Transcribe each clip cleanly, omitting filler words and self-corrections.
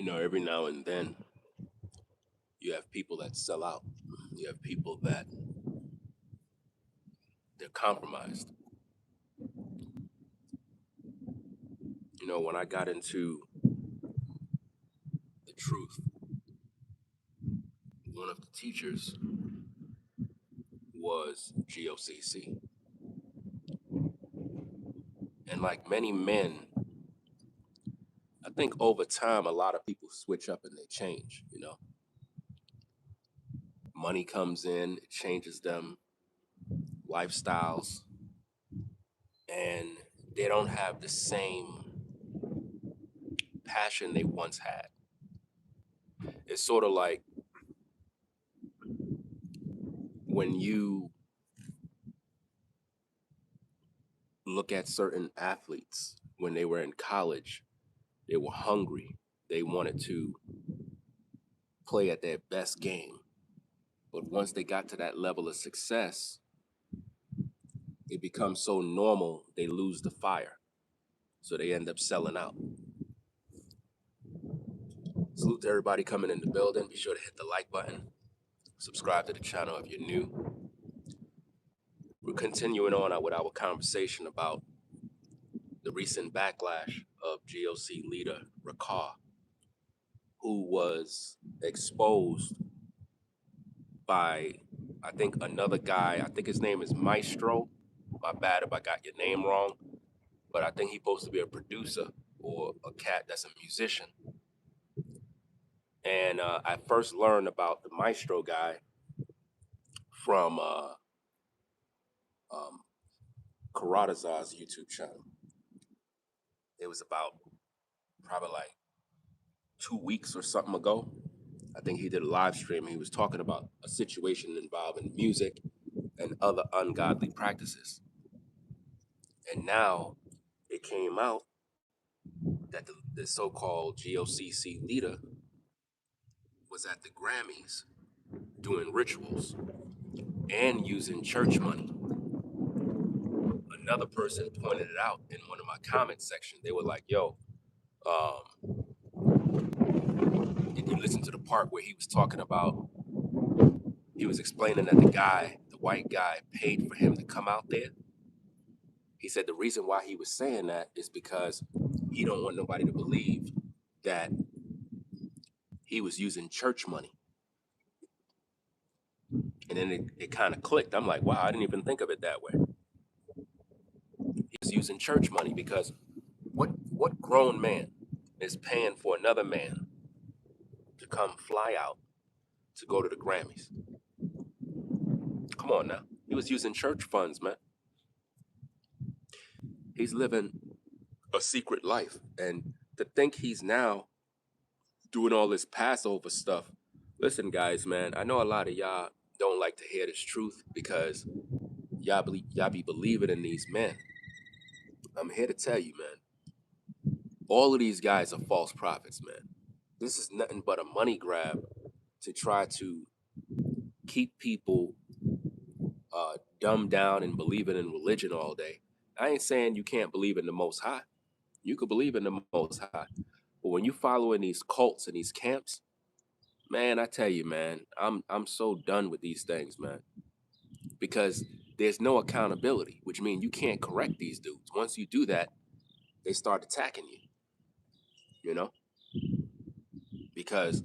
Every now and then you have people that sell out. You have people that they're compromised. When I got into the truth, one of the teachers was GOCC. And like many men, I think over time, a lot of people switch up and they change. Money comes in, it changes them, lifestyles, and they don't have the same passion they once had. It's sort of like when you look at certain athletes when they were in college, they were hungry. They wanted to play at their best game. But once they got to that level of success, it becomes so normal, they lose the fire. So they end up selling out. Salute to everybody coming in the building. Be sure to hit the like button. Subscribe to the channel if you're new. We're continuing on with our conversation about the recent backlash of GOC leader Rakar, who was exposed by, I think, another guy. I think his name is Maestro. My bad if I got your name wrong, but I think he's supposed to be a producer or a cat that's a musician. And I first learned about the Maestro guy from Karatazar's YouTube channel. It was about probably like 2 weeks or something ago. I think he did a live stream. He was talking about a situation involving music and other ungodly practices. And now it came out that the so-called GOCC leader was at the Grammys doing rituals and using church money. Another person pointed it out in one of my comment sections. They were like, yo, did you listen to the part where he was talking about, he was explaining that the white guy paid for him to come out there? He said the reason why he was saying that is because he don't want nobody to believe that he was using church money. And then it kind of clicked. I'm like, wow, I didn't even think of it that way. He was using church money because what grown man is paying for another man to come fly out to go to the Grammys? Come on now. He was using church funds, man. He's living a secret life. And to think he's now doing all this Passover stuff. Listen, guys, man, I know a lot of y'all don't like to hear this truth because y'all be believing in these men. I'm here to tell you, man, all of these guys are false prophets, man. This is nothing but a money grab to try to keep people dumbed down and believing in religion all day. I ain't saying you can't believe in the Most High. You could believe in the Most High. But when you following these cults and these camps, man, I tell you, man, I'm so done with these things, man. Because there's no accountability, which means you can't correct these dudes. Once you do that, they start attacking you, because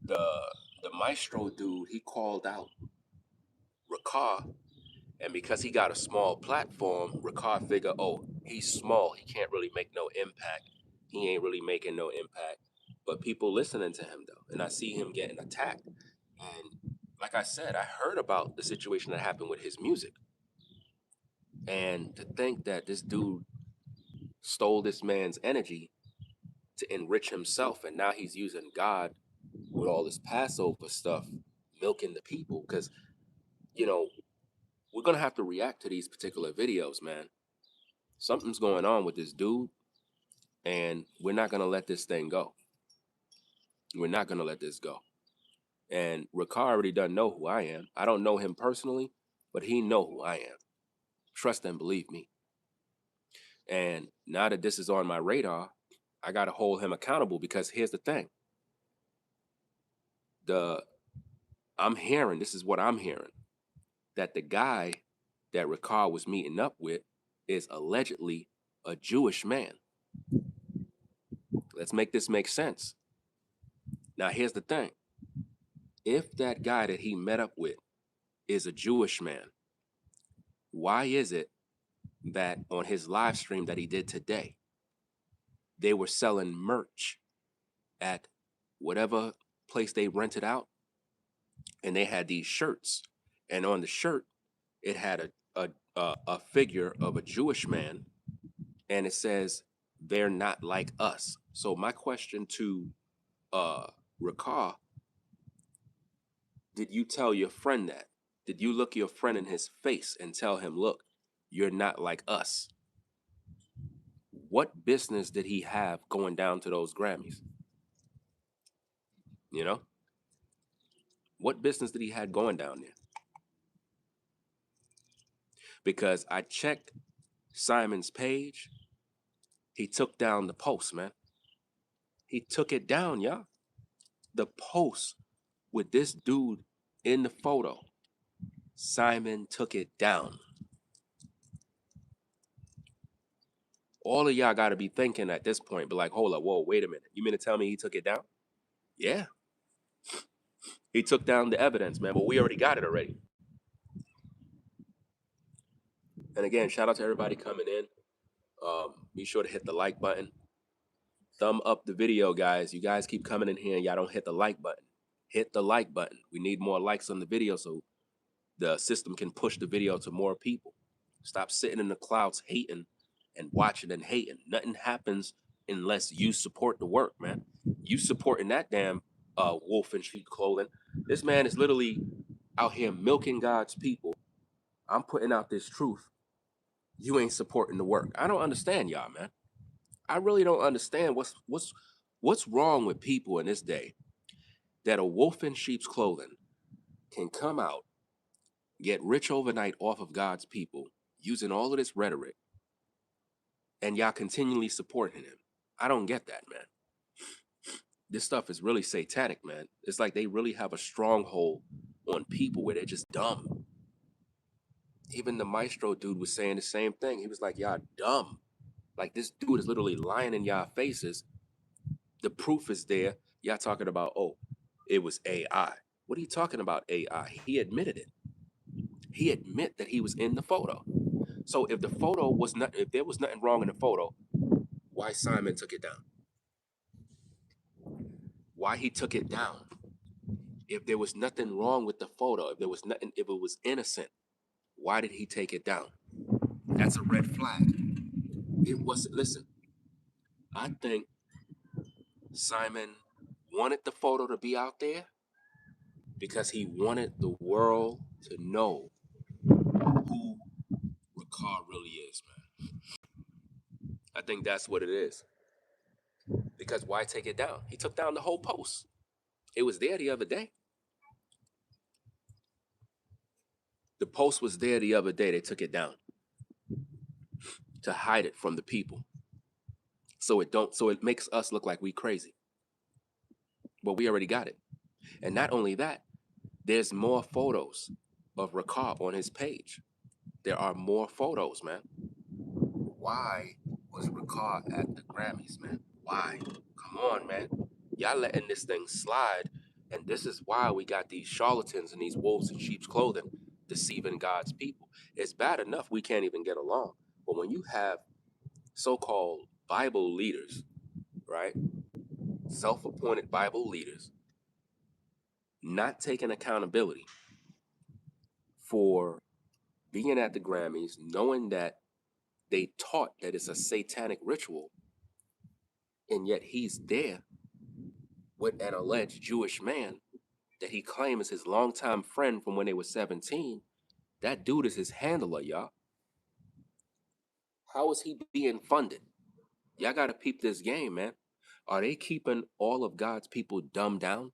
the Maestro dude, he called out Rakar, and because he got a small platform, Rakar figure, oh, he's small, he can't really make no impact. He ain't really making no impact. But people listening to him though, and I see him getting attacked. And like I said, I heard about the situation that happened with his music. And to think that this dude stole this man's energy to enrich himself, and now he's using God with all this Passover stuff, milking the people, because we're gonna have to react to these particular videos, man. Something's going on with this dude, and we're not gonna let this thing go. We're not gonna let this go. And Rakar already doesn't know who I am. I don't know him personally, but he know who I am. Trust and believe me. And now that this is on my radar, I gotta hold him accountable, because here's the thing. I'm hearing, this is what I'm hearing, that the guy that Rakar was meeting up with is allegedly a Jewish man. Let's make this make sense. Now, here's the thing. If that guy that he met up with is a Jewish man, why is it that on his live stream that he did today, they were selling merch at whatever place they rented out, and they had these shirts, and on the shirt it had a figure of a Jewish man, and it says they're not like us. So my question to Rakar, did you tell your friend that? Did you look your friend in his face and tell him, look, you're not like us? What business did he have going down to those Grammys? You know, what business did he have going down there? Because I checked Simon's page. He took down the post, man. He took it down, y'all. The post with this dude in the photo. Simon took it down. All of y'all got to be thinking at this point, be like, hold up, whoa, wait a minute. You mean to tell me he took it down? Yeah. He took down the evidence, man, but we already got it already. And again, shout out to everybody coming in. Be sure to hit the like button. Thumb up the video, guys. You guys keep coming in here and y'all don't hit the like button. Hit the like button. We need more likes on the video so the system can push the video to more people. Stop sitting in the clouds hating and watching and hating. Nothing happens unless you support the work, man. You supporting that damn wolf in sheep clothing. This man is literally out here milking God's people. I'm putting out this truth. You ain't supporting the work. I don't understand y'all, man. I really don't understand what's wrong with people in this day that a wolf in sheep's clothing can come out, get rich overnight off of God's people using all of this rhetoric, and y'all continually supporting him. I don't get that, man. This stuff is really satanic, man. It's like they really have a stronghold on people where they're just dumb. Even the maestro dude was saying the same thing. He was like, y'all dumb. Like, this dude is literally lying in y'all faces. The proof is there. Y'all talking about, oh, it was AI. What are you talking about, AI? He admitted it. He admit that he was in the photo. So if the photo was not, if there was nothing wrong in the photo, why Simon took it down? Why he took it down? If there was nothing wrong with the photo, if there was nothing, if it was innocent, why did he take it down? That's a red flag. It wasn't. Listen, I think Simon wanted the photo to be out there because he wanted the world to know who Rakar really is, man. I think that's what it is. Because why take it down? He took down the whole post. It was there the other day. The post was there the other day. They took it down to hide it from the people. So it makes us look like we crazy. But we already got it. And not only that, there's more photos of Rakar on his page. There are more photos, man. Why was Rakar at the Grammys, man? Why? Come on, man. Y'all letting this thing slide. And this is why we got these charlatans and these wolves in sheep's clothing deceiving God's people. It's bad enough we can't even get along. But when you have so-called Bible leaders, right? Self-appointed Bible leaders not taking accountability for being at the Grammys, knowing that they taught that it's a satanic ritual, and yet he's there with an alleged Jewish man that he claims is his longtime friend from when they were 17. That dude is his handler, y'all. How is he being funded? Y'all gotta peep this game, man. Are they keeping all of God's people dumbed down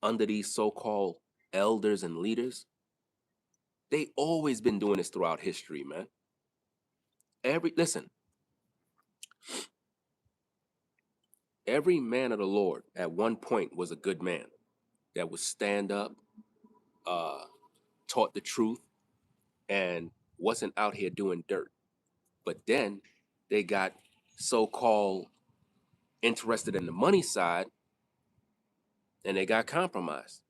under these so-called elders and leaders? They always been doing this throughout history, man. Listen, every man of the Lord at one point was a good man. that would stand up, taught the truth, and wasn't out here doing dirt. But then they got so-called interested in the money side, and they got compromised.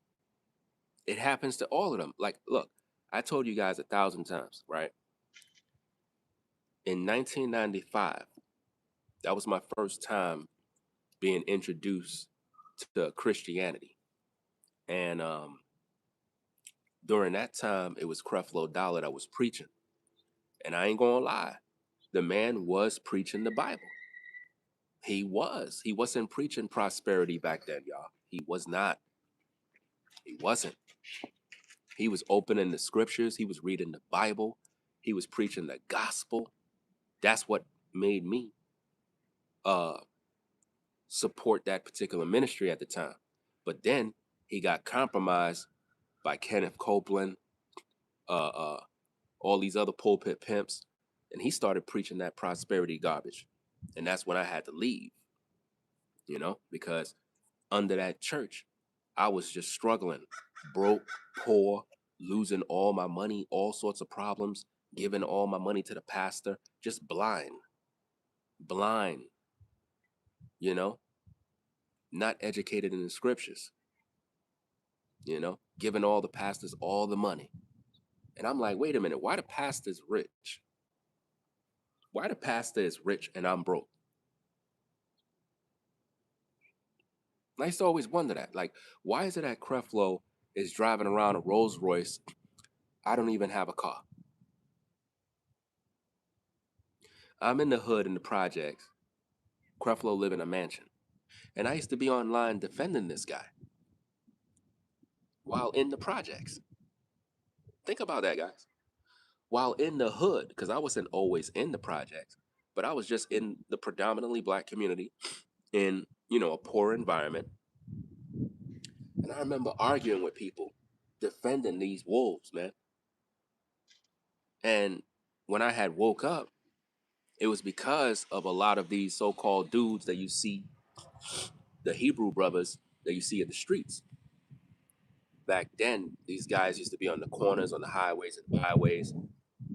It happens to all of them. Like, look, I told you guys 1,000 times, right? In 1995, that was my first time being introduced to Christianity. And during that time, it was Creflo Dollar that was preaching. And I ain't gonna lie, the man was preaching the Bible. He was. He wasn't preaching prosperity back then, y'all. He was not. He wasn't. He was opening the scriptures. He was reading the Bible. He was preaching the gospel. That's what made me uh support that particular ministry at the time. But then he got compromised by Kenneth Copeland, uh, uh, all these other pulpit pimps, and he started preaching that prosperity garbage. And that's when I had to leave, because under that church, I was just struggling, broke, poor, losing all my money, all sorts of problems, giving all my money to the pastor, just blind, you know, not educated in the scriptures, giving all the pastors all the money. And I'm like, wait a minute, why the pastor's rich? Why the pastor is rich and I'm broke? And I used to always wonder that. Like, why is it that Creflo is driving around a Rolls Royce? I don't even have a car. I'm in the hood in the projects. Creflo live in a mansion. And I used to be online defending this guy while in the projects. Think about that, guys. While in the hood, because I wasn't always in the projects, but I was just in the predominantly black community in, a poor environment. And I remember arguing with people, defending these wolves, man. And when I had woke up, it was because of a lot of these so-called dudes that you see, the Hebrew brothers that you see in the streets. Back then, these guys used to be on the corners, on the highways and byways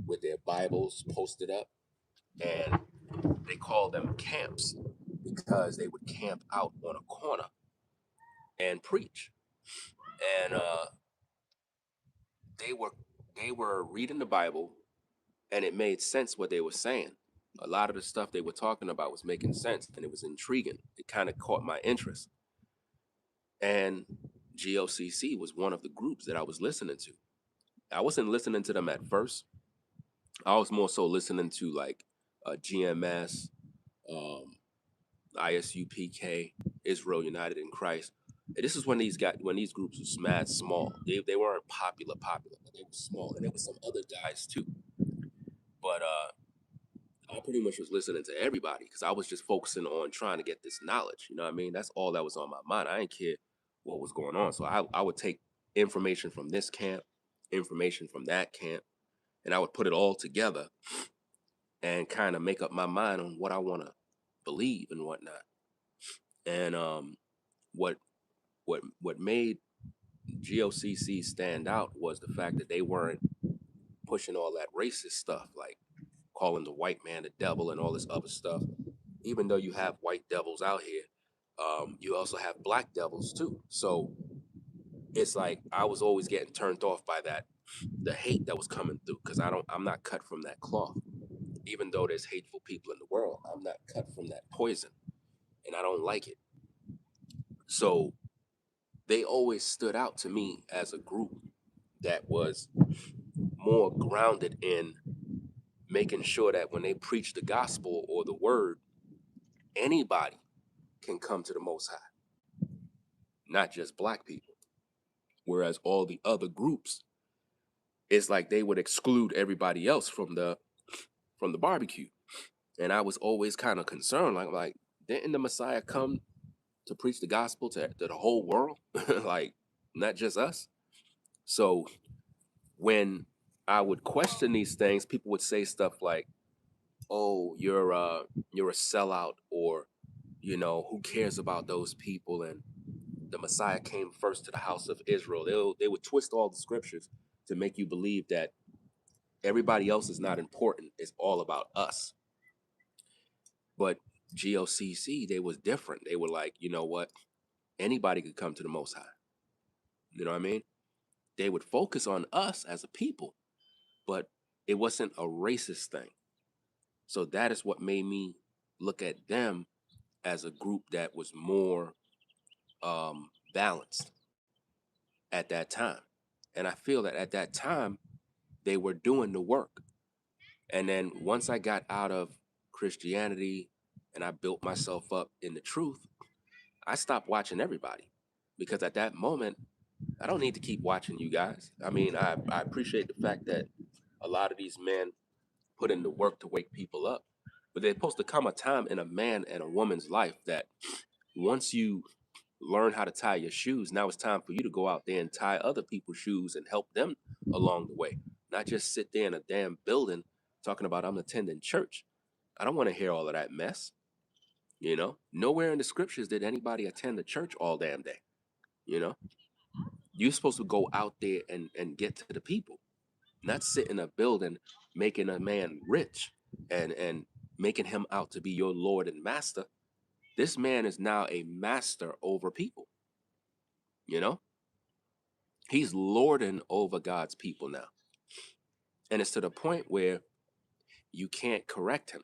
with their Bibles posted up. And they called them camps because they would camp out on a corner and preach. And they were reading the Bible, and it made sense what they were saying. A lot of the stuff they were talking about was making sense, and it was intriguing. It kind of caught my interest. And GOCC was one of the groups that I was listening to. I wasn't listening to them at first. I was more so listening to like GMS, um, ISUPK, Israel United in Christ. And this is when these groups were mad small. They weren't popular, but they were small, and there were some other guys too. But I pretty much was listening to everybody because I was just focusing on trying to get this knowledge. You know what I mean? That's all that was on my mind. I didn't care what was going on. So I would take information from this camp, information from that camp, and I would put it all together and kind of make up my mind on what I want to believe and whatnot. And what what made GOCC stand out was the fact that they weren't pushing all that racist stuff, like calling the white man the devil and all this other stuff. Even though you have white devils out here, you also have black devils too. So it's like I was always getting turned off by that, the hate that was coming through, because I'm not cut from that cloth. Even though there's hateful people in the world, I'm not cut from that poison, and I don't like it. So they always stood out to me as a group that was more grounded in making sure that when they preach the gospel or the word, anybody can come to the Most High, not just black people. Whereas all the other groups, it's like they would exclude everybody else from the barbecue. And I was always kind of concerned, like didn't the Messiah come to preach the gospel to the whole world, like not just us? So when I would question these things, people would say stuff like, "Oh, you're a sellout," or who cares about those people? And the Messiah came first to the house of Israel. They would twist all the scriptures to make you believe that everybody else is not important. It's all about us. But GOCC, they was different. They were like, you know what? Anybody could come to the Most High. You know what I mean? They would focus on us as a people, but it wasn't a racist thing. So that is what made me look at them as a group that was more balanced at that time. And I feel that at that time, they were doing the work. And then once I got out of Christianity and I built myself up in the truth, I stopped watching everybody, because at that moment, I don't need to keep watching you guys. I mean, I appreciate the fact that a lot of these men put in the work to wake people up, but there's supposed to come a time in a man and a woman's life that once you learn how to tie your shoes, now it's time for you to go out there and tie other people's shoes and help them along the way. Not just sit there in a damn building talking about I'm attending church. I don't want to hear all of that mess. You know, nowhere in the scriptures did anybody attend the church all damn day. You know, you're supposed to go out there and get to the people, not sit in a building making a man rich and making him out to be your Lord and master. This man is now a master over people. You know, he's lording over God's people now. And it's to the point where you can't correct him.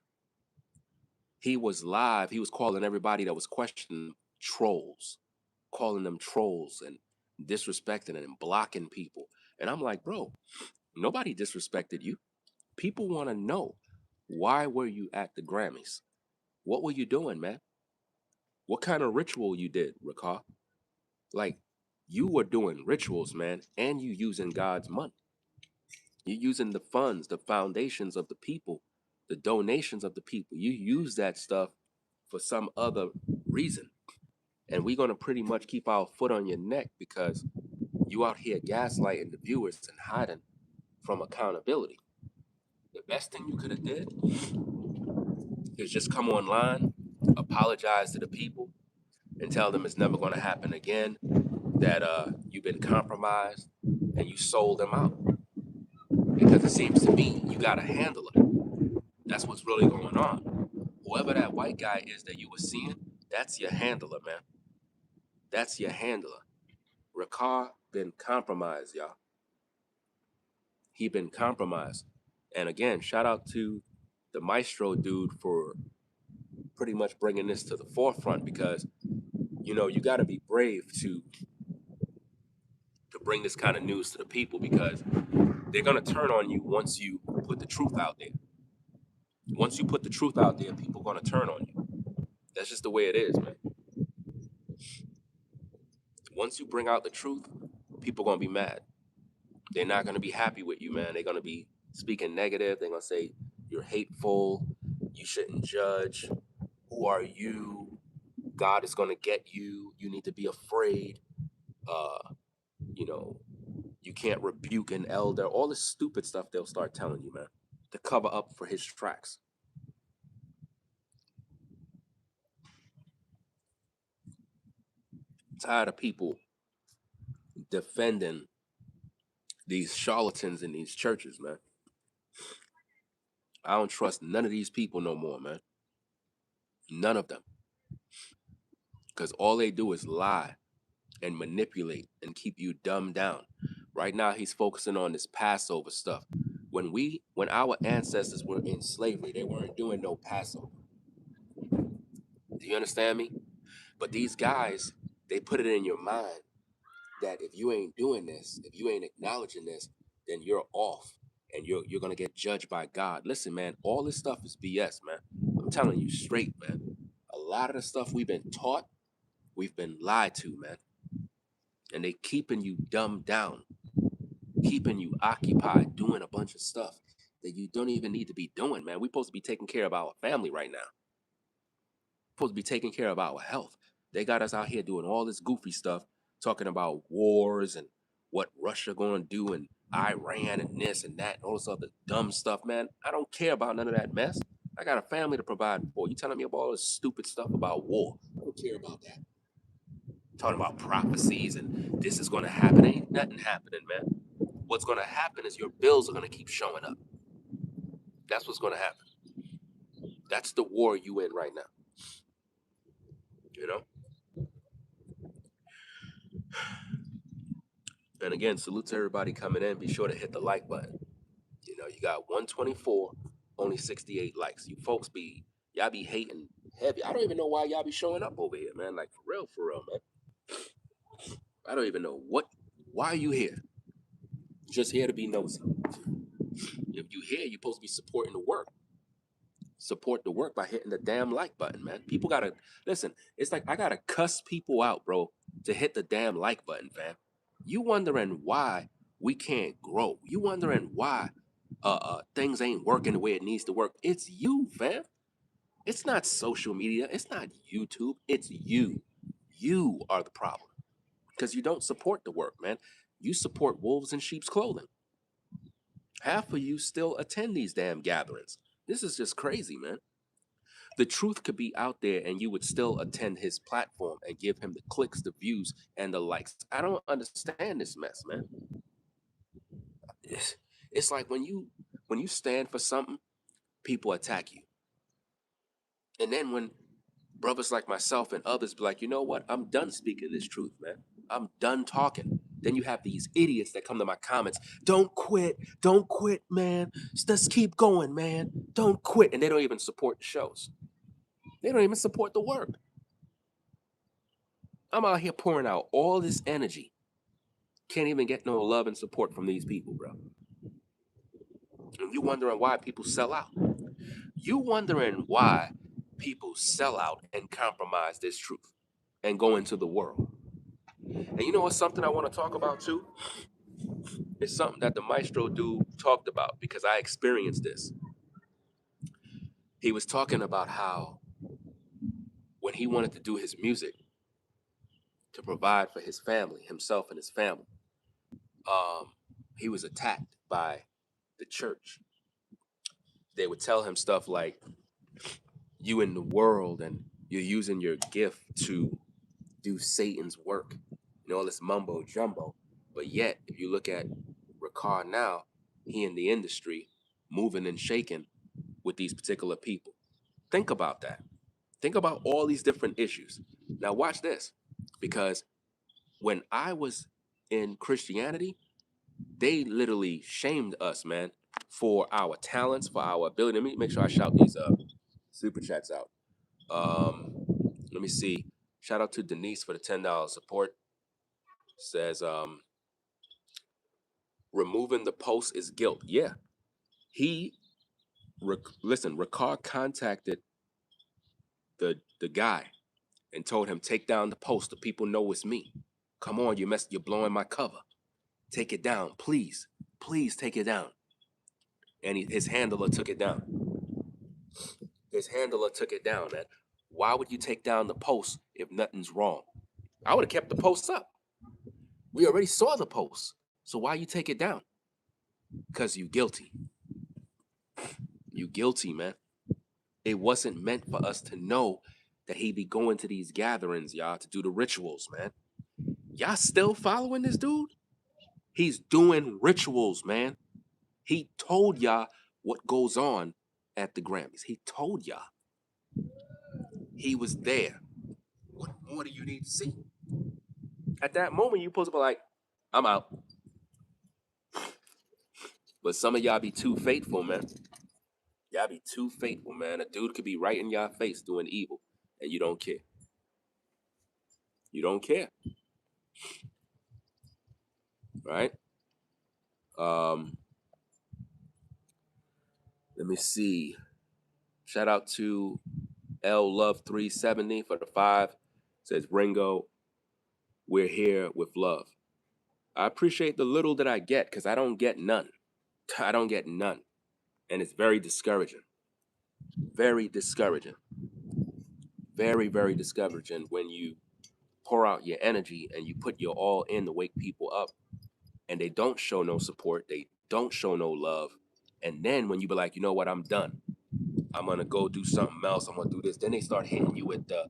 He was live. He was calling everybody that was questioning trolls, calling them trolls and disrespecting and blocking people. And I'm like, bro, nobody disrespected you. People want to know, why were you at the Grammys? What were you doing, man? What kind of ritual you did, Rakar? Like, you were doing rituals, man, and you using God's money. You're using the funds, the foundations of the people, the donations of the people. You use that stuff for some other reason. And we're going to pretty much keep our foot on your neck because you out here gaslighting the viewers and hiding from accountability. The best thing you could have did is just come online, apologize to the people, and tell them it's never going to happen again, that you've been compromised, and you sold them out. Because it seems to me you got a handler. That's what's really going on. Whoever that white guy is that you were seeing, that's your handler, man. That's your handler. Rakar been compromised, y'all. He been compromised. And again, shout out to the maestro dude for pretty much bringing this to the forefront, because, you know, you got to be brave to bring this kind of news to the people, because they're going to turn on you once you put the truth out there. Once you put the truth out there, people are going to turn on you. That's just the way it is, man. Once you bring out the truth, people are going to be mad. They're not going to be happy with you, man. They're going to be speaking negative. They're going to say you're hateful. You shouldn't judge. Who are you? God is going to get you. You need to be afraid. You know, you can't rebuke an elder. All this stupid stuff they'll start telling you, man, to cover up for his tracks. I'm tired of people defending these charlatans in these churches, man. I don't trust none of these people no more, man. None of them. Because all they do is lie and manipulate and keep you dumbed down. Right now, he's focusing on this Passover stuff. When our ancestors were in slavery, they weren't doing no Passover. Do you understand me? But these guys, they put it in your mind that if you ain't doing this, if you ain't acknowledging this, then you're off and you're gonna get judged by God. Listen, man, all this stuff is BS, man. I'm telling you straight, man. A lot of the stuff we've been taught, we've been lied to, man. And they keeping you dumbed down, keeping you occupied, doing a bunch of stuff that you don't even need to be doing, man. We're supposed to be taking care of our family right now. Supposed to be taking care of our health. They got us out here doing all this goofy stuff, talking about wars and what Russia going to do and Iran and this and that, and all this other dumb stuff, man. I don't care about none of that mess. I got a family to provide for. You telling me about all this stupid stuff about war? I don't care about that. talking about prophecies and this is going to happen. Ain't nothing happening, man. What's going to happen is your bills are going to keep showing up. That's what's going to happen. That's the war you in right now. You know? And again, salute to everybody coming in. Be sure to hit the like button. You know, you got 124, only 68 likes. You folks y'all be hating heavy. I don't even know why y'all be showing up over here, man. Like, for real, man. I don't even know why are you here? Just here to be nosy. If you here, you're supposed to be supporting the work. Support the work by hitting the damn like button, man. People gotta listen. It's like I gotta cuss people out, bro, to hit the damn like button, fam. You wondering why we can't grow? You wondering why things ain't working the way it needs to work? It's you, fam. It's not social media. It's not YouTube. It's you. You are the problem because you don't support the work, man. You support wolves in sheep's clothing. Half of you still attend these damn gatherings. This is just crazy, man. The truth could be out there and you would still attend his platform and give him the clicks, the views, and the likes. I don't understand this mess, man. It's like when you stand for something, people attack you. And then when brothers like myself and others be like, you know what? I'm done speaking this truth, man. I'm done talking. Then you have these idiots that come to my comments. Don't quit. Don't quit, man. Let's keep going, man. Don't quit. And they don't even support the shows. They don't even support the work. I'm out here pouring out all this energy. Can't even get no love and support from these people, bro. And you wondering why people sell out. You wondering why people sell out and compromise this truth and go into the world. And you know what's something I want to talk about too? It's something that the maestro dude talked about because I experienced this. He was talking about how when he wanted to do his music to provide for his family, himself and his family, he was attacked by the church. They would tell him stuff like, you in the world and you're using your gift to do Satan's work, all this mumbo jumbo. But yet, if you look at Rakar now, he in the industry, moving and shaking with these particular people. Think about that. Think about all these different issues. Now watch this, because when I was in Christianity, they literally shamed us, man, for our talents, for our ability. Let me make sure I shout these super chats out. Let me see. Shout out to Denise for the $10 support. Says, removing the post is guilt. Yeah. Listen, Rakar contacted the guy and told him, take down the post. The people know it's me. Come on, you're blowing my cover. Take it down, please. Please take it down. And his handler took it down. His handler took it down, man. Why would you take down the post if nothing's wrong? I would have kept the posts up. We already saw the post. So why you take it down? Because you guilty. You guilty, man. It wasn't meant for us to know that he be going to these gatherings, y'all, to do the rituals, man. Y'all still following this dude? He's doing rituals, man. He told y'all what goes on at the Grammys. He told y'all. He was there. What more do you need to see? At that moment, you're supposed to be like, I'm out. But some of y'all be too faithful, man. Y'all be too faithful, man. A dude could be right in y'all face doing evil, and you don't care. You don't care. Right? Let me see. Shout out to L Love 370 for the 5. Says Ringo, we're here with love. I appreciate the little that I get because I don't get none. I don't get none. And it's very discouraging. Very discouraging. Very, very discouraging when you pour out your energy and you put your all in to wake people up and they don't show no support. They don't show no love. And then when you be like, you know what, I'm done. I'm going to go do something else. I'm going to do this. Then they start hitting you with the,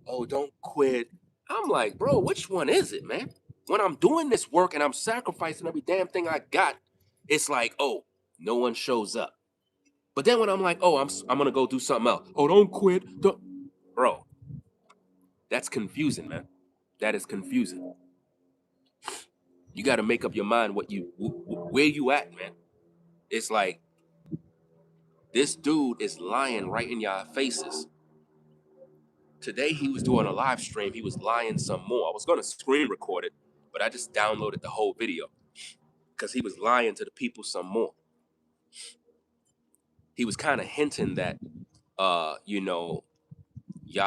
oh, don't quit. I'm like, bro, which one is it, man? When I'm doing this work and I'm sacrificing every damn thing I got, it's like, oh, no one shows up. But then when I'm like, oh, I'm gonna go do something else. Oh, don't quit. Don't. Bro, that's confusing, man. That is confusing. You got to make up your mind where you at, man. It's like this dude is lying right in your faces. Today he was doing a live stream. He was lying some more. I was gonna screen record it, but I just downloaded the whole video because he was lying to the people some more. He was kind of hinting that, y'all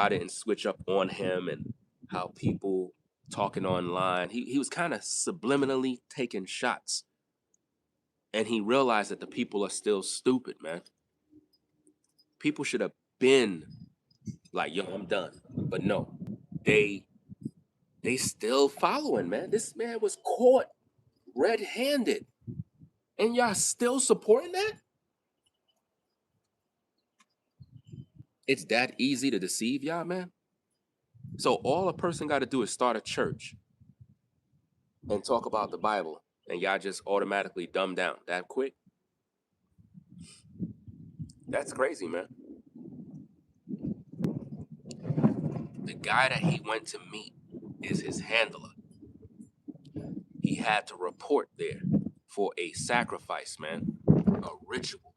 didn't switch up on him and how people talking online. He was kind of subliminally taking shots, and he realized that the people are still stupid, man. People should have been like, yo, I'm done. But no, they still following, man. This man was caught red-handed, and y'all still supporting that? It's that easy to deceive y'all, man. So all a person got to do is start a church and talk about the Bible, and y'all just automatically dumb down that quick. That's crazy, man. The guy that he went to meet is his handler. He had to report there for a sacrifice, man, a ritual.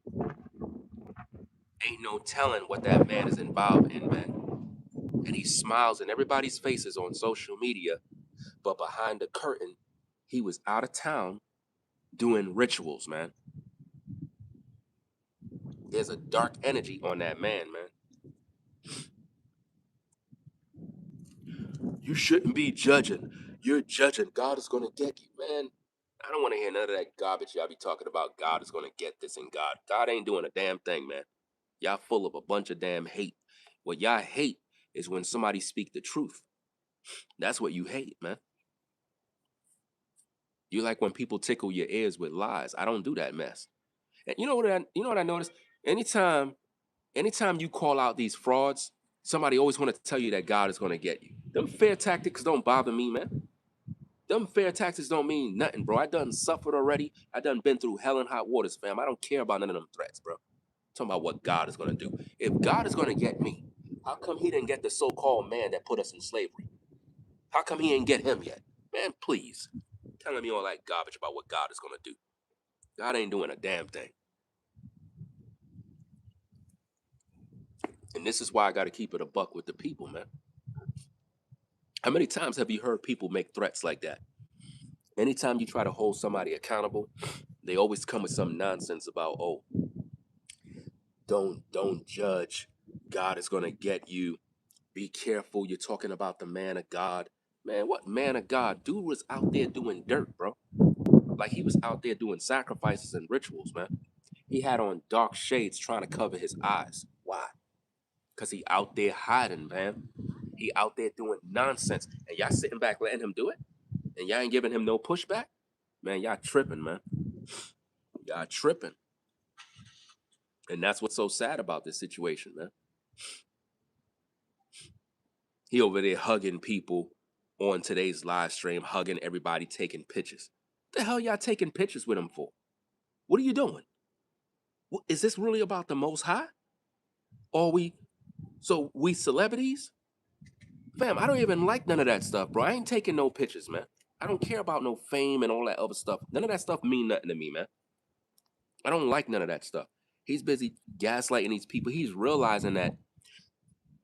Ain't no telling what that man is involved in, man. And he smiles in everybody's faces on social media, but behind the curtain, he was out of town doing rituals, man. There's a dark energy on that man, man. You shouldn't be judging. You're judging. God is going to get you, man. I don't want to hear none of that garbage y'all be talking about. God is going to get this, and God ain't doing a damn thing, man. Y'all full of a bunch of damn hate. What y'all hate is when somebody speak the truth. That's what you hate, man. You like when people tickle your ears with lies. I don't do that mess. And you know what I noticed? Anytime you call out these frauds, somebody always want to tell you that God is going to get you. Them fair tactics don't bother me, man. Them fair tactics don't mean nothing, bro. I done suffered already. I done been through hell and hot waters, fam. I don't care about none of them threats, bro. I'm talking about what God is going to do. If God is going to get me, how come he didn't get the so-called man that put us in slavery? How come he ain't get him yet? Man, please. Telling me all that garbage about what God is going to do. God ain't doing a damn thing. And this is why I got to keep it a buck with the people, man. How many times have you heard people make threats like that? Anytime you try to hold somebody accountable, they always come with some nonsense about, oh, don't judge. God is going to get you. Be careful. You're talking about the man of God. Man, what man of God? Dude was out there doing dirt, bro. Like he was out there doing sacrifices and rituals, man. He had on dark shades trying to cover his eyes. Why? Because he out there hiding, man. He out there doing nonsense. And y'all sitting back letting him do it? And y'all ain't giving him no pushback? Man, y'all tripping, man. Y'all tripping. And that's what's so sad about this situation, man. He over there hugging people on today's live stream, hugging everybody, taking pictures. What the hell y'all taking pictures with him for? What are you doing? Is this really about the Most High? Or we celebrities? Fam, I don't even like none of that stuff, bro. I ain't taking no pictures, man. I don't care about no fame and all that other stuff. None of that stuff mean nothing to me, man. I don't like none of that stuff. He's busy gaslighting these people. He's realizing that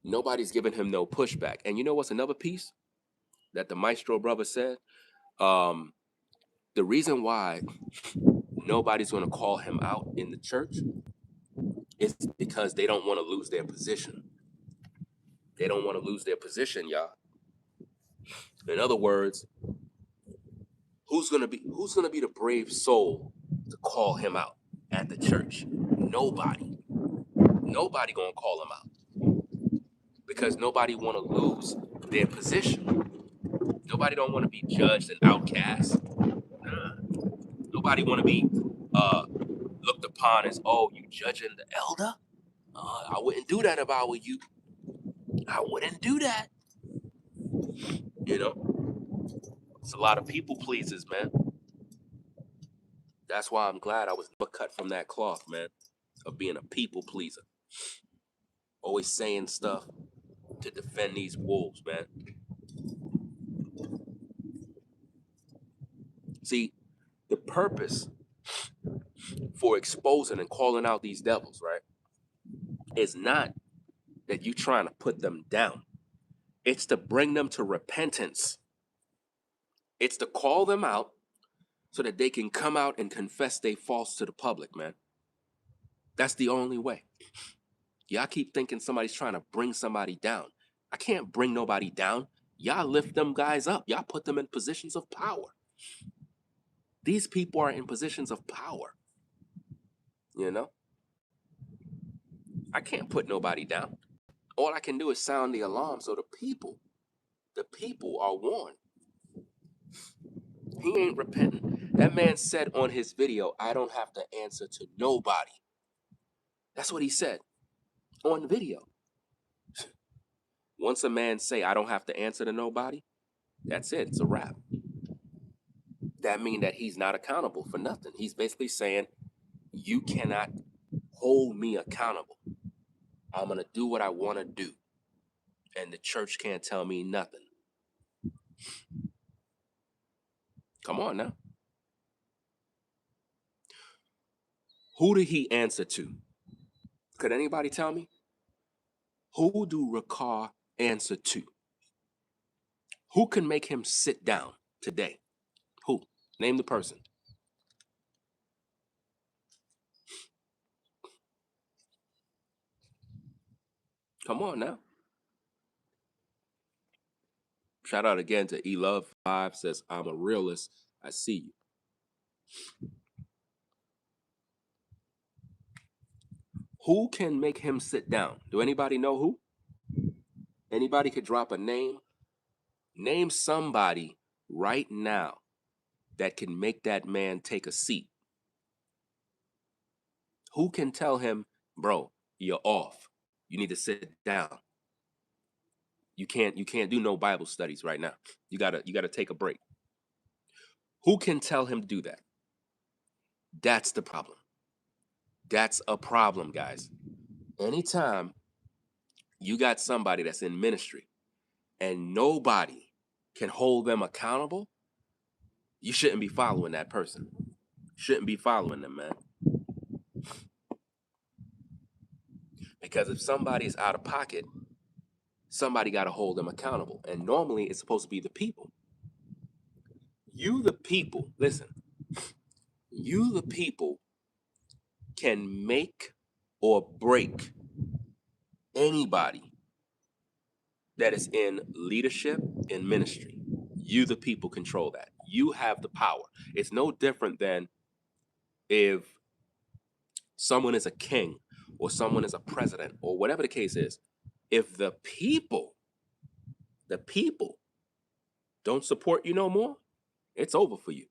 nobody's giving him no pushback. And you know what's another piece that the Maestro brother said? The reason why nobody's going to call him out in the church is because they don't want to lose their position. They don't want to lose their position, y'all. In other words, who's gonna be the brave soul to call him out at the church? Nobody. Nobody gonna call him out because nobody want to lose their position. Nobody don't want to be judged and outcast. Nah. Nobody want to be looked upon as, oh, you judging the elder? I wouldn't do that if I were you. I wouldn't do that. You know, it's a lot of people pleasers, man. That's why I'm glad I was never cut from that cloth, man, of being a people pleaser. Always saying stuff to defend these wolves, man. See, the purpose for exposing and calling out these devils, right, is not that you trying to put them down. It's to bring them to repentance. It's to call them out so that they can come out and confess they false to the public, man. That's the only way. Y'all keep thinking somebody's trying to bring somebody down. I can't bring nobody down. Y'all lift them guys up. Y'all put them in positions of power. These people are in positions of power. You know? I can't put nobody down. All I can do is sound the alarm so the people are warned. He ain't repenting. That man said on his video, I don't have to answer to nobody. That's what he said on video. Once a man say, I don't have to answer to nobody, that's it. It's a wrap. That means that he's not accountable for nothing. He's basically saying, you cannot hold me accountable. I'm going to do what I want to do. And the church can't tell me nothing. Come on now. Who did he answer to? Could anybody tell me? Who do Rakar answer to? Who can make him sit down today? Who? Name the person. Come on now. Shout out again to eLove5 says, I'm a realist. I see you. Who can make him sit down? Do anybody know who? Anybody could drop a name? Name somebody right now that can make that man take a seat. Who can tell him, bro, you're off. You need to sit down. You can't do no Bible studies right now. You gotta take a break. Who can tell him to do that? That's the problem. That's a problem, guys. Anytime you got somebody that's in ministry and nobody can hold them accountable, you shouldn't be following that person. Shouldn't be following them, man. Because if somebody's out of pocket, somebody got to hold them accountable. And normally it's supposed to be the people. You, the people, listen, you, the people, can make or break anybody that is in leadership in ministry. You, the people, control that. You have the power. It's no different than if someone is a king or someone is a president or whatever the case is. If the people don't support you no more, it's over for you.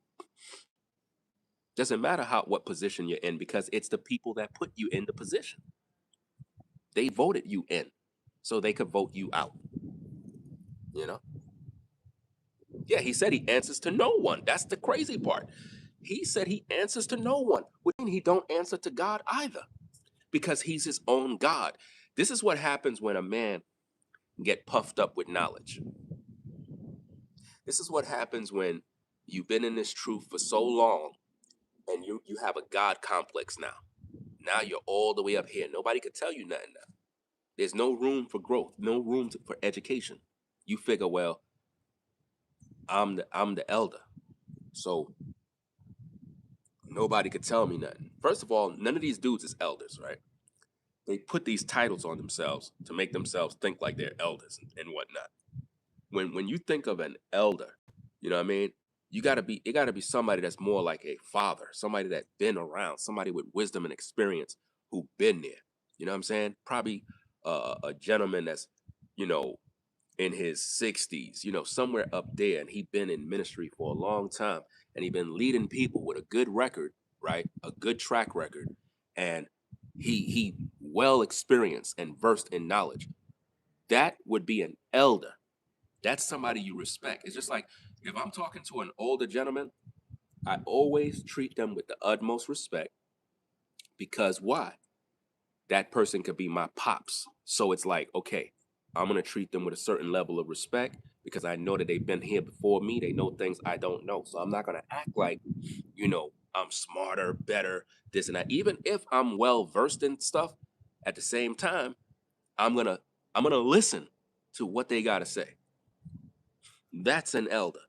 Doesn't matter what position you're in, because it's the people that put you in the position. They voted you in so they could vote you out. You know? Yeah, he said he answers to no one. That's the crazy part. He said he answers to no one, which means he don't answer to God either, because he's his own God. This is what happens when a man get puffed up with knowledge. This is what happens when you've been in this truth for so long and you have a God complex now. Now you're all the way up here. Nobody could tell you nothing now. There's no room for growth, no room for education. You figure, well, I'm the elder, so nobody could tell me nothing. First of all, none of these dudes is elders, right? They put these titles on themselves to make themselves think like they're elders and whatnot. When you think of an elder, you know what I mean? It gotta be somebody that's more like a father, somebody that's been around, somebody with wisdom and experience who been there. You know what I'm saying? Probably a gentleman that's, in his 60s, somewhere up there, and he been in ministry for a long time, and he been leading people with a good record, right? A good track record, and he well experienced and versed in knowledge. That would be an elder. That's somebody you respect. It's just like if I'm talking to an older gentleman, I always treat them with the utmost respect because why? That person could be my pops. So it's like, okay, I'm going to treat them with a certain level of respect because I know that they've been here before me. They know things I don't know. So I'm not going to act like, I'm smarter, better, this and that. Even if I'm well versed in stuff, at the same time, I'm going to listen to what they got to say. That's an elder.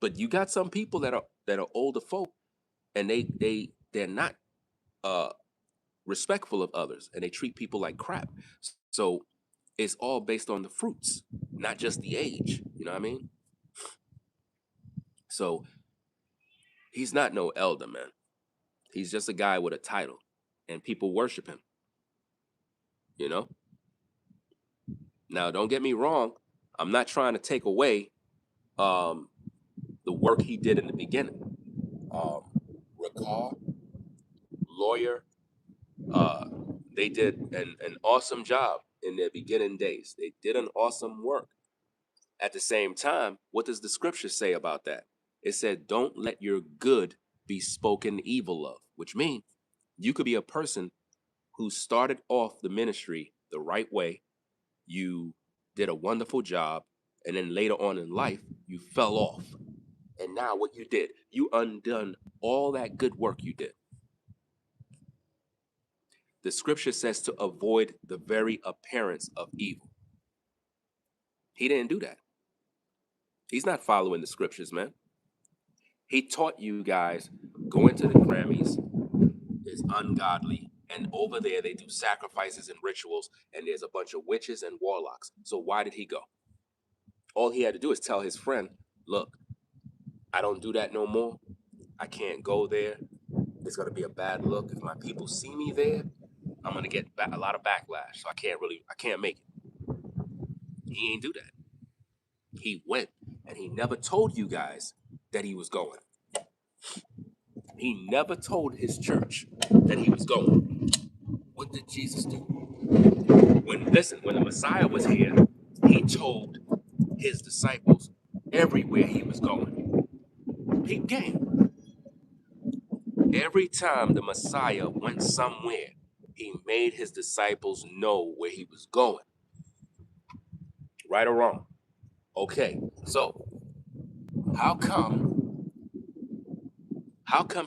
But you got some people that are older folk and they're not uh respectful of others and they treat people like crap. So it's all based on the fruits, not just the age. You know what I mean? So he's not no elder, man. He's just a guy with a title and people worship him, you know? Now, don't get me wrong. I'm not trying to take away um, the work he did in the beginning. Rakar, lawyer, uh, they did an awesome job in their beginning days. They did an awesome work. At the same time, what does the scripture say about that? It said, don't let your good be spoken evil of, which means you could be a person who started off the ministry the right way. You did a wonderful job. And then later on in life, you fell off. And now what you did, you undone all that good work you did. The scripture says to avoid the very appearance of evil. He didn't do that. He's not following the scriptures, man. He taught you guys going to the Grammys is ungodly. And over there, they do sacrifices and rituals. And there's a bunch of witches and warlocks. So why did he go? All he had to do is tell his friend, look, I don't do that no more. I can't go there. It's going to be a bad look. If my people see me there, I'm going to get a lot of backlash. So I can't make it. He ain't do that. He went and he never told you guys that he was going. He never told his church that he was going. What did Jesus do? When the Messiah was here, he told his disciples everywhere he was going. Peep game. Every time the Messiah went somewhere, he made his disciples know where he was going. Right or wrong? Okay, so how come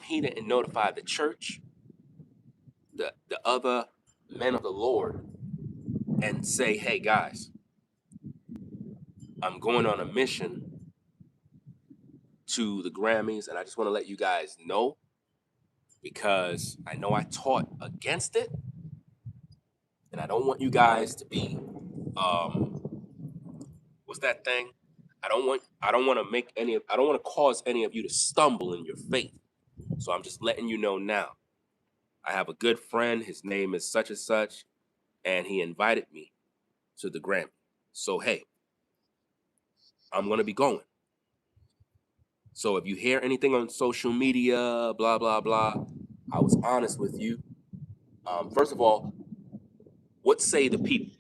he didn't notify the church, the other men of the Lord, and say, hey guys, I'm going on a mission to the Grammys, and I just want to let you guys know because I know I taught against it, and I don't want you guys to be, what's that thing? I don't want to cause any of you to stumble in your faith. So I'm just letting you know now. I have a good friend. His name is such and such, and he invited me to the Grammy. So hey, I'm gonna be going. So if you hear anything on social media, blah blah blah, I was honest with you. First of all, what say the people?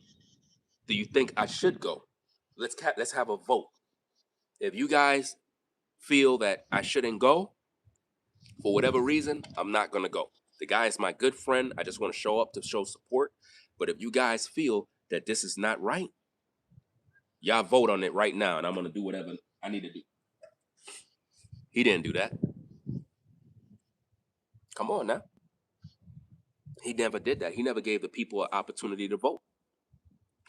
Do you think I should go? Let's have a vote. If you guys feel that I shouldn't go, for whatever reason, I'm not gonna go. The guy is my good friend. I just want to show up to show support. But if you guys feel that this is not right, y'all vote on it right now, and I'm gonna do whatever I need to do. He didn't do that. Come on now. He never did that. He never gave the people an opportunity to vote.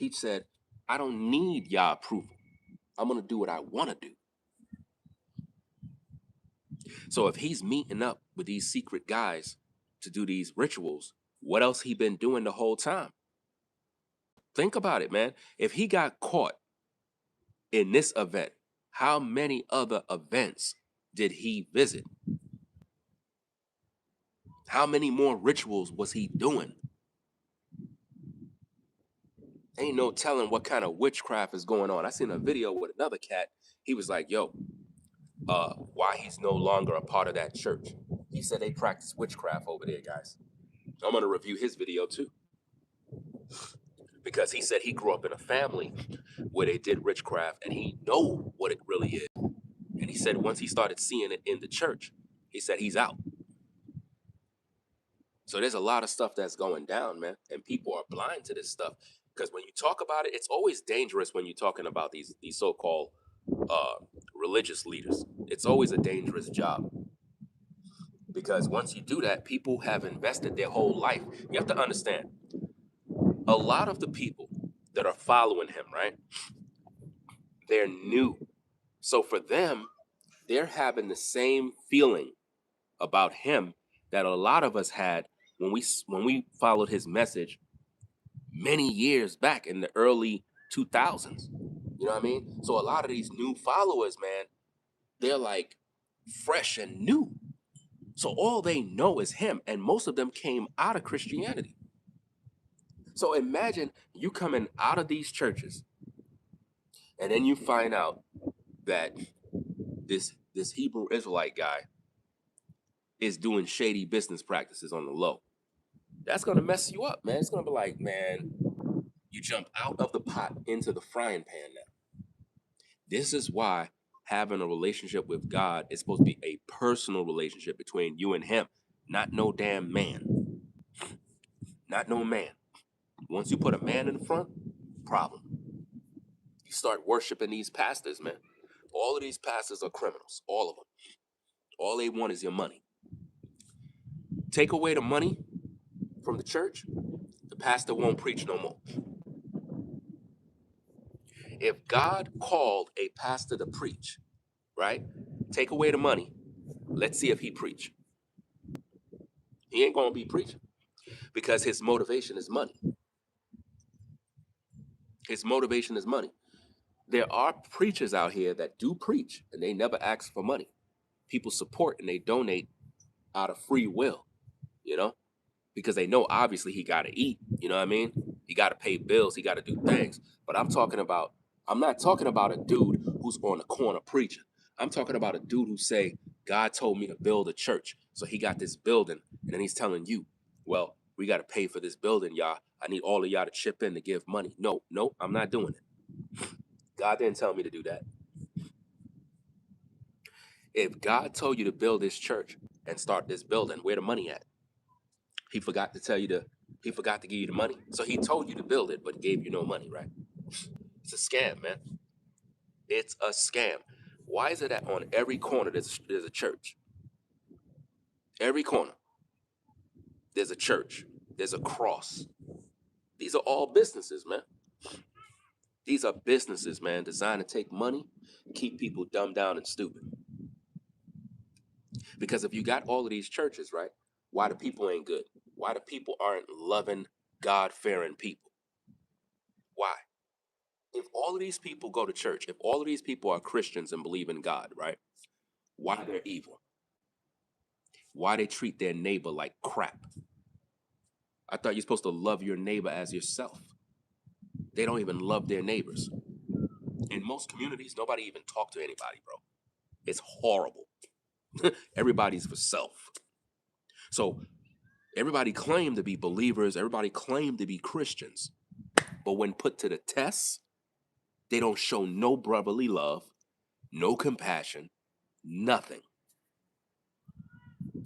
He said, I don't need y'all approval. I'm gonna do what I want to do. So if he's meeting up with these secret guys to do these rituals, what else he been doing the whole time? Think about it, man. If he got caught in this event, how many other events did he visit? How many more rituals was he doing? Ain't no telling what kind of witchcraft is going on. I seen a video with another cat. He was like, yo, why he's no longer a part of that church. He said they practice witchcraft over there, guys. I'm going to review his video too. because he said he grew up in a family where they did witchcraft and he know what it really is. And he said once he started seeing it in the church, he said he's out. So there's a lot of stuff that's going down, man, and people are blind to this stuff because when you talk about it, it's always dangerous when you're talking about these so-called uh, religious leaders. It's always a dangerous job because once you do that, people have invested their whole life. You have to understand, a lot of the people that are following him, right? They're new. So for them, they're having the same feeling about him that a lot of us had when we followed his message many years back in the early 2000s. You know what I mean? So a lot of these new followers, man, they're like fresh and new. So all they know is him, and most of them came out of Christianity. So imagine you coming out of these churches, and then you find out that this Hebrew Israelite guy is doing shady business practices on the low. That's gonna mess you up, man. It's gonna be like, man, you jump out of the pot into the frying pan now. This is why having a relationship with God is supposed to be a personal relationship between you and him, not no damn man. Not no man. Once you put a man in the front, problem. You start worshiping these pastors, man. All of these pastors are criminals, all of them. All they want is your money. Take away the money from the church, the pastor won't preach no more. If God called a pastor to preach, right? Take away the money. Let's see if he preach. He ain't gonna be preaching because his motivation is money. His motivation is money. There are preachers out here that do preach and they never ask for money. People support and they donate out of free will, you know, because they know obviously he got to eat. You know what I mean? He got to pay bills. He got to do things. But I'm not talking about a dude who's on the corner preaching. I'm talking about a dude who say, God told me to build a church. So he got this building and then he's telling you, well, we got to pay for this building, y'all. I need all of y'all to chip in to give money. No, I'm not doing it. God didn't tell me to do that. If God told you to build this church and start this building, where the money at? He forgot to tell you he forgot to give you the money. So he told you to build it, but gave you no money, right? It's a scam, man. It's a scam. Why is it that on every corner there's a church? Every corner there's a church. There's a cross. These are all businesses, man. These are businesses, man, designed to take money, keep people dumbed down and stupid. Because if you got all of these churches, right, why the people ain't good? Why the people aren't loving, God-fearing people? Why? If all of these people go to church, if all of these people are Christians and believe in God, right, why they're evil? Why they treat their neighbor like crap? I thought you're supposed to love your neighbor as yourself. They don't even love their neighbors. In most communities, nobody even talk to anybody, bro. It's horrible. Everybody's for self. So everybody claim to be believers. Everybody claim to be Christians. But when put to the test, they don't show no brotherly love, no compassion, nothing.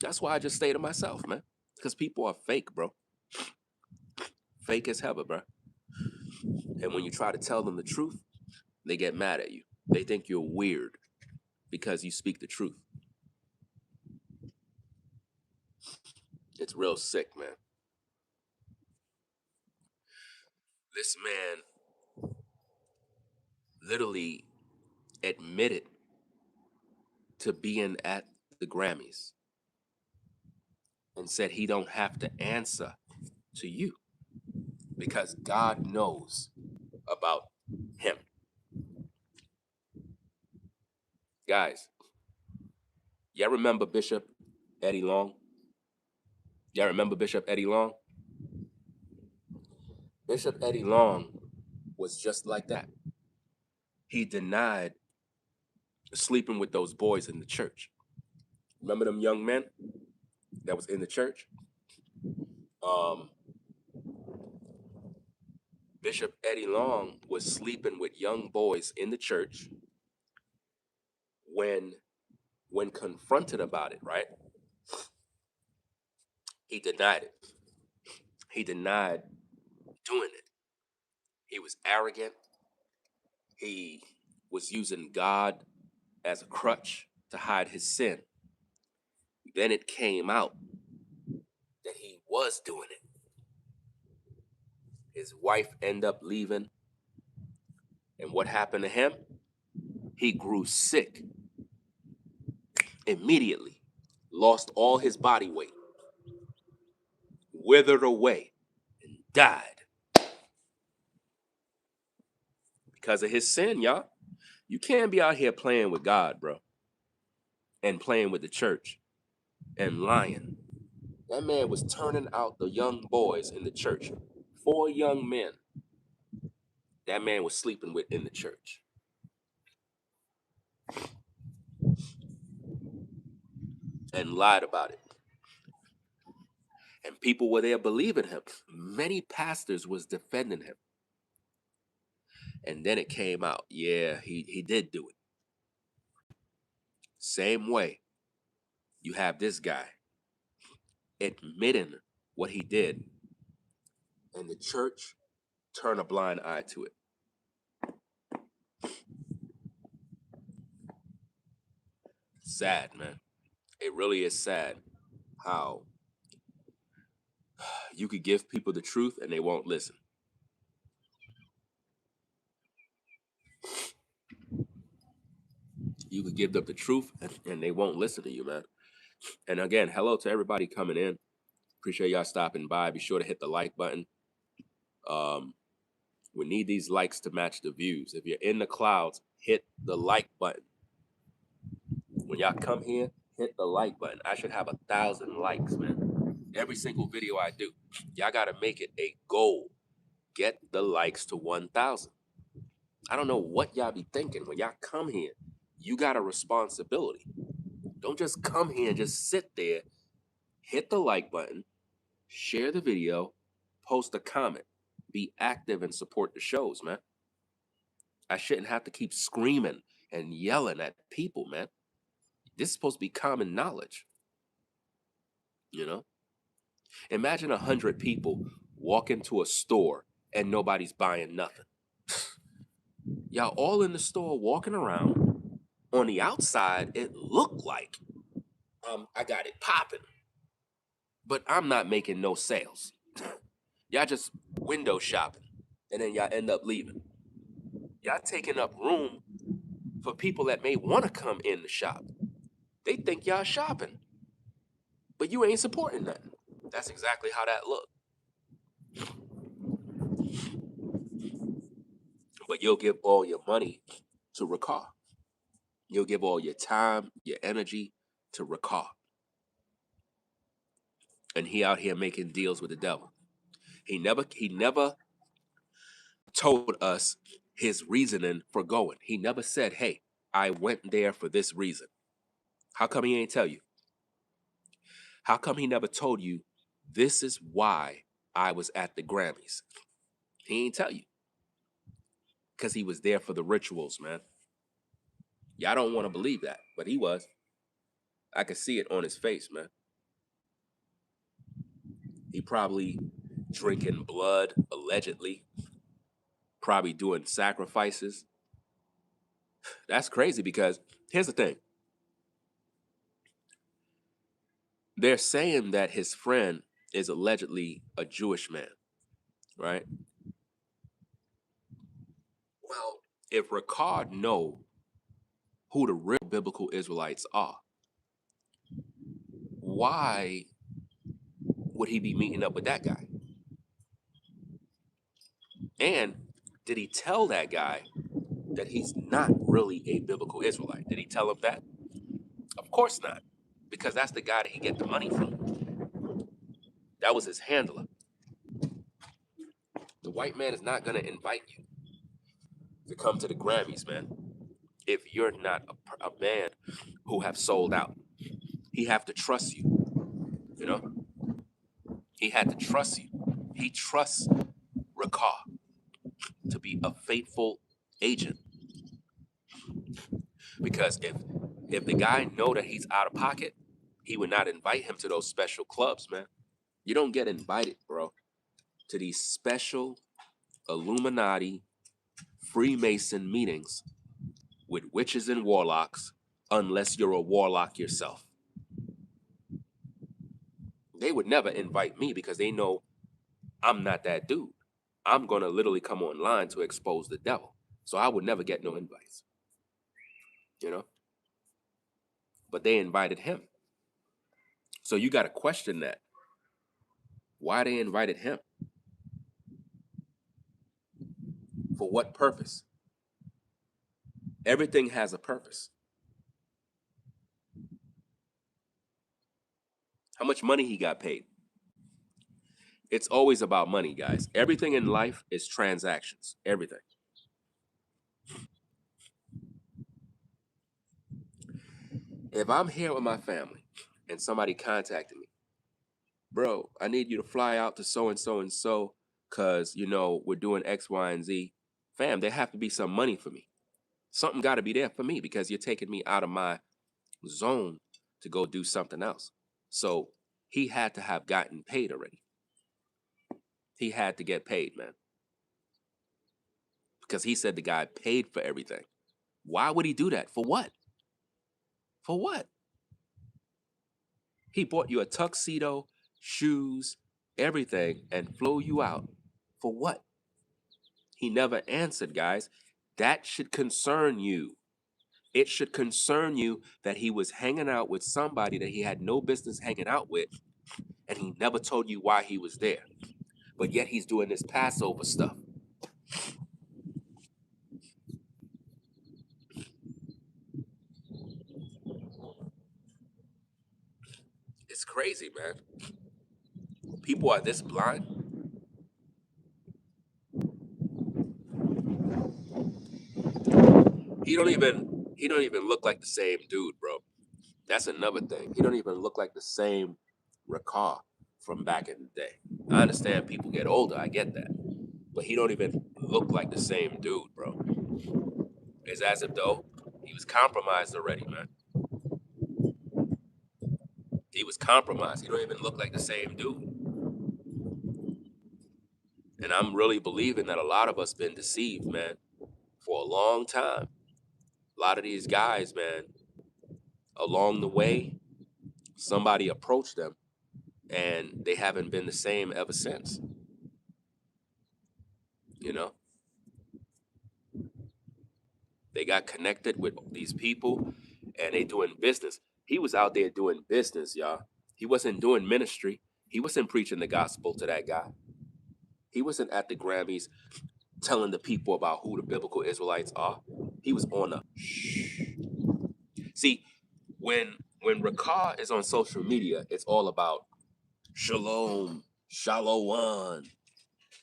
That's why I just stay to myself, man. Because people are fake, bro. Fake as hell, bro. And when you try to tell them the truth, they get mad at you. They think you're weird because you speak the truth. It's real sick, man. This man literally admitted to being at the Grammys and said he don't have to answer to you because God knows about him. Guys, y'all remember Bishop Eddie Long? Y'all remember Bishop Eddie Long? Bishop Eddie Long was just like that. He denied sleeping with those boys in the church. Remember them young men that was in the church? Bishop Eddie Long was sleeping with young boys in the church. When confronted about it, right? He denied it. He denied doing it. He was arrogant. He was using God as a crutch to hide his sin. Then it came out that he was doing it. His wife ended up leaving. And what happened to him? He grew sick immediately, lost all his body weight, withered away, and died because of his sin, y'all. You can't be out here playing with God, bro, and playing with the church and lying. That man was turning out the young boys in the church. 4 young men that man was sleeping with in the church. And lied about it. And people were there believing him. Many pastors was defending him. And then it came out, yeah, he did do it. Same way, you have this guy admitting what he did, and the church turn a blind eye to it. Sad, man. It really is sad how you could give people the truth and they won't listen. You could give them the truth and they won't listen to you, man. And again, hello to everybody coming in. Appreciate y'all stopping by. Be sure to hit the like button. We need these likes to match the views. If you're in the clouds, hit the like button. When y'all come here, hit the like button. I should have 1,000 likes, man. Every single video I do. Y'all got to make it a goal. Get the likes to 1,000. I don't know what y'all be thinking. When y'all come here, you got a responsibility. Don't just come here and just sit there. Hit the like button. Share the video. Post a comment. Be active and support the shows, man. I shouldn't have to keep screaming and yelling at people, man. This is supposed to be common knowledge. You know? Imagine 100 people walk into a store and nobody's buying nothing. Y'all all in the store walking around. On the outside, it looked like I got it popping. But I'm not making no sales. Y'all just window shopping. And then y'all end up leaving. Y'all taking up room for people that may want to come in the shop. They think y'all shopping. But you ain't supporting nothing. That's exactly how that looked. But you'll give all your money to Rakar. You'll give all your time, your energy to Rakar. And he out here making deals with the devil. He never told us his reasoning for going. He never said, hey, I went there for this reason. How come he ain't tell you? How come he never told you this is why I was at the Grammys? He ain't tell you. Because he was there for the rituals, man. Y'all don't want to believe that, but he was. I could see it on his face, man. He probably drinking blood, allegedly. Probably doing sacrifices. That's crazy because here's the thing. They're saying that his friend is allegedly a Jewish man, right? Well, if Rakar know who the real biblical Israelites are, why would he be meeting up with that guy? And did he tell that guy that he's not really a biblical Israelite? Did he tell him that? Of course not, because that's the guy that he get the money from. That was his handler. The white man is not going to invite you to come to the Grammys, man, if you're not a man who have sold out. He have to trust you, you know? He had to trust you. He trusts Rakar. to be a faithful agent. Because if the guy know that he's out of pocket, he would not invite him to those special clubs, man. You don't get invited, bro, to these special Illuminati Freemason meetings with witches and warlocks unless you're a warlock yourself. They would never invite me because they know I'm not that dude. I'm going to literally come online to expose the devil. So I would never get no invites, you know? But they invited him. So you got to question that. Why they invited him? For what purpose? Everything has a purpose. How much money he got paid? It's always about money, guys. Everything in life is transactions. Everything. If I'm here with my family and somebody contacted me, bro, I need you to fly out to so and so and so because, we're doing X, Y, and Z. Fam, there have to be some money for me. Something got to be there for me because you're taking me out of my zone to go do something else. So he had to have gotten paid already. He had to get paid, man. Because he said the guy paid for everything. Why would he do that? For what? For what? He bought you a tuxedo, shoes, everything, and flew you out. For what? He never answered, guys. That should concern you. It should concern you that he was hanging out with somebody that he had no business hanging out with, and he never told you why he was there. But yet he's doing this Passover stuff. It's crazy, man. People are this blind. He don't even look like the same dude, bro. That's another thing. He don't even look like the same Rakar from back in the day. I understand people get older, I get that. But he don't even look like the same dude, bro. It's as if though he was compromised already, man. He was compromised. He don't even look like the same dude. And I'm really believing that a lot of us been deceived, man, for a long time. A lot of these guys, man, along the way, somebody approached them and they haven't been the same ever since. You know, they got connected with these people and they doing business. He was out there doing business, y'all. He wasn't doing ministry. He wasn't preaching the gospel to that guy. He wasn't at the Grammys telling the people about who the biblical Israelites are. He was on the shh. See, when Rakar is on social media, it's all about shalom, shalom,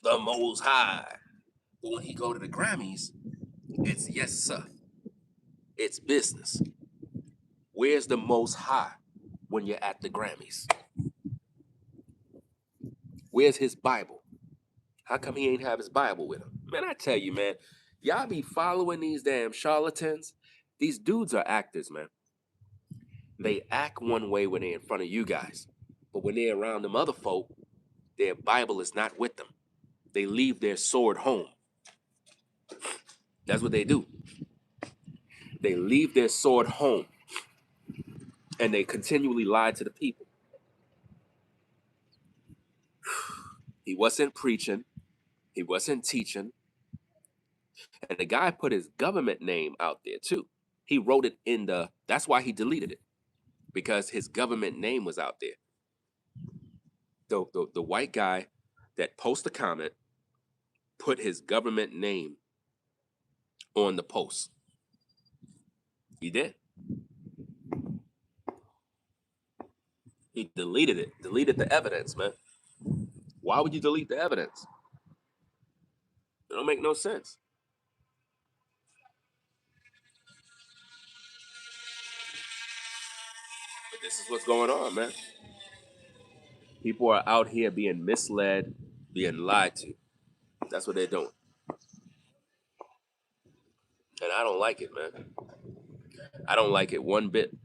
the Most High. But when he go to the Grammys, it's yes, sir. It's business. Where's the Most High when you're at the Grammys? Where's his Bible? How come he ain't have his Bible with him? Man, I tell you, man, y'all be following these damn charlatans. These dudes are actors, man. They act one way when they're in front of you guys. But when they're around them other folk, their Bible is not with them. They leave their sword home. That's what they do. They leave their sword home. And they continually lie to the people. He wasn't preaching. He wasn't teaching. And the guy put his government name out there too. He wrote it that's why he deleted it. Because his government name was out there. The white guy that posted the comment put his government name on the post. He did. He deleted it. Deleted the evidence, man. Why would you delete the evidence? It don't make no sense. But this is what's going on, man. People are out here being misled, being lied to. That's what they're doing. And I don't like it, man. I don't like it one bit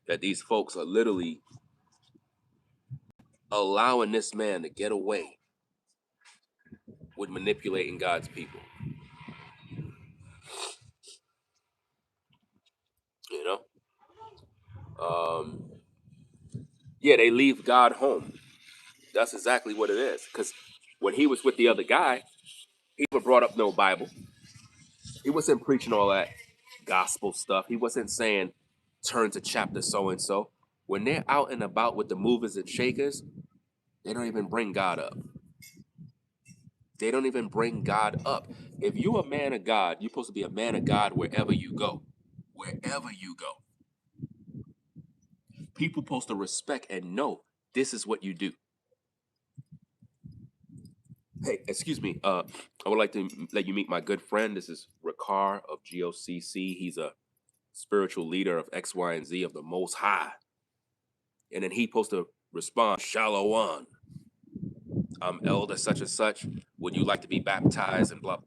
that these folks are literally allowing this man to get away with manipulating God's people. You know? Yeah, they leave God home. That's exactly what it is. Because when he was with the other guy, he never brought up no Bible. He wasn't preaching all that gospel stuff. He wasn't saying, turn to chapter so and so. When they're out and about with the movers and shakers, they don't even bring God up. They don't even bring God up. If you're a man of God, you're supposed to be a man of God wherever you go. Wherever you go. People supposed to respect and know this is what you do. Hey, excuse me. I would like to let you meet my good friend. This is Rakar of GOCC. He's a spiritual leader of X, Y, and Z of the Most High. And then he supposed to respond, Shalom. I'm elder such and such. Would you like to be baptized and blah?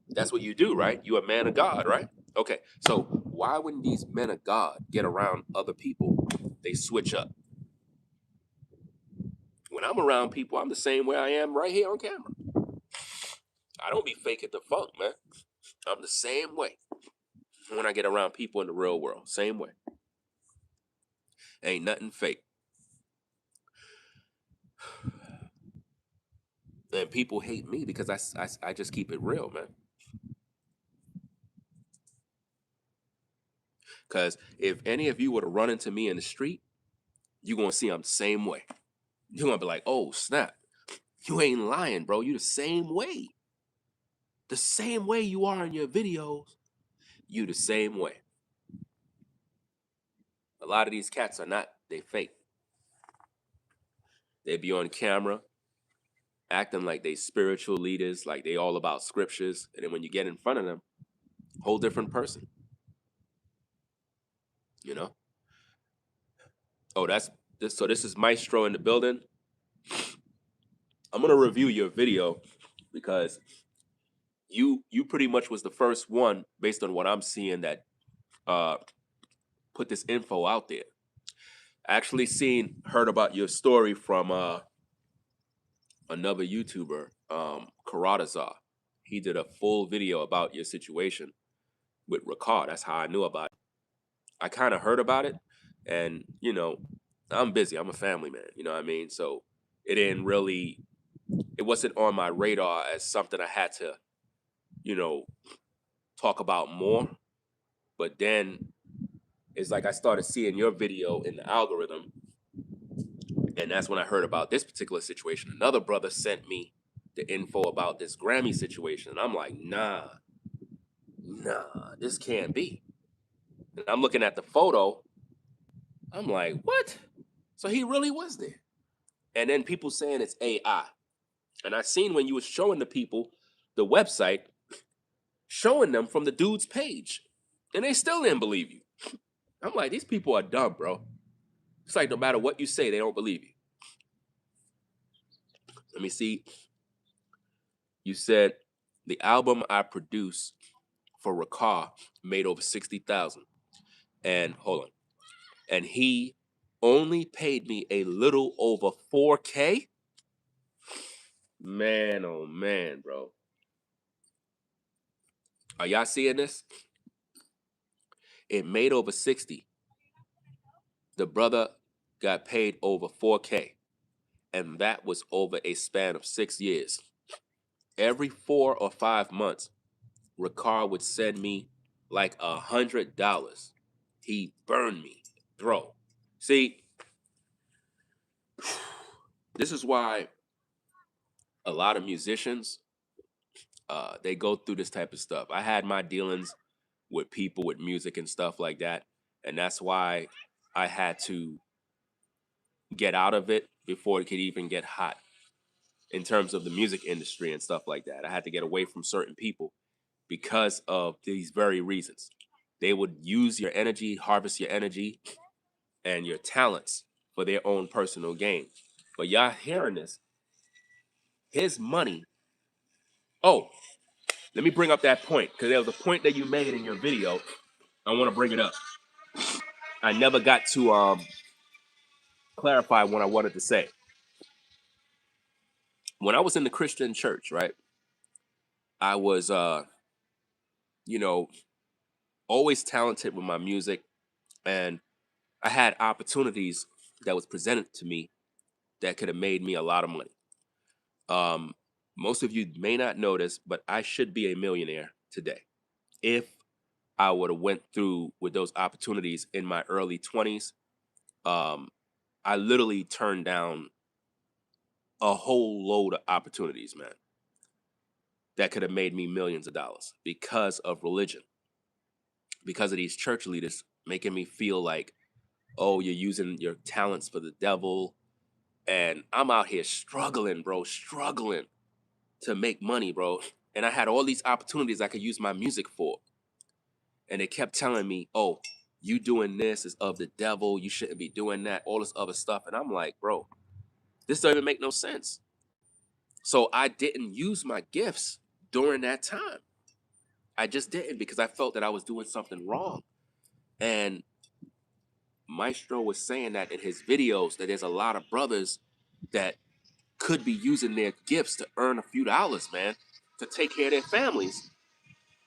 That's what you do, right? You're a man of God, right? Okay. So why wouldn't these men of God get around other people? They switch up. When I'm around people, I'm the same way I am right here on camera. I don't be faking the funk, man. I'm the same way when I get around people in the real world. Same way. Ain't nothing fake. And people hate me because I just keep it real, man. Because if any of you were to run into me in the street, you're going to see I'm the same way. You're going to be like, oh, snap. You ain't lying, bro. You the same way. The same way you are in your videos, you the same way. A lot of these cats are not. They fake. They be on camera acting like they spiritual leaders, like they all about scriptures. And then when you get in front of them, whole different person. You know? Oh, that's this. So this is Maestro in the building. I'm gonna review your video because you pretty much was the first one, based on what I'm seeing, that put this info out there. Actually heard about your story from another YouTuber, Karatazar. He did a full video about your situation with Rakar. That's how I knew about it. I kind of heard about it, and I'm busy. I'm a family man. You know what I mean? So it wasn't on my radar as something I had to, you know, talk about more. But then it's like I started seeing your video in the algorithm, and that's when I heard about this particular situation. Another brother sent me the info about this Grammy situation, and I'm like, nah, this can't be. And I'm looking at the photo. I'm like, what? So he really was there. And then people saying it's AI. And I seen when you was showing the people the website, showing them from the dude's page, and they still didn't believe you. I'm like, these people are dumb, bro. It's like no matter what you say, they don't believe you. Let me see. You said the album I produced for Rakar made over 60,000. And hold on. And he only paid me a little over 4K. Man, oh man, bro. Are y'all seeing this? It made over 60. The brother got paid over 4K. And that was over a span of 6 years. Every 4 or 5 months, Rakar would send me like $100. He burned me, bro. See, this is why a lot of musicians, they go through this type of stuff. I had my dealings with people with music and stuff like that, and that's why I had to get out of it before it could even get hot in terms of the music industry and stuff like that. I had to get away from certain people because of these very reasons. They would use your energy, harvest your energy and your talents for their own personal gain. But y'all hearing this, his money. Oh, let me bring up that point, because there was a point that you made in your video. I want to bring it up. I never got to clarify what I wanted to say. When I was in the Christian church, right, I was, you know, always talented with my music, and I had opportunities that was presented to me that could have made me a lot of money. Most of you may not know this, but I should be a millionaire today if I would have went through with those opportunities in my early 20s. I literally turned down a whole load of opportunities, man, that could have made me millions of dollars because of religion, because of these church leaders making me feel like, oh, you're using your talents for the devil. And I'm out here struggling, bro, struggling to make money, bro. And I had all these opportunities I could use my music for. And they kept telling me, oh, you doing this is of the devil. You shouldn't be doing that, all this other stuff. And I'm like, bro, this doesn't even make no sense. So I didn't use my gifts during that time. I just didn't, because I felt that I was doing something wrong. And Maestro was saying that in his videos, that there's a lot of brothers that could be using their gifts to earn a few dollars, man, to take care of their families.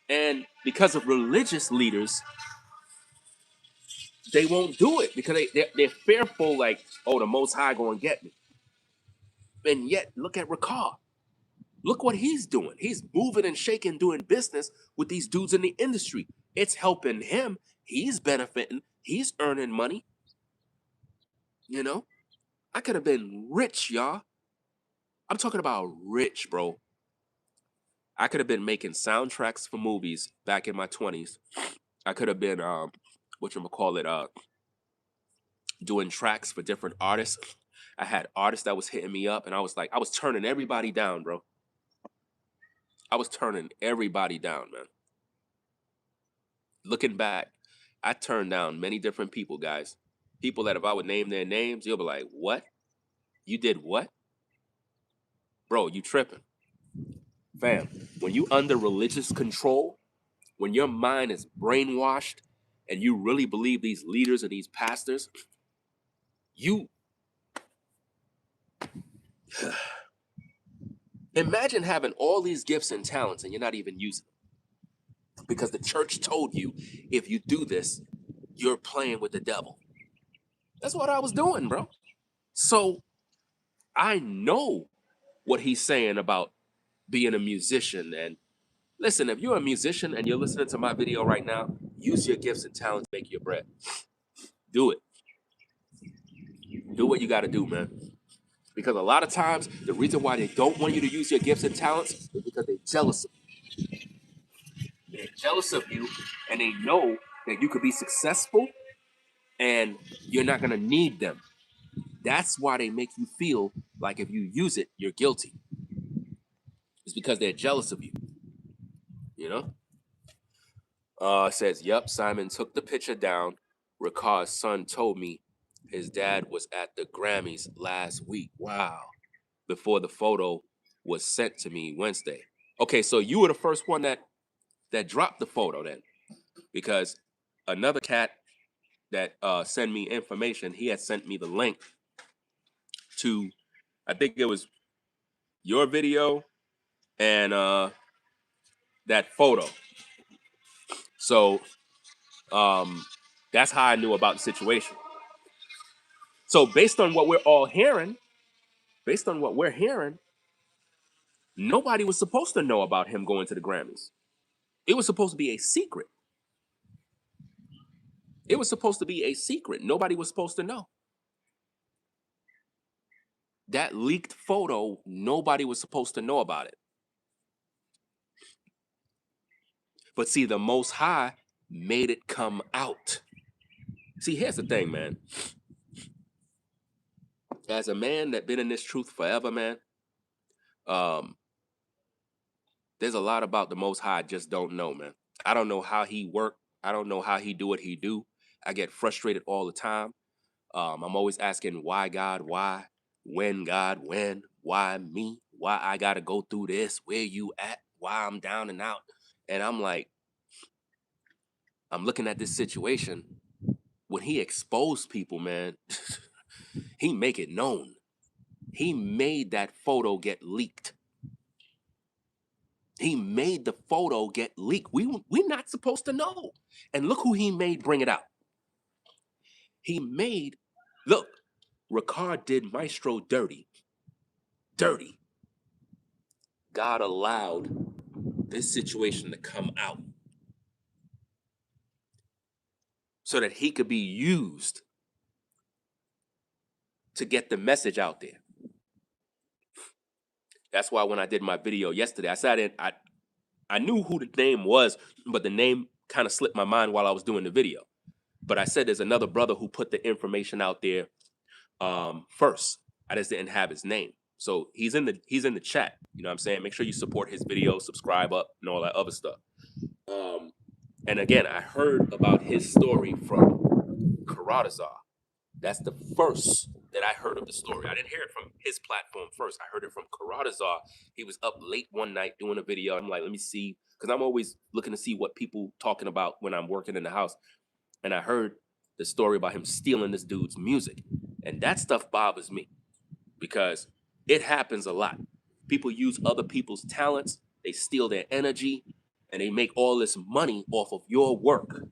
And because of religious leaders, they won't do it because they're fearful, like, oh, the Most High going to get me. And yet, look at Rakar. Look what he's doing. He's moving and shaking, doing business with these dudes in the industry. It's helping him. He's benefiting. He's earning money. You know, I could have been rich, y'all. I'm talking about rich, bro. I could have been making soundtracks for movies back in my 20s. I could have been, doing tracks for different artists. I had artists that was hitting me up, and I was like, I was turning everybody down, bro. I was turning everybody down, man. Looking back, I turned down many different people, guys. People that if I would name their names, you'll be like, what? You did what? Bro, you tripping. Fam, when you under religious control, when your mind is brainwashed and you really believe these leaders and these pastors, you imagine having all these gifts and talents and you're not even using them because the church told you if you do this, you're playing with the devil. That's what I was doing, bro. So I know what he's saying about being a musician. And listen, if you're a musician and you're listening to my video right now, use your gifts and talents to make your bread. Do it. Do what you got to do, man. Because a lot of times, the reason why they don't want you to use your gifts and talents is because they're jealous of you. They're jealous of you, and they know that you could be successful, and you're not going to need them. That's why they make you feel like if you use it, you're guilty. It's because they're jealous of you. You know? It says, yep, Simon took the picture down. Rakar's son told me his dad was at the Grammys last week. Wow. Before the photo was sent to me Wednesday. Okay, so you were the first one that dropped the photo then. Because another cat that sent me information, he had sent me the link to, I think it was your video and that photo. So that's how I knew about the situation. So based on what we're all hearing, nobody was supposed to know about him going to the Grammys. It was supposed to be a secret. It was supposed to be a secret. Nobody was supposed to know. That leaked photo, nobody was supposed to know about it. But see, the Most High made it come out. See, here's the thing, man. As a man that been in this truth forever, man, there's a lot about the Most High I just don't know, man. I don't know how he work. I don't know how he do what he do. I get frustrated all the time. I'm always asking, why God, why? When God, when? Why me? Why I gotta go through this? Where you at? why I'm down and out. And I'm like, I'm looking at this situation. When he exposed people, man, he make it known. He made that photo get leaked. He made the photo get leaked. We're not supposed to know. And look who he made bring it out. Look, Rakar did Maestro dirty. Dirty. God allowed this situation to come out so that he could be used to get the message out there. That's why when I did my video yesterday, I said I knew who the name was, but the name kind of slipped my mind while I was doing the video. But I said there's another brother who put the information out there first. I just didn't have his name. So he's in the chat. You know what I'm saying? Make sure you support his video, subscribe up, and all that other stuff. And again, I heard about his story from Karadazar. That's the first that I heard of the story. I didn't hear it from his platform first. I heard it from Karadazar. He was up late one night doing a video. I'm like, let me see, because I'm always looking to see what people talking about when I'm working in the house. And I heard the story about him stealing this dude's music. And that stuff bothers me because it happens a lot. People use other people's talents, they steal their energy, and they make all this money off of your work.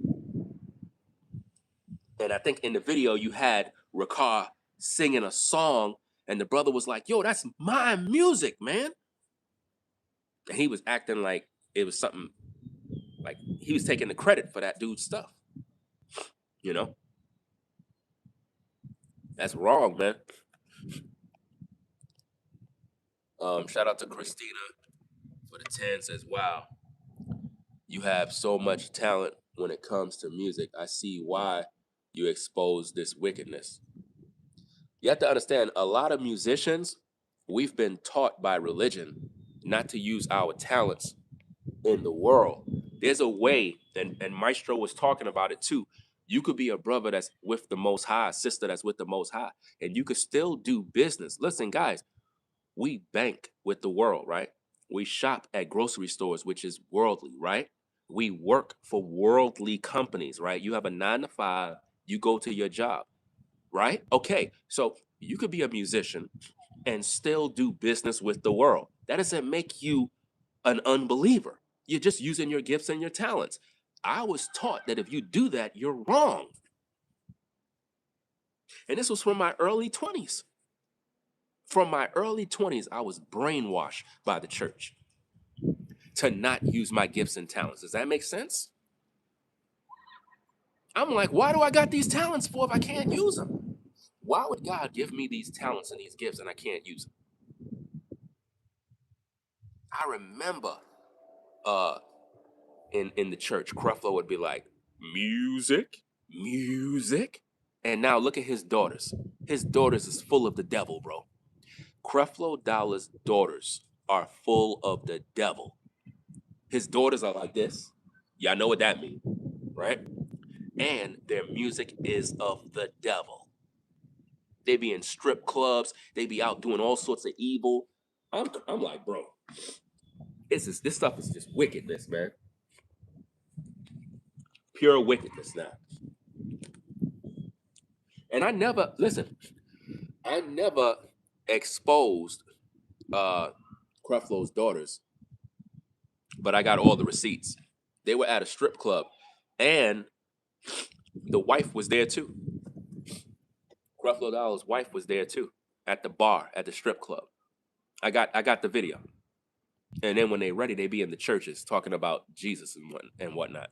And I think in the video you had Rakar singing a song, and the brother was like, yo, that's my music, man. And he was acting like it was something, like he was taking the credit for that dude's stuff. You know? That's wrong, man. Shout out to Christina for the 10, says, wow, you have so much talent when it comes to music. I see why you expose this wickedness. You have to understand, a lot of musicians, we've been taught by religion not to use our talents in the world. There's a way, and Maestro was talking about it too. You could be a brother that's with the Most High, a sister that's with the Most High, and you could still do business. Listen, guys, we bank with the world, right? We shop at grocery stores, which is worldly, right? We work for worldly companies, right? You have a 9 to 5, you go to your job, right? Okay, so you could be a musician and still do business with the world. That doesn't make you an unbeliever. You're just using your gifts and your talents. I was taught that if you do that, you're wrong. And this was from my early 20s. From my early 20s, I was brainwashed by the church to not use my gifts and talents. Does that make sense? I'm like, why do I got these talents for if I can't use them? Why would God give me these talents and these gifts and I can't use them? I remember in the church, Creflo would be like, music, music. And now look at his daughters. His daughters is full of the devil, bro. Creflo Dollar's daughters are full of the devil. His daughters are like this. Y'all know what that means, right? And their music is of the devil. They be in strip clubs. They be out doing all sorts of evil. I'm like, bro, this stuff is just wickedness, man. Pure wickedness now. And I never exposed Creflo's daughters, but I got all the receipts. They were at a strip club, and the wife was there too. Creflo Dollar's wife was there too, at the bar, at the strip club. I got the video. And then when they ready, they be in the churches talking about Jesus and whatnot.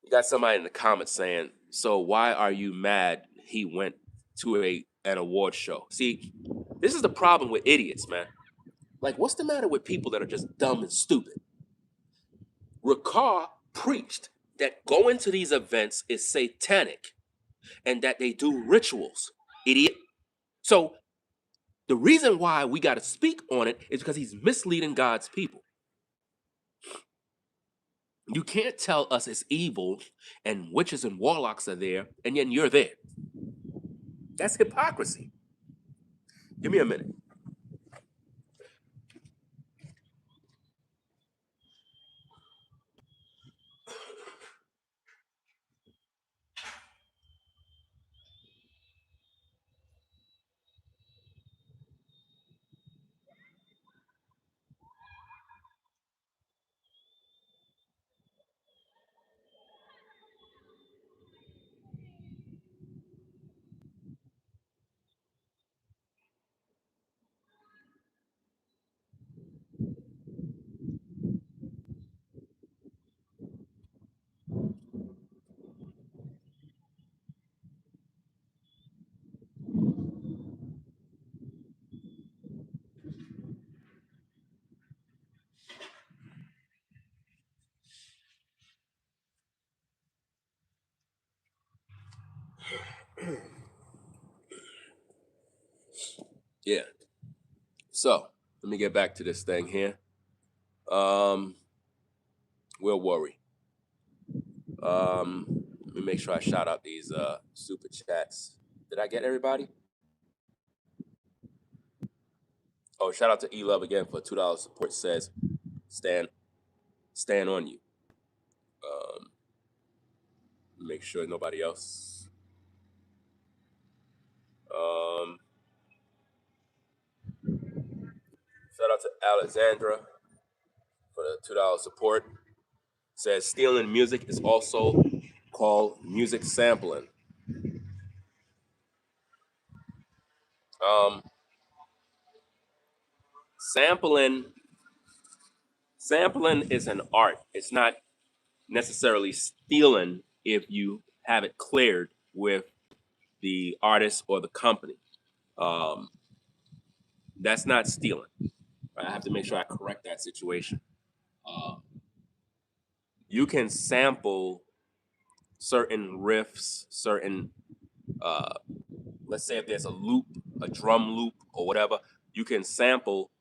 You got somebody in the comments saying, so why are you mad he went to an award show? See, this is the problem with idiots, man. Like, what's the matter with people that are just dumb and stupid? Rakar preached that going to these events is satanic and that they do rituals, idiot. So the reason why we got to speak on it is because he's misleading God's people. You can't tell us it's evil and witches and warlocks are there, and then you're there. That's hypocrisy. Give me a minute. Yeah. So let me get back to this thing here. We'll worry. Let me make sure I shout out these super chats. Did I get everybody? Oh, shout out to E-Love again for $2 support. Says stand on you. Make sure nobody else. Shout out to Alexandra for the $2 support. Says stealing music is also called music sampling. Um, sampling is an art. It's not necessarily stealing if you have it cleared with the artist or the company. Um, that's not stealing. I have to make sure I correct that situation. You can sample certain riffs, certain let's say if there's a loop, a drum loop or whatever, you can sample.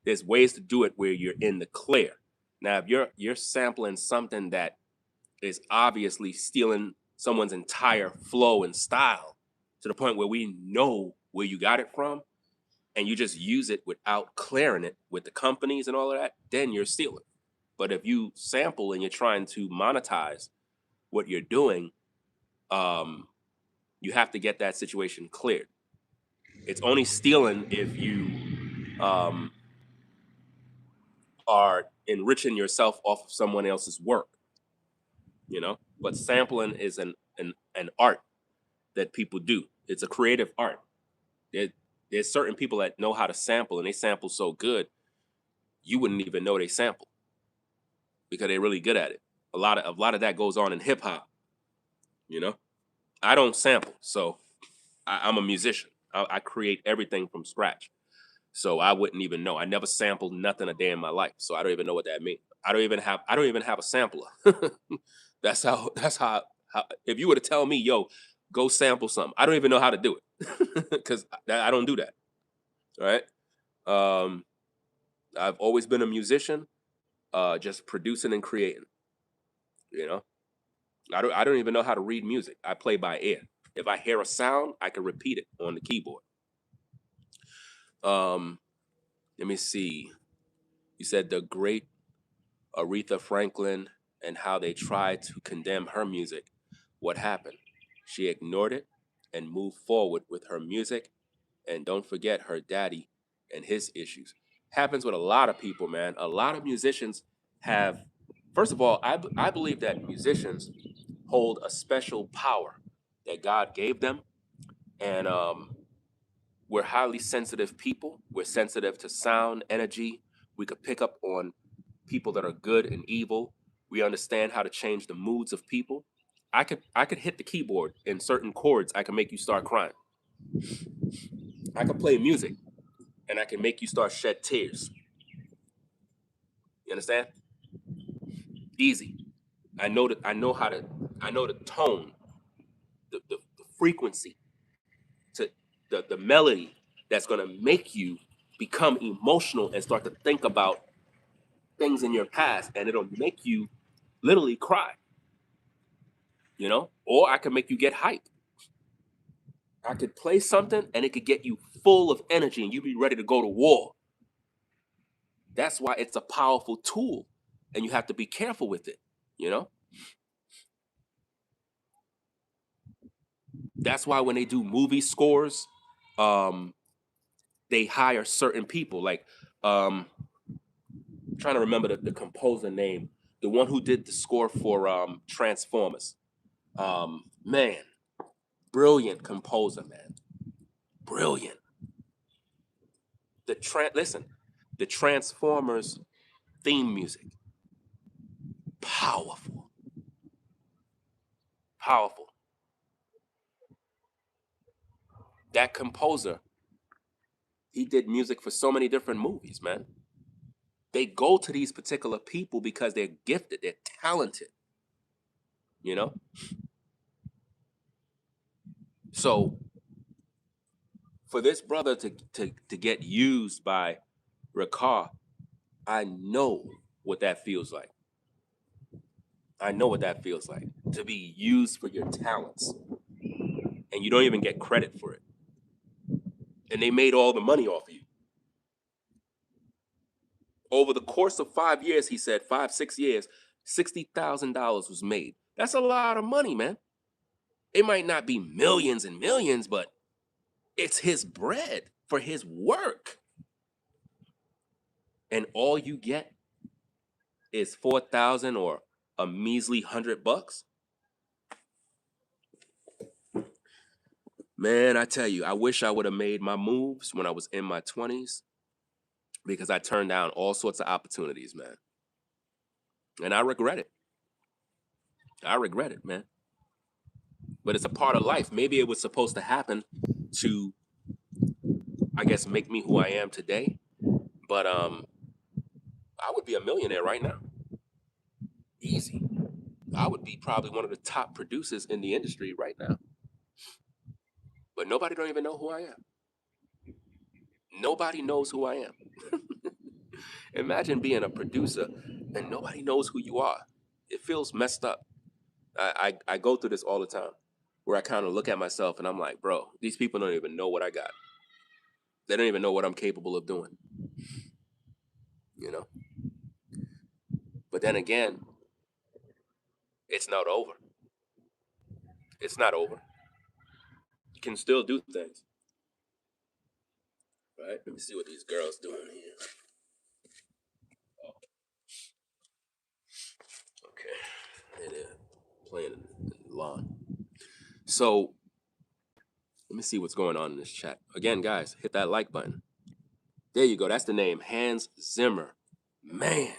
There's ways to do it where you're in the clear. Now, if you're sampling something that is obviously stealing someone's entire flow and style to the point where we know where you got it from, and you just use it without clearing it with the companies and all of that, then you're stealing. But if you sample and you're trying to monetize what you're doing, you have to get that situation cleared. It's only stealing if you are enriching yourself off of someone else's work, But sampling is an art that people do. It's a creative art. There's certain people that know how to sample, and they sample so good, you wouldn't even know they sample because they're really good at it. A lot of that goes on in hip hop. I don't sample, so I'm a musician. I create everything from scratch. So I wouldn't even know. I never sampled nothing a day in my life, so I don't even know what that means. I don't even have a sampler. That's how. If you were to tell me, yo, go sample something, I don't even know how to do it because I don't do that. All right. I've always been a musician, just producing and creating. I don't even know how to read music. I play by ear. If I hear a sound, I can repeat it on the keyboard. Let me see. You said the great Aretha Franklin and how they tried to condemn her music. What happened? She ignored it and moved forward with her music. And don't forget her daddy and his issues. Happens with a lot of people, man. A lot of musicians have, first of all, I believe that musicians hold a special power that God gave them. And we're highly sensitive people. We're sensitive to sound, energy. We could pick up on people that are good and evil. We understand how to change the moods of people. I could hit the keyboard in certain chords. I can make you start crying. I could play music and I can make you start shed tears. You understand? Easy. I know that I know the tone, the frequency, to the melody that's gonna make you become emotional and start to think about things in your past, and it'll make you literally cry. Or I can make you get hype. I could play something and it could get you full of energy and you be ready to go to war. That's why it's a powerful tool and you have to be careful with it, you know? That's why when they do movie scores, they hire certain people. Like, I'm trying to remember the composer name, the one who did the score for Transformers. Man, brilliant composer, man. Brilliant. Listen, the Transformers theme music, powerful, powerful. That composer, he did music for so many different movies, man. They go to these particular people because they're gifted, they're talented, you know? So For this brother to get used by Rakar, I know what that feels like. I know what that feels like, to be used for your talents and you don't even get credit for it. And they made all the money off of you. Over the course of 5 years, he said, 5, 6 years, $60,000 was made. That's a lot of money, man. It might not be millions and millions, but it's his bread for his work. And all you get is 4,000 or a measly $100. Man, I tell you, I wish I would have made my moves when I was in my 20s, because I turned down all sorts of opportunities, man. And I regret it. I regret it, man. But it's a part of life. Maybe it was supposed to happen to, I guess, make me who I am today. But I would be a millionaire right now. Easy. I would be probably one of the top producers in the industry right now. But nobody don't even know who I am. Nobody knows who I am. Imagine being a producer and nobody knows who you are. It feels messed up. I go through this all the time, where I kind of look at myself and I'm like, bro, these people don't even know what I got. They don't even know what I'm capable of doing. You know? But then again, it's not over. It's not over. You can still do things. Right? Let me see what these girls doing here. Oh, okay. They're playing in the lawn. So let me see what's going on in this chat. Again, guys, hit that like button. There you go. That's the name, Hans Zimmer. Man,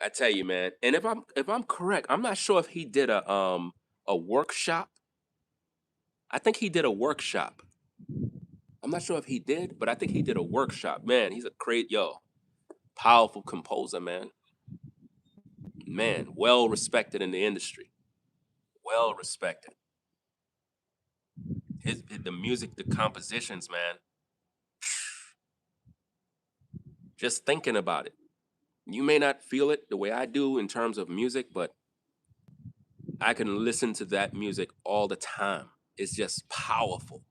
I tell you, man. And if I'm correct, I'm not sure if he did a workshop. I think he did a workshop. I'm not sure if he did, but I think he did a workshop. Man, he's a powerful composer, man. Man, well respected in the industry. Well respected. The music, the compositions, man. Just thinking about it. You may not feel it the way I do in terms of music, but I can listen to that music all the time. It's just powerful.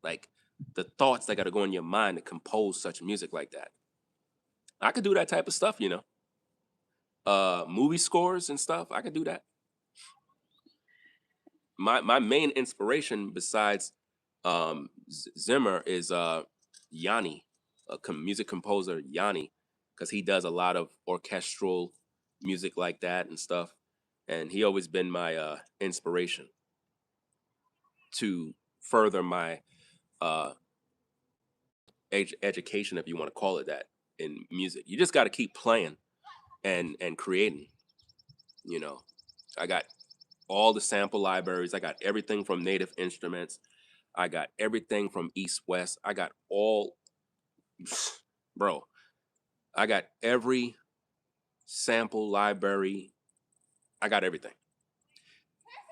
Like the thoughts that got to go in your mind to compose such music like that. I could do that type of stuff, you know. Movie scores and stuff, I could do that. My main inspiration besides Zimmer is Yanni, music composer Yanni, because he does a lot of orchestral music like that and stuff. And he always been my inspiration to further my education, if you want to call it that, in music. You just got to keep playing and creating. You know, I got all the sample libraries. I got everything from Native Instruments. I got everything from East West. I got all, bro. I got every sample library. I got everything.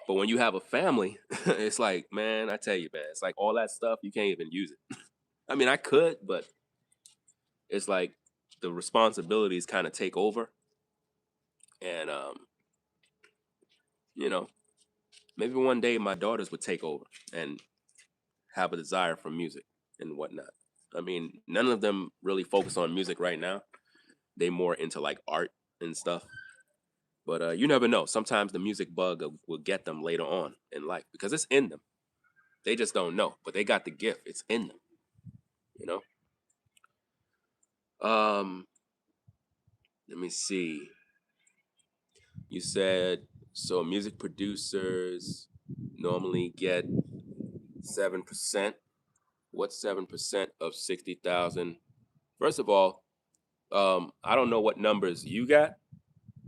But when you have a family, it's like, man, I tell you, man, it's like all that stuff, you can't even use it. I mean, I could, but it's like the responsibilities kind of take over. And, you know, maybe one day my daughters would take over and have a desire for music and whatnot. I mean, none of them really focus on music right now. They more into like art and stuff. But you never know. Sometimes the music bug will get them later on in life because it's in them. They just don't know, but they got the gift. It's in them, you know? Let me see. You said, so music producers normally get 7%. What's 7% of 60,000? First of all, I don't know what numbers you got,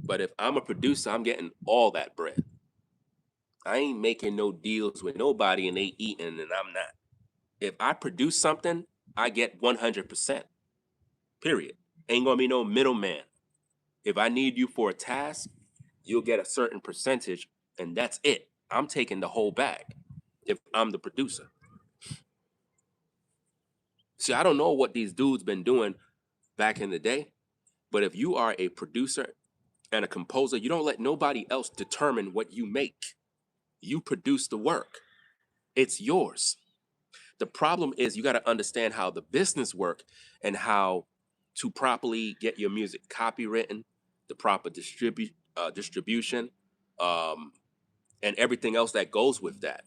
but if I'm a producer, I'm getting all that bread. I ain't making no deals with nobody and they eating and I'm not. If I produce something, I get 100%. Period. Ain't gonna be no middleman. If I need you for a task, you'll get a certain percentage and that's it. I'm taking the whole bag. if I'm the producer. See, I don't know what these dudes been doing back in the day, but if you are a producer and a composer, you don't let nobody else determine what you make. You produce the work. It's yours. The problem is you got to understand how the business work and how to properly get your music copywritten, the proper distribution, um, and everything else that goes with that.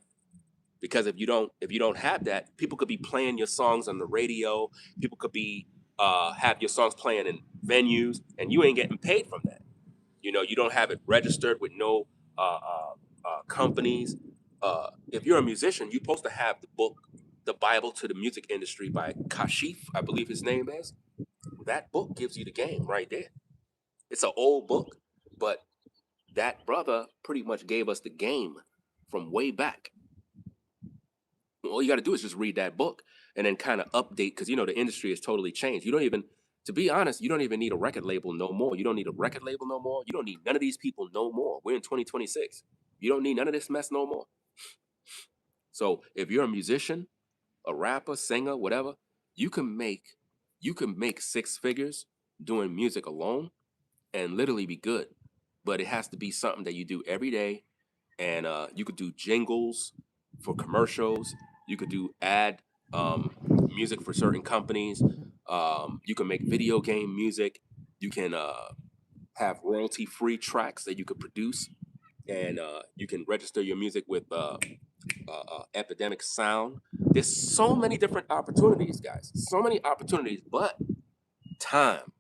Because if you don't have that, people could be playing your songs on the radio. People could be have your songs playing in venues, and you ain't getting paid from that. You don't have it registered with no companies. If you're a musician, you're supposed to have the book, The Bible to the Music Industry by Kashif, I believe his name is. That book gives you the game right there. It's an old book, but that brother pretty much gave us the game from way back. All you got to do is just read that book and then kind of update because the industry has totally changed. You don't even, to be honest, you don't even need a record label no more. You don't need a record label no more. You don't need none of these people no more. We're in 2026. You don't need none of this mess no more. So if you're a musician, a rapper, singer, whatever, you can make six figures doing music alone and literally be good. But it has to be something that you do every day. And you could do jingles for commercials. You could do ad music for certain companies. You can make video game music. You can have royalty-free tracks that you could produce, and you can register your music with Epidemic Sound. There's so many different opportunities, guys. So many opportunities, but time.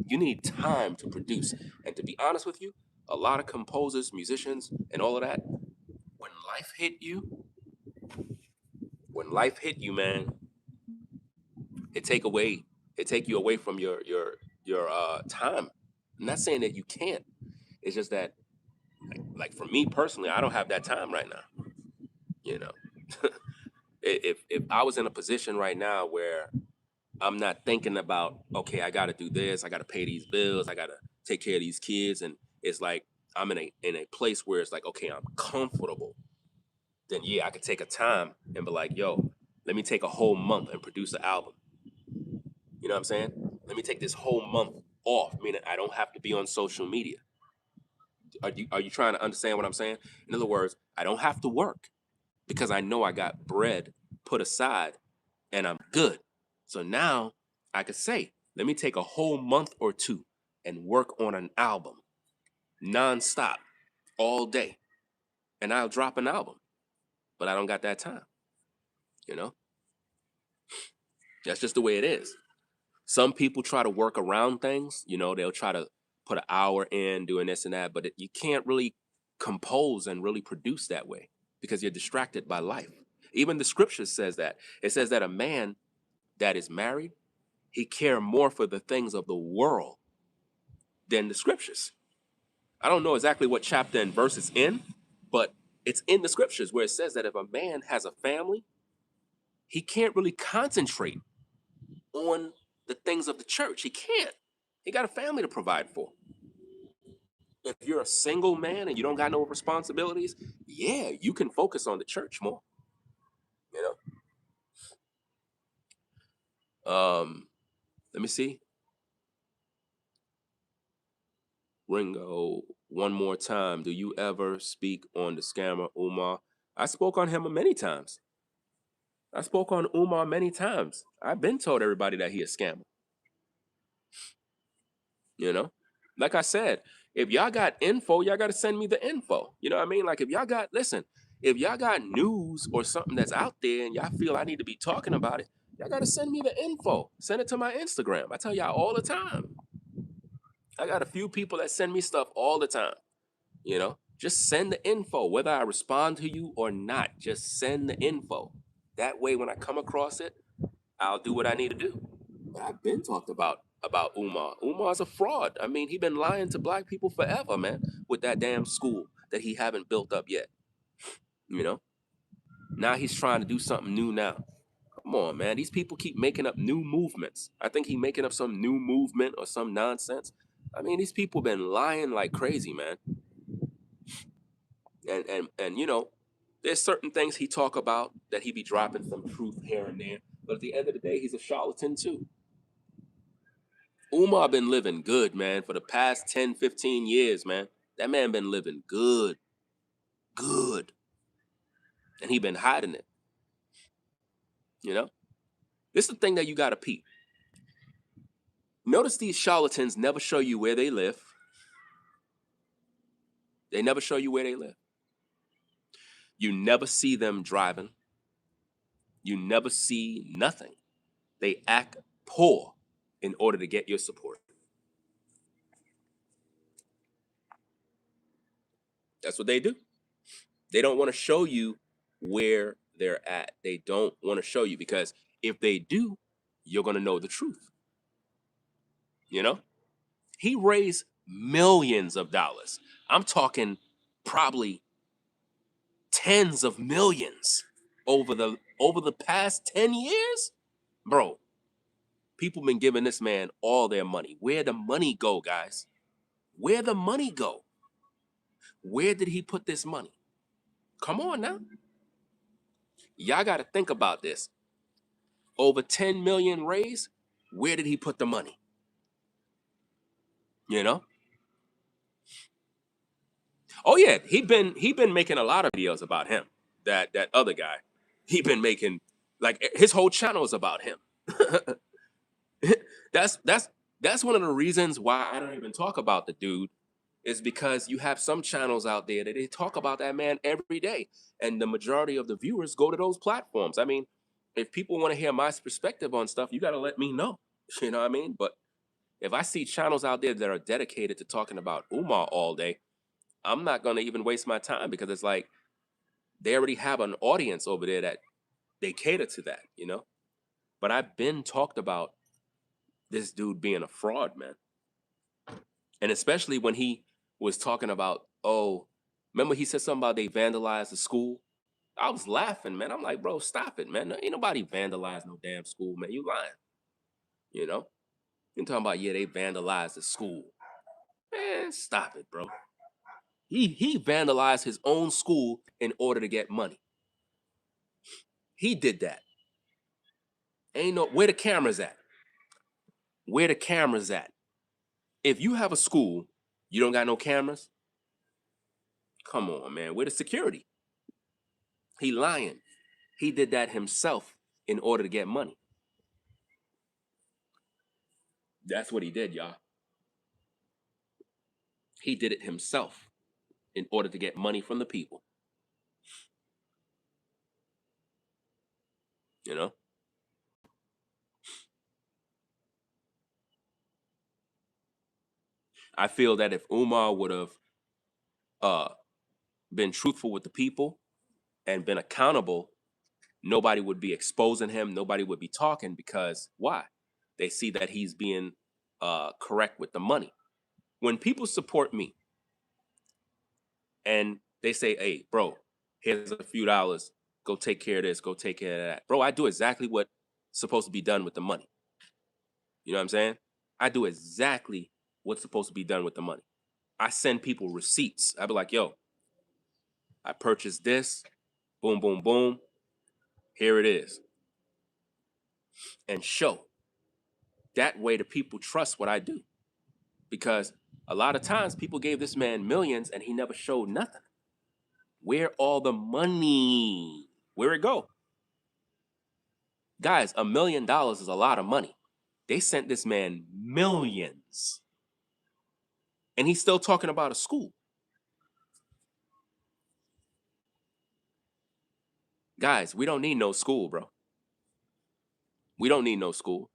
You need time to produce. And to be honest with you, a lot of composers, musicians, and all of that, when life hit you, man, it take you away from your time. I'm not saying that you can't. It's just that, like for me personally, I don't have that time right now. You know, if I was in a position right now where I'm not thinking about, okay, I got to do this, I got to pay these bills, I got to take care of these kids, and it's like I'm in a place where it's like, okay, I'm comfortable. Then yeah, I could take a time and be like, yo, let me take a whole month and produce an album. You know what I'm saying? Let me take this whole month off, meaning I don't have to be on social media. Are you trying to understand what I'm saying? In other words, I don't have to work because I know I got bread put aside and I'm good. So now I could say, let me take a whole month or two and work on an album nonstop all day. And I'll drop an album. But I don't got that time. You know? That's just the way it is. Some people try to work around things. They'll try to put an hour in doing this and that, but you can't really compose and really produce that way because you're distracted by life. Even the scripture says that. It says that a man that is married, he care more for the things of the world than the scriptures. I don't know exactly what chapter and verse it's in, but it's in the scriptures where it says that if a man has a family, he can't really concentrate on the things of the church. He can't. He got a family to provide for. If you're a single man and you don't got no responsibilities, yeah, you can focus on the church more. You Let me see. Ringo, one more time. Do you ever speak on the scammer Umar? I spoke on him many times. I spoke on Umar many times. I've been told everybody that he a scammer. You know, like I said, if y'all got info, y'all got to send me the info. You know what I mean? Like if y'all got, listen, if y'all got news or something that's out there and y'all feel I need to be talking about it, y'all got to send me the info. Send it to my Instagram. I tell y'all all the time. I got a few people that send me stuff all the time. Just send the info, whether I respond to you or not. Just send the info. That way, when I come across it, I'll do what I need to do. But I've been talked about Umar. Umar's a fraud. I mean, he been lying to black people forever, man, with that damn school that he haven't built up yet. You know? Now he's trying to do something new now. Come on, man. These people keep making up new movements. I think he making up some new movement or some nonsense. I mean, these people been lying like crazy, man. And There's certain things he talk about that he be dropping some truth here and there. But at the end of the day, he's a charlatan too. Umar been living good, man, for the past 10, 15 years, man. That man been living good. Good. And he been hiding it. You know? This is the thing that you gotta peep. Notice these charlatans never show you where they live. They never show you where they live. You never see them driving. You never see nothing. They act poor in order to get your support. That's what they do. They don't want to show you where they're at. They don't want to show you because if they do, you're going to know the truth. You know? He raised millions of dollars. I'm talking probably tens of millions over the past 10 years. Bro, people been giving this man all their money. Where the money go, guys? Where the money go? Where did he put this money? Come on now. Y'all got to think about this. Over 10 million raised, where did he put the money? You know? Oh yeah, he been making a lot of videos about him. That other guy. He been making like his whole channel is about him. that's that's one of the reasons why I don't even talk about the dude is because you have some channels out there that they talk about that man every day. And the majority of the viewers go to those platforms. I mean, if people want to hear my perspective on stuff, you got to let me know. You know what I mean? But if I see channels out there that are dedicated to talking about Umar all day, I'm not going to even waste my time because it's like they already have an audience over there that they cater to that, you know? But I've been talked about this dude being a fraud, man. And especially when he was talking about, oh, remember he said something about they vandalized the school? I was laughing, man. I'm like, bro, stop it, man. Ain't nobody vandalized no damn school, man. You lying, you know? You're talking about, yeah, they vandalized the school. Man, stop it, bro. He vandalized his own school in order to get money. He did that. Ain't no where the cameras at? Where the cameras at? If you have a school, you don't got no cameras? Come on, man. Where the security? He lying. He did that himself in order to get money. That's what he did, y'all. He did it himself in order to get money from the people. You know? I feel that if Umar would have been truthful with the people and been accountable, nobody would be exposing him. Nobody would be talking because why? They see that he's being correct with the money. When people support me and they say, hey, bro, here's a few dollars. Go take care of this. Go take care of that. Bro, I do exactly what's supposed to be done with the money. You know what I'm saying? I do exactly what's supposed to be done with the money. I send people receipts. I be like, yo, I purchased this. Boom, boom, boom. Here it is. And show. That way the people trust what I do. Because a lot of times people gave this man millions and he never showed nothing. Where all the money? Where it go? Guys, $1 million is a lot of money. They sent this man millions. And he's still talking about a school. Guys, we don't need no school, bro. We don't need no school.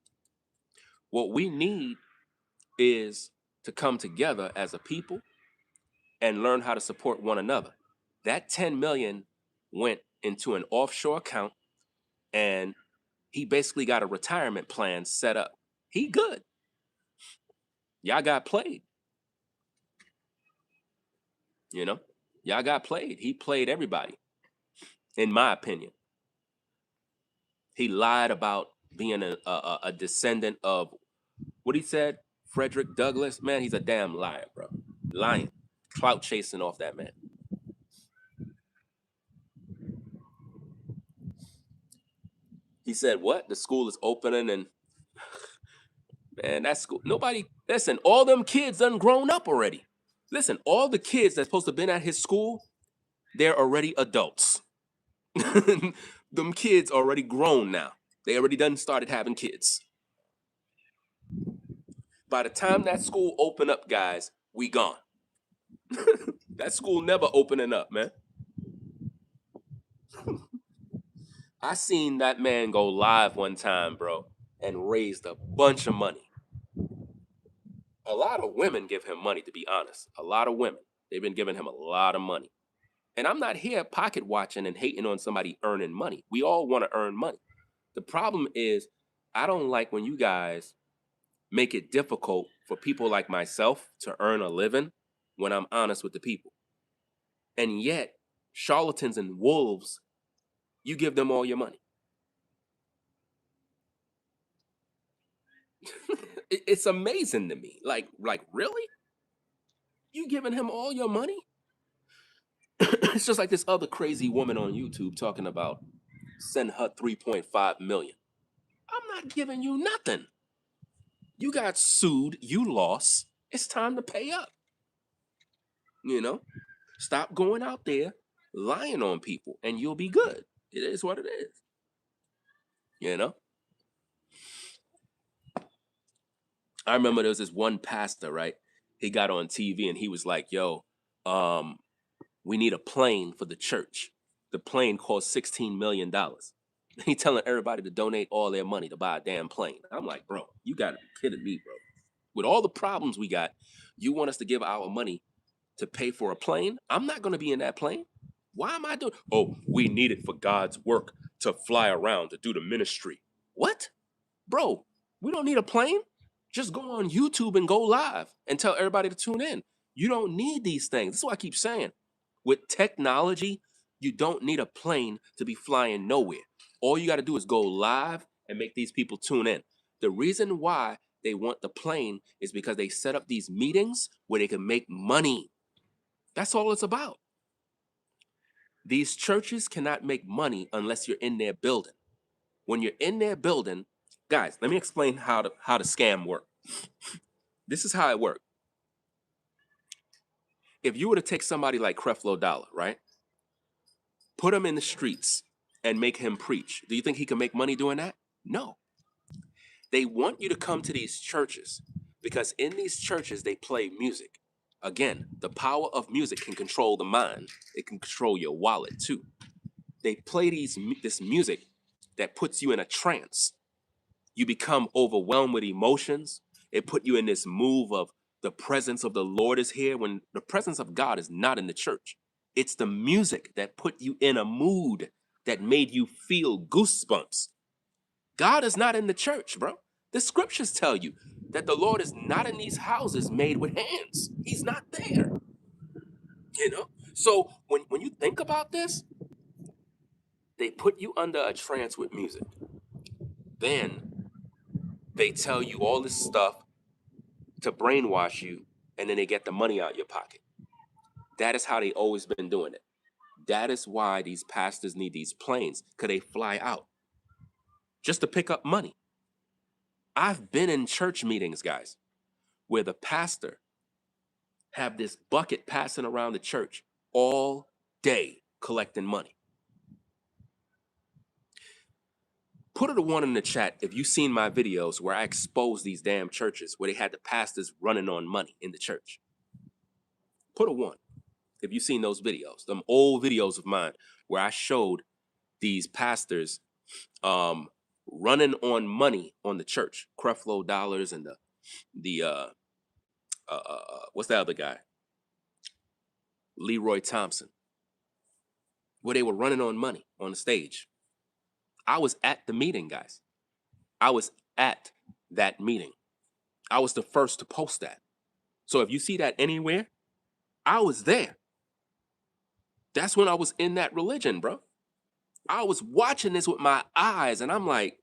What we need is to come together as a people and learn how to support one another. That 10 million went into an offshore account and he basically got a retirement plan set up. He good. Y'all got played. You know? Y'all got played. He played everybody, in my opinion. He lied about being a descendant of what he said, Frederick Douglass. Man, he's a damn liar, bro. Lying. Clout chasing off that man. He said, what? The school is opening and, man, that school, nobody, listen, all them kids done grown up already. Listen, all the kids that's supposed to have been at his school, they're already adults. Them kids already grown now. They already done started having kids. By the time that school open up, guys, we gone. That school never opening up, man. I seen that man go live one time, bro, and raised a bunch of money. A lot of women give him money, to be honest. A lot of women. They've been giving him a lot of money. And I'm not here pocket watching and hating on somebody earning money. We all want to earn money. The problem is, I don't like when you guys make it difficult for people like myself to earn a living when I'm honest with the people. And yet, charlatans and wolves, you give them all your money. It's amazing to me. Like really? You giving him all your money? It's just like this other crazy woman on YouTube talking about send her 3.5 million. I'm not giving you nothing. You got sued, you lost. It's time to pay up. You know? Stop going out there lying on people and you'll be good. It is what it is. You know? I remember there was this one pastor, right? He got on TV and he was like, yo, we need a plane for the church. The plane costs $16 million. He telling everybody to donate all their money to buy a damn plane. I'm like, bro, you gotta be kidding me, bro. With all the problems we got, you want us to give our money to pay for a plane? I'm not gonna be in that plane. Why am I doing? Oh, we need it for God's work to fly around to do the ministry. What? Bro, we don't need a plane. Just go on YouTube and go live and tell everybody to tune in. You don't need these things. That's what I keep saying. With technology, you don't need a plane to be flying nowhere. All you got to do is go live and make these people tune in. The reason why they want the plane is because they set up these meetings where they can make money. That's all it's about. These churches cannot make money unless you're in their building. When you're in their building, guys, let me explain how the scam works. This is how it works. If you were to take somebody like Creflo Dollar, right? Put him in the streets and make him preach. Do you think he can make money doing that? No. They want you to come to these churches because in these churches, they play music. Again, the power of music can control the mind. It can control your wallet too. They play this music that puts you in a trance. You become overwhelmed with emotions. It put you in this move of the presence of the Lord is here when the presence of God is not in the church. It's the music that put you in a mood that made you feel goosebumps. God is not in the church, bro. The scriptures tell you that the Lord is not in these houses made with hands. He's not there. You know? So when you think about this, they put you under a trance with music. Then they tell you all this stuff to brainwash you, and then they get the money out of your pocket. That is how they always been doing it. That is why these pastors need these planes, because they fly out just to pick up money. I've been in church meetings, guys, where the pastor have this bucket passing around the church all day collecting money. Put a one in the chat if you've seen my videos where I expose these damn churches where they had the pastors running on money in the church. Put a one if you've seen those videos, them old videos of mine where I showed these pastors running on money on the church, Creflo Dollars and the what's the other guy? Leroy Thompson, where they were running on money on the stage. I was at the meeting, guys. I was at that meeting. I was the first to post that. So if you see that anywhere, I was there. That's when I was in that religion, bro. I was watching this with my eyes and I'm like,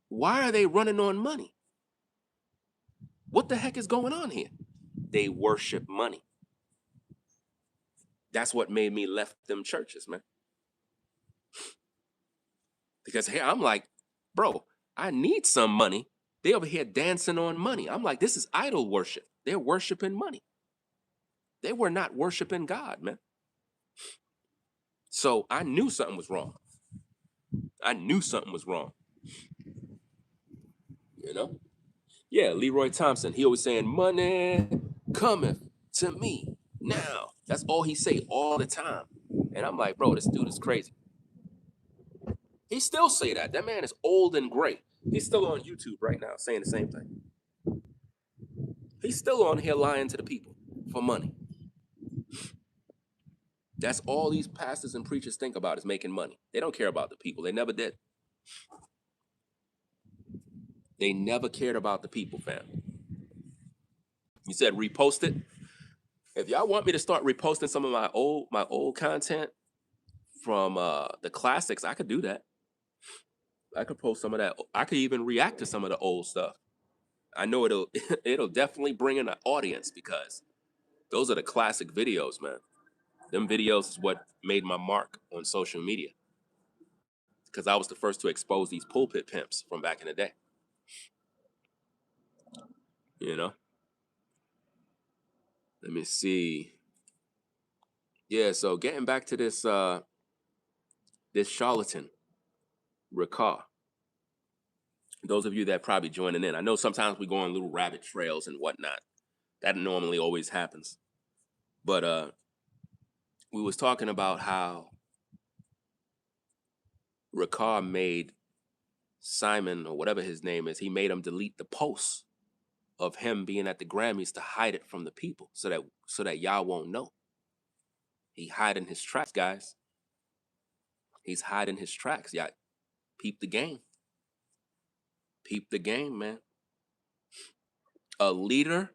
why are they running on money? What the heck is going on here? They worship money. That's what made me left them churches, man. Because here I'm like, bro, I need some money. They over here dancing on money. I'm like, this is idol worship. They're worshiping money. They were not worshiping God, man. So I knew something was wrong. I knew something was wrong. You know? Yeah, Leroy Thompson. He always saying, money cometh to me now. That's all he say all the time. And I'm like, bro, this dude is crazy. He still say that. That man is old and gray. He's still on YouTube right now saying the same thing. He's still on here lying to the people for money. That's all these pastors and preachers think about is making money. They don't care about the people. They never did. They never cared about the people, fam. You said repost it. If y'all want me to start reposting some of my old content from the classics, I could do that. I could post some of that. I could even react to some of the old stuff. I know it'll definitely bring in an audience because those are the classic videos, man. Them videos is what made my mark on social media because I was the first to expose these pulpit pimps from back in the day. You know? Let me see. Yeah, so getting back to this this charlatan, Rakar. Those of you that probably joining in, I know sometimes we go on little rabbit trails and whatnot. That normally always happens. But we was talking about how Rakar made Simon, or whatever his name is, he made him delete the posts of him being at the Grammys to hide it from the people so that y'all won't know. He hiding his tracks, guys. He's hiding his tracks. Y'all peep the game. Peep the game, man. A leader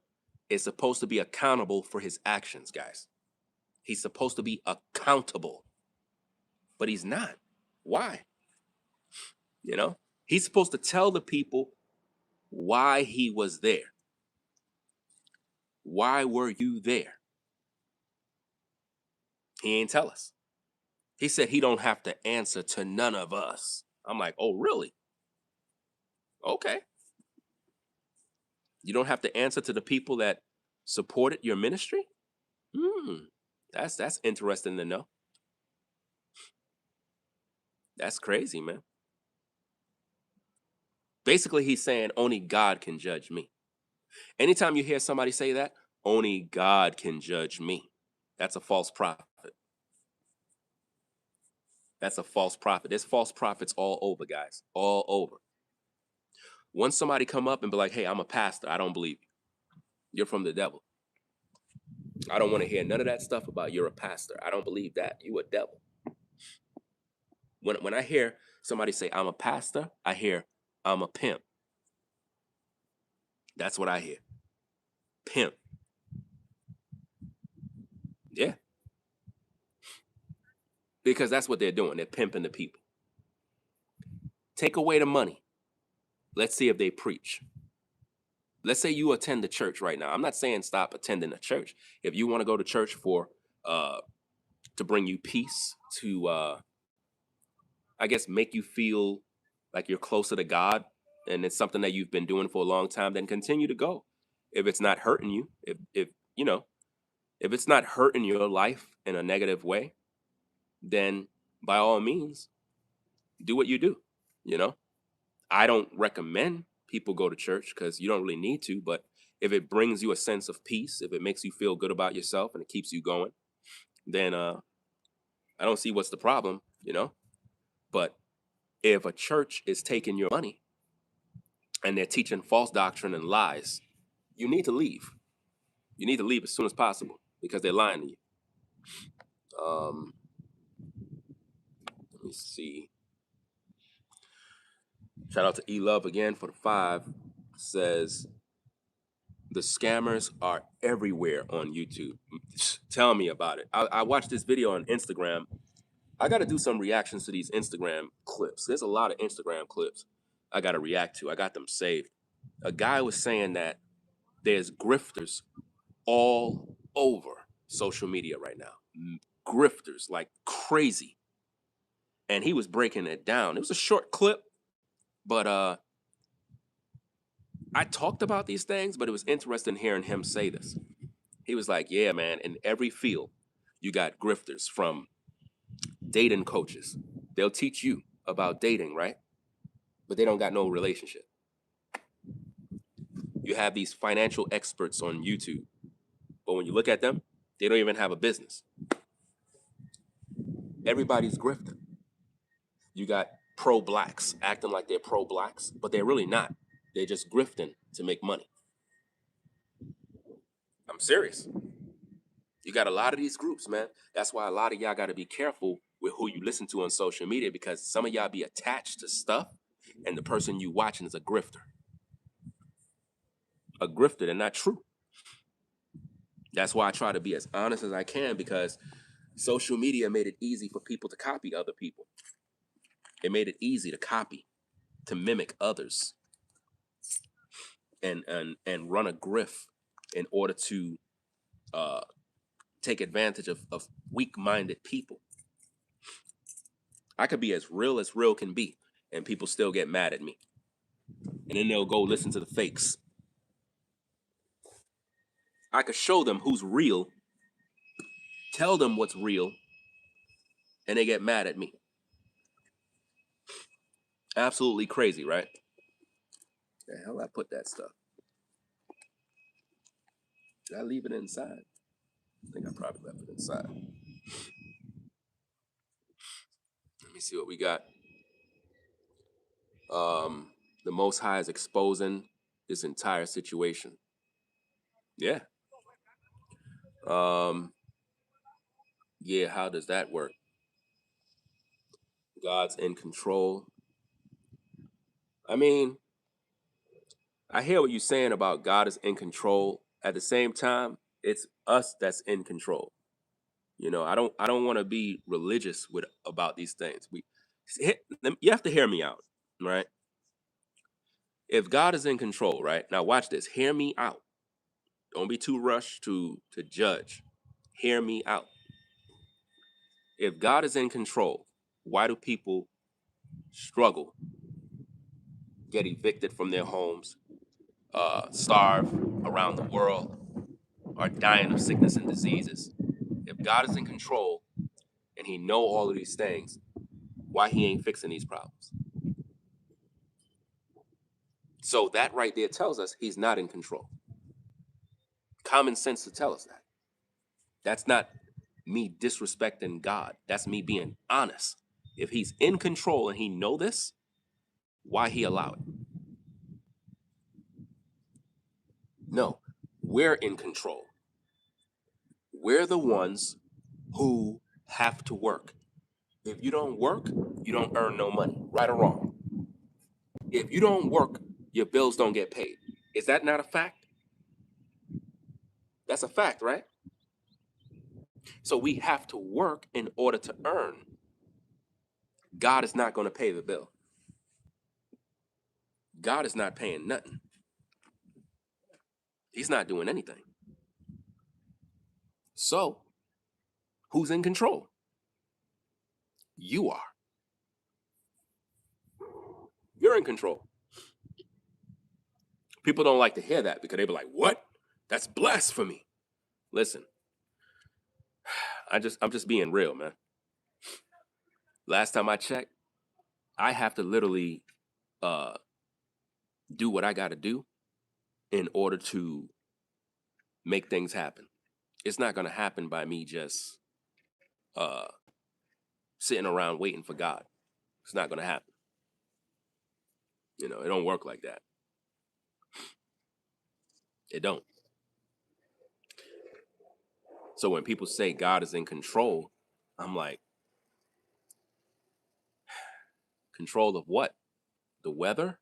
is supposed to be accountable for his actions, guys. He's supposed to be accountable, but he's not. Why? You know, he's supposed to tell the people why he was there. Why were you there? He ain't tell us. He said he don't have to answer to none of us. I'm like, oh, really? Okay. You don't have to answer to the people that supported your ministry? That's interesting to know. That's crazy, man. Basically, he's saying only God can judge me. Anytime you hear somebody say that, only God can judge me. That's a false prophet. That's a false prophet. There's false prophets all over, guys. All over. Once somebody come up and be like, hey, I'm a pastor, I don't believe you. You're from the devil. I don't want to hear none of that stuff about you're a pastor. I don't believe that. You a devil. When I hear somebody say I'm a pastor, I hear I'm a pimp. That's what I hear. Pimp. Yeah. Because that's what they're doing. They're pimping the people. Take away the money. Let's see if they preach. Let's say you attend the church right now. I'm not saying stop attending the church. If you want to go to church for to bring you peace, to I guess make you feel like you're closer to God, and it's something that you've been doing for a long time, then continue to go. If it's not hurting you, if you know, if it's not hurting your life in a negative way, then by all means, do what you do. You know, I don't recommend people go to church because you don't really need to, but if it brings you a sense of peace, if it makes you feel good about yourself and it keeps you going, then I don't see what's the problem, you know. But if a church is taking your money and they're teaching false doctrine and lies, you need to leave. You need to leave as soon as possible because they're lying to you. Let me see. Shout out to E Love again for the 5. Says the scammers are everywhere on YouTube. Tell me about it. I watched this video on Instagram. I got to do some reactions to these Instagram clips. There's a lot of Instagram clips I got to react to. I got them saved. A guy was saying that there's grifters all over social media right now. Grifters like crazy. and he was breaking it down. It was a short clip, but I talked about these things, but it was interesting hearing him say this. He was like, yeah, man, in every field, you got grifters, from dating coaches. They'll teach you about dating, right? But they don't got no relationship. You have these financial experts on YouTube, but when you look at them, they don't even have a business. Everybody's grifting. You got pro-blacks acting like they're pro-blacks, but they're really not. They're just grifting to make money. I'm serious. You got a lot of these groups, man. That's why a lot of y'all got to be careful with who you listen to on social media, because some of y'all be attached to stuff, and the person you watching is a grifter. A grifter, they're not true. That's why I try to be as honest as I can, because social media made it easy for people to copy other people. It made it easy to copy, to mimic others, and run a grift in order to take advantage of weak-minded people. I could be as real can be, and people still get mad at me. And then they'll go listen to the fakes. I could show them who's real, tell them what's real, and they get mad at me. Absolutely crazy, right? The hell I put that stuff? Did I leave it inside? I think I probably left it inside. Let me see what we got. The Most High is exposing this entire situation. Yeah. Yeah, how does that work? God's in control. I mean, I hear what you're saying about God is in control. At the same time, it's us that's in control. You know, I don't want to be religious about these things. You have to hear me out, right? If God is in control, right? Now watch this. Hear me out. Don't be too rushed to judge. Hear me out. If God is in control, why do people struggle, get evicted from their homes, starve around the world, are dying of sickness and diseases? If God is in control and he know all of these things, why he ain't fixing these problems? So that right there tells us he's not in control. Common sense to tell us that. That's not me disrespecting God. That's me being honest. If he's in control and he know this, why he allow it? No, we're in control. We're the ones who have to work. If you don't work, you don't earn no money, right or wrong. If you don't work, your bills don't get paid. Is that not a fact? That's a fact, right? So we have to work in order to earn. God is not going to pay the bill. God is not paying nothing. He's not doing anything. So, who's in control? You are. You're in control. People don't like to hear that because they be like, "What? That's blasphemy." Listen, I'm just being real, man. Last time I checked, I have to literally do what I got to do in order to make things happen. It's not going to happen by me just sitting around waiting for God. It's not going to happen. You know, it don't work like that. It don't. So when people say God is in control, I'm like, control of what? The weather?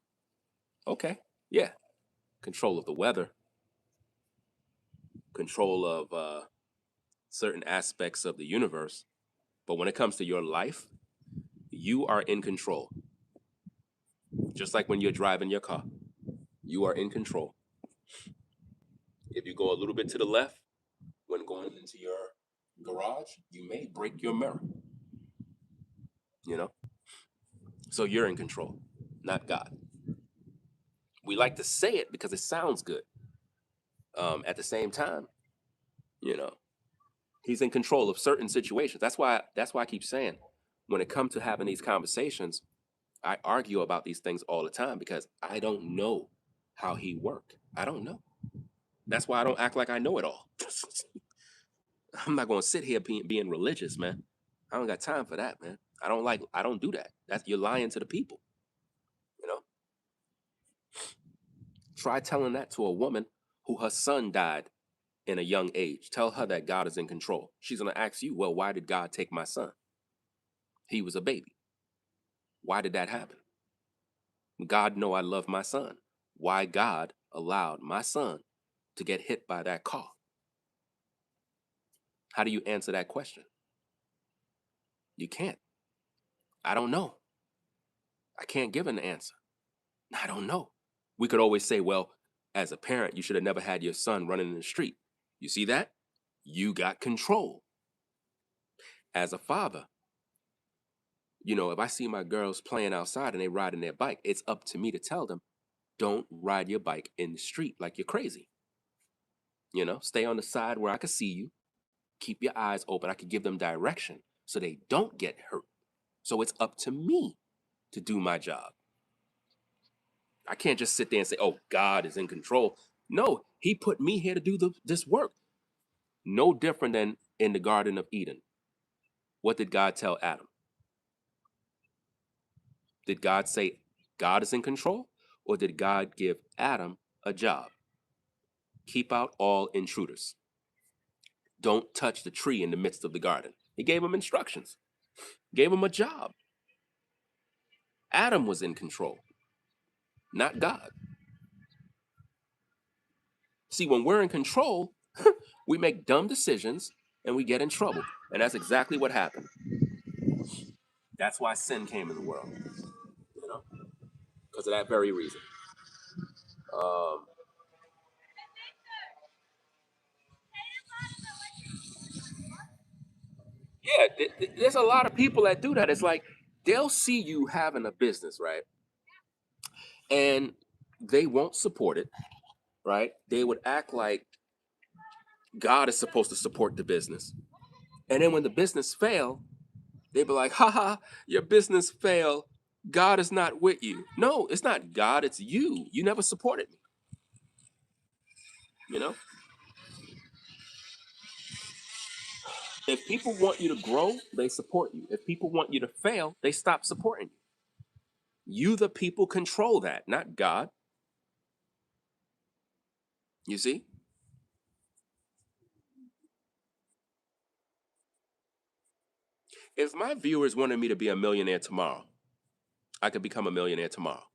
Okay, yeah. Control of the weather. Control of certain aspects of the universe. But when it comes to your life, you are in control. Just like when you're driving your car, you are in control. If you go a little bit to the left, when going into your garage, you may break your mirror. you know? So you're in control, not God. We like to say it because it sounds good. At the same time, you know, he's in control of certain situations. That's why I keep saying when it comes to having these conversations, I argue about these things all the time because I don't know how he worked. I don't know. That's why I don't act like I know it all. I'm not going to sit here being religious, man. I don't got time for that, man. I don't do that. That's you're lying to the people, you know? Try telling that to a woman who her son died in a young age. Tell her that God is in control. She's going to ask you, well, why did God take my son? He was a baby. Why did that happen? God know I love my son. Why God allowed my son to get hit by that car? How do you answer that question? You can't. I don't know. I can't give an answer. I don't know. We could always say, well, as a parent, you should have never had your son running in the street. You see that? You got control. As a father, if I see my girls playing outside and they riding their bike, it's up to me to tell them, don't ride your bike in the street like you're crazy. Stay on the side where I can see you. Keep your eyes open. I can give them direction so they don't get hurt. So it's up to me to do my job. I can't just sit there and say, oh, God is in control. No, he put me here to do this work. No different than in the Garden of Eden. What did God tell Adam? Did God say God is in control? Or did God give Adam a job? Keep out all intruders. Don't touch the tree in the midst of the garden. He gave him instructions, gave him a job. Adam was in control, not God. See, when we're in control, we make dumb decisions and we get in trouble. And that's exactly what happened. That's why sin came in the world, because of that very reason. Um, yeah, there's a lot of people that do that. It's like they'll see you having a business, right? And they won't support it, right? They would act like God is supposed to support the business. And then when the business fail, they'd be like, haha, your business failed. God is not with you. No, it's not God, it's you. You never supported me. You know? If people want you to grow, they support you. If people want you to fail, they stop supporting you. You, the people, control that, not God. You see? If my viewers wanted me to be a millionaire tomorrow, I could become a millionaire tomorrow.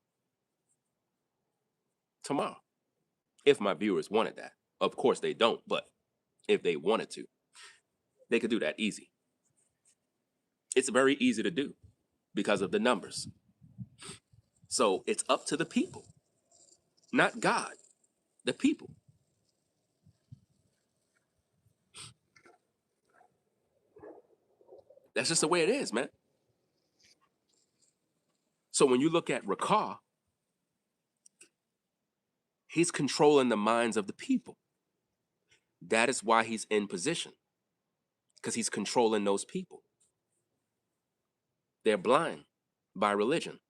Tomorrow. If my viewers wanted that. Of course they don't, but if they wanted to, they could do that easy. It's very easy to do because of the numbers. So it's up to the people, not God, the people. That's just the way it is, man. So when you look at Rakar, he's controlling the minds of the people. That is why he's in position, because he's controlling those people. They're blind by religion.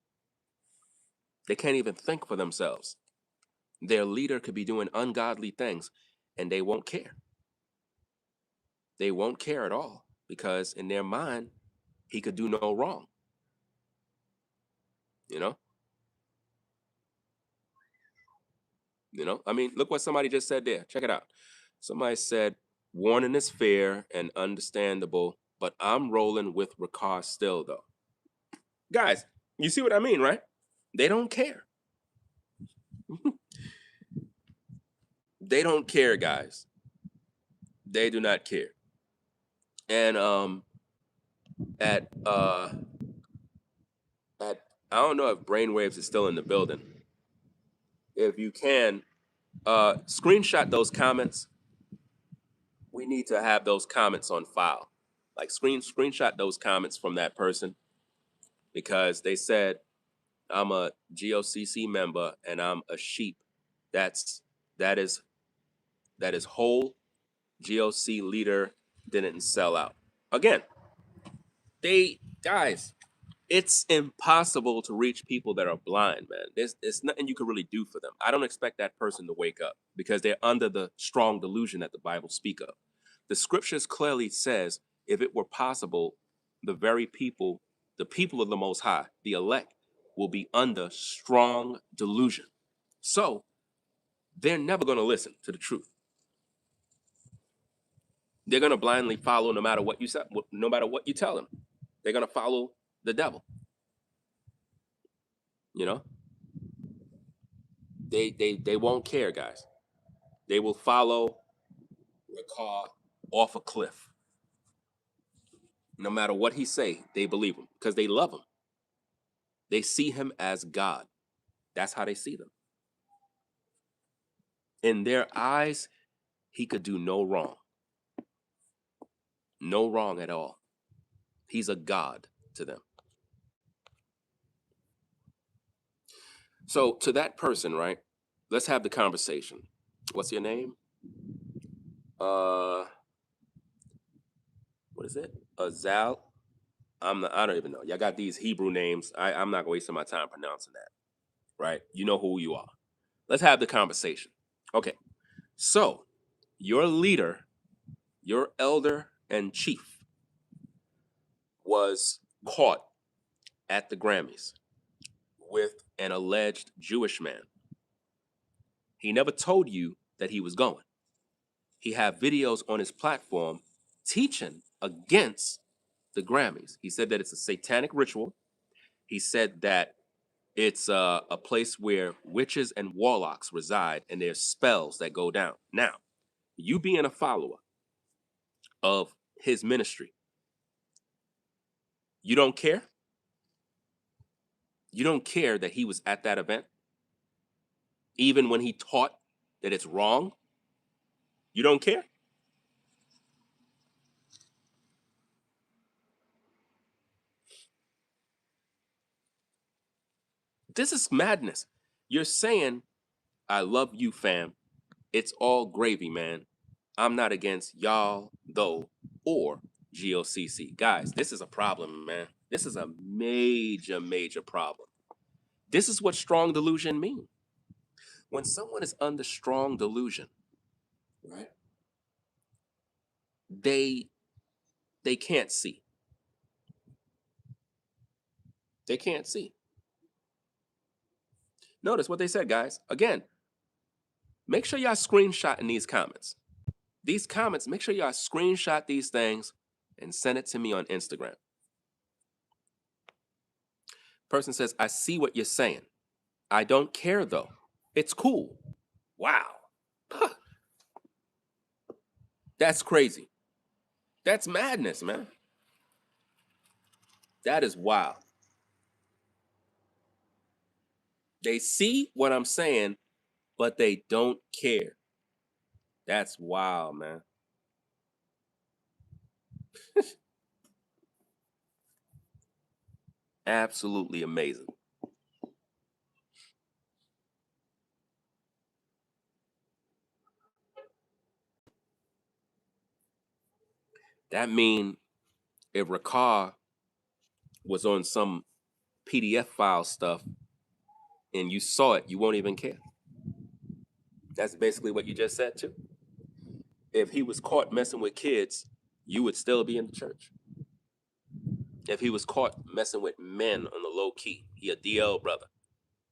They can't even think for themselves. Their leader could be doing ungodly things and they won't care. They won't care at all because in their mind, he could do no wrong. You know? I mean, look what somebody just said there. Check it out. Somebody said, warning is fair and understandable, but I'm rolling with Rakar still, though. Guys, you see what I mean, right? They don't care. They don't care, guys. They do not care. And at at I don't know if Brainwaves is still in the building. If you can, screenshot those comments. We need to have those comments on file. Like screenshot those comments from that person because they said I'm a GOCC member and I'm a sheep. That's that is that is whole. GOC leader didn't sell out. Again, they guys, it's impossible to reach people that are blind, man. There's nothing you can really do for them. I don't expect that person to wake up because they're under the strong delusion that the Bible speak of. The scriptures clearly says if it were possible, the very people, the people of the Most High, the elect, will be under strong delusion. So they're never going to listen to the truth. They're going to blindly follow no matter what you say, no matter what you tell them. They're going to follow the devil. You know, they won't care, guys. They will follow Rakar off a cliff. No matter what he say, they believe him because they love him. They see him as God. That's how they see them. In their eyes, he could do no wrong. No wrong at all. He's a God to them. So to that person, right? Let's have the conversation. What's your name? What is it? Azal? I don't even know. Y'all got these Hebrew names. I'm not wasting my time pronouncing that. Right? You know who you are. Let's have the conversation. Okay. So, your leader, your elder and chief was caught at the Grammys with an alleged Jewish man. He never told you that he was going. He had videos on his platform teaching against the Grammys. He said that it's a satanic ritual. He said that it's a place where witches and warlocks reside and there's spells that go down. Now, you being a follower of his ministry, you don't care? You don't care that he was at that event? Even when he taught that it's wrong? You don't care? This is madness. You're saying, I love you, fam. It's all gravy, man. I'm not against y'all, though, or GOCC. Guys, this is a problem, man. This is a major, major problem. This is what strong delusion means. When someone is under strong delusion, right? They can't see. They can't see. Notice what they said, guys. Again, make sure y'all screenshot in these comments. These comments, make sure y'all screenshot these things and send it to me on Instagram. Person says, I see what you're saying. I don't care though. It's cool. Wow. That's crazy. That's madness, man. That is wild. They see what I'm saying, but they don't care. That's wild, man. Absolutely amazing. That mean if Rakar was on some PDF file stuff and you saw it, you won't even care. That's basically what you just said too. If he was caught messing with kids, you would still be in the church. If he was caught messing with men on the low key, he a DL brother.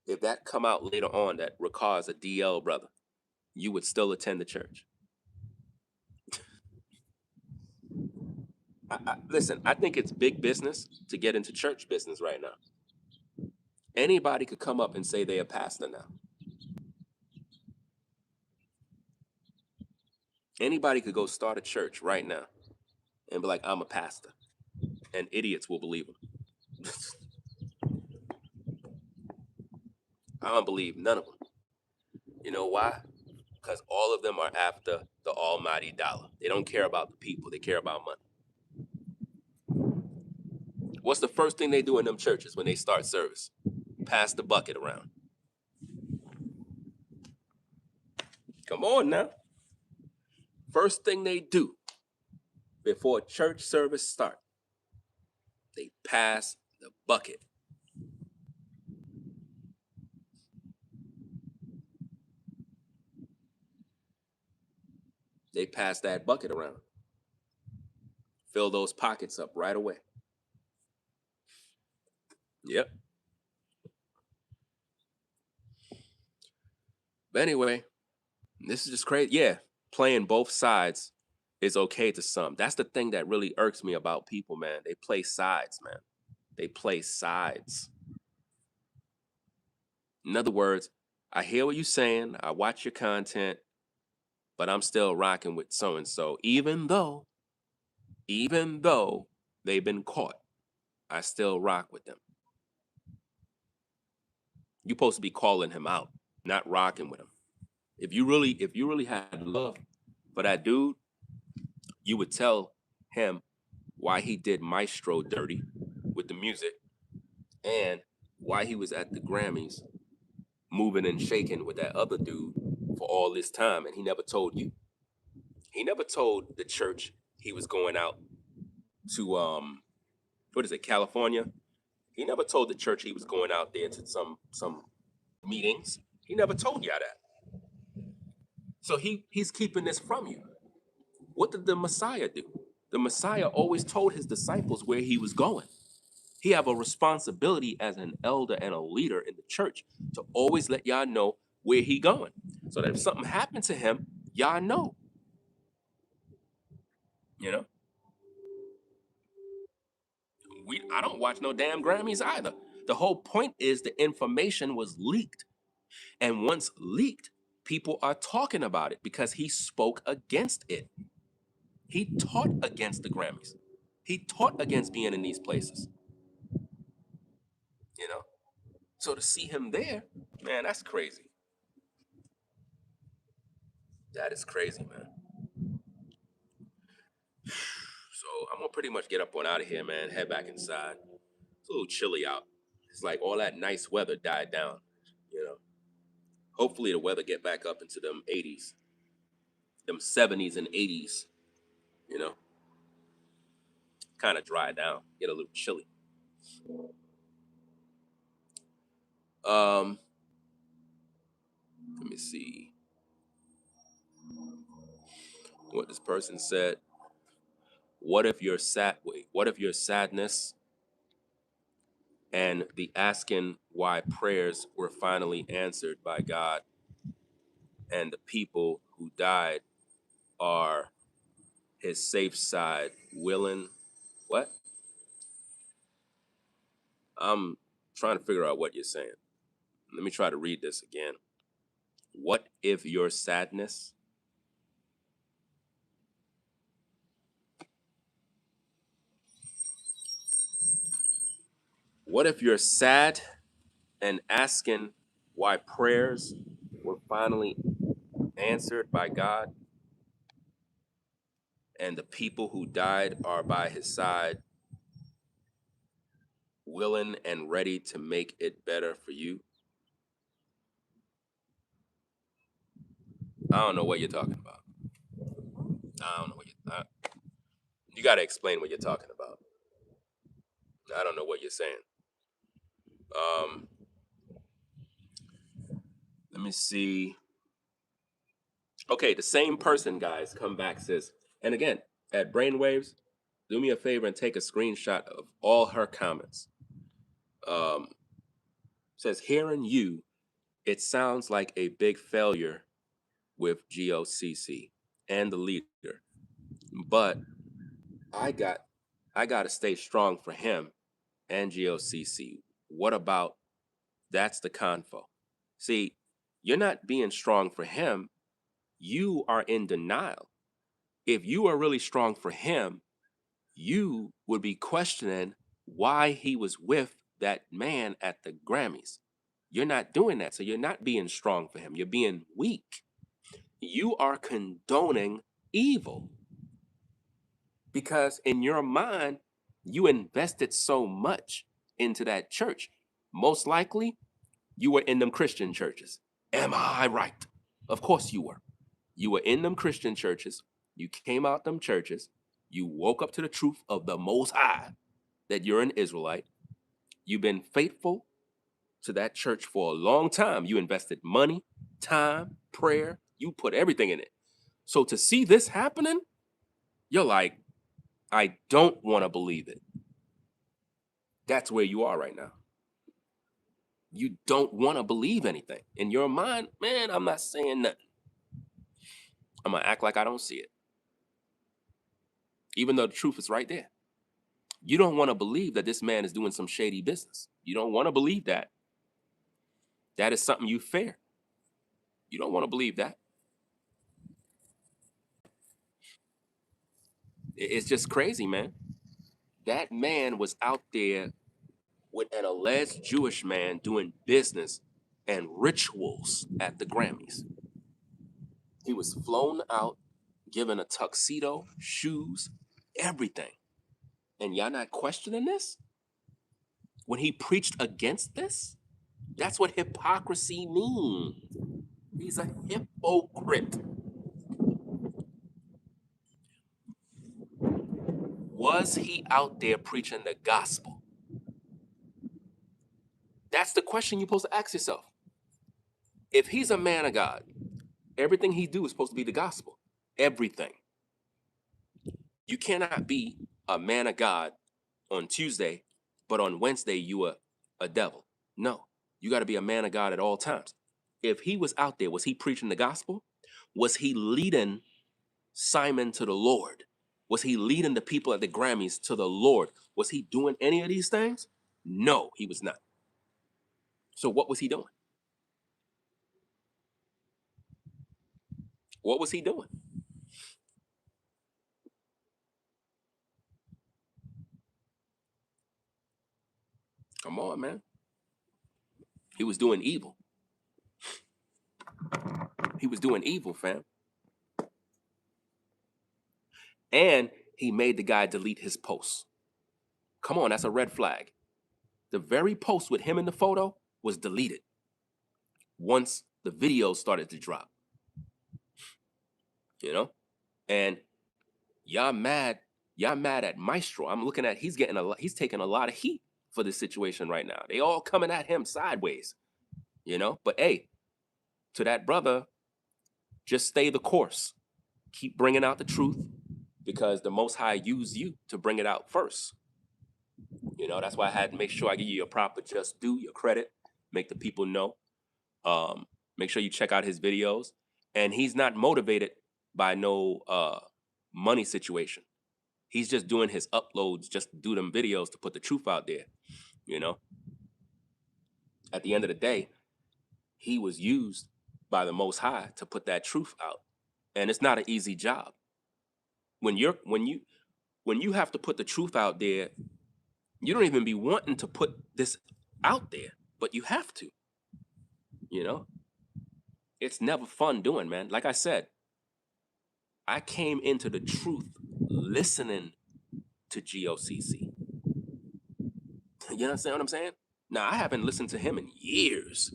If that come out later on that Rakar is a DL brother, you would still attend the church. Listen, I think it's big business to get into church business right now. Anybody could come up and say they're a pastor now. Anybody could go start a church right now and be like, I'm a pastor. And idiots will believe them. I don't believe none of them. You know why? Because all of them are after the almighty dollar. They don't care about the people. They care about money. What's the first thing they do in them churches when they start service? Pass the bucket around. Come on now. First thing they do before church service start, they pass the bucket. They pass that bucket around. Fill those pockets up right away. Yep. But anyway, this is just crazy. Yeah, playing both sides is okay to some. That's the thing that really irks me about people, man. They play sides, man. They play sides. In other words, I hear what you're saying. I watch your content, but I'm still rocking with so and so, even though they've been caught. I still rock with them. You're supposed to be calling him out, not rocking with him. If you really had love for that dude, you would tell him why he did Maestro dirty with the music and why he was at the Grammys moving and shaking with that other dude for all this time, and he never told you. He never told the church he was going out to what is it, California? He never told the church he was going out there to some meetings. He never told y'all that. So he's keeping this from you. What did the Messiah do? The Messiah always told his disciples where he was going. He have a responsibility as an elder and a leader in the church to always let y'all know where he going. So that if something happened to him, y'all know. You know? I don't watch no damn Grammys either. The whole point is the information was leaked. And once leaked, people are talking about it because he spoke against it. He taught against the Grammys. He taught against being in these places. You know? So to see him there, man, that's crazy. That is crazy, man. So I'm gonna pretty much get up on out of here, man. Head back inside. It's a little chilly out. It's like all that nice weather died down. You know. Hopefully the weather get back up into them 80s, them 70s and 80s. You know, kind of dry down, get a little chilly. Um, let me see what this person said. What if your what if your sadness and the asking why prayers were finally answered by God and the people who died are his safe side willing? What? I'm trying to figure out what you're saying. Let me try to read this again. What if your sadness What if you're sad and asking why prayers were finally answered by God and the people who died are by his side, willing and ready to make it better for you? I don't know what you're talking about. I don't know what you got to explain what you're talking about. I don't know what you're saying. Um, let me see. Okay, the same person, guys, come back, says, and again, at Brainwaves, do me a favor and take a screenshot of all her comments. Says, hearing you, it sounds like a big failure with GOCC and the leader. But I got to stay strong for him and GOCC. What about that's the convo? See, you're not being strong for him. You are in denial. If you are really strong for him, you would be questioning why he was with that man at the Grammys. You're not doing that. So you're not being strong for him. You're being weak. You are condoning evil. Because in your mind, You invested so much into that church. Most likely, you were in them Christian churches. Am I right? Of course you were. You were in them Christian churches. You came out them churches. You woke up to the truth of the Most High, that you're an Israelite. You've been faithful to that church for a long time. You invested money, time, prayer. You put everything in it. So to see this happening, you're like, I don't want to believe it. That's where you are right now. You don't want to believe anything. In your mind, man, I'm not saying nothing. I'm going to act like I don't see it. Even though the truth is right there. You don't want to believe that this man is doing some shady business. You don't want to believe that. That is something you fear. You don't want to believe that. It's just crazy, man. That man was out there with an alleged Jewish man doing business and rituals at the Grammys. He was flown out, given a tuxedo, shoes, everything. And y'all not questioning this? When he preached against this? That's what hypocrisy means. He's a hypocrite. Was he out there preaching the gospel? That's the question you're supposed to ask yourself. If he's a man of God, everything he do is supposed to be the gospel. Everything. You cannot be a man of God on Tuesday, but on Wednesday you are a devil. No, you got to be a man of God at all times. If he was out there, was he preaching the gospel? Was he leading Simon to the Lord? Was he leading the people at the Grammys to the Lord? Was he doing any of these things? No, he was not. So what was he doing? What was he doing? Come on, man. He was doing evil. He was doing evil, fam. And he made the guy delete his posts. Come on, that's a red flag. The very post with him in the photo was deleted once the video started to drop. You know? And y'all mad at Maestro. I'm looking at he's taking a lot of heat for this situation right now. They all coming at him sideways. You know? But hey, to that brother, just stay the course. Keep bringing out the truth because the Most High used you to bring it out first. You know, that's why I had to make sure I give you your proper just due, your credit, make the people know. Make sure you check out his videos. And he's not motivated by no money situation. He's just doing his uploads just to do them videos to put the truth out there. You know, at the end of the day, he was used by the Most High to put that truth out. And it's not an easy job. When you have to put the truth out there, you don't even be wanting to put this out there, but you have to. You know, it's never fun doing, man. Like I said, I came into the truth listening to GOCC. You understand what I'm saying? Now, I haven't listened to him in years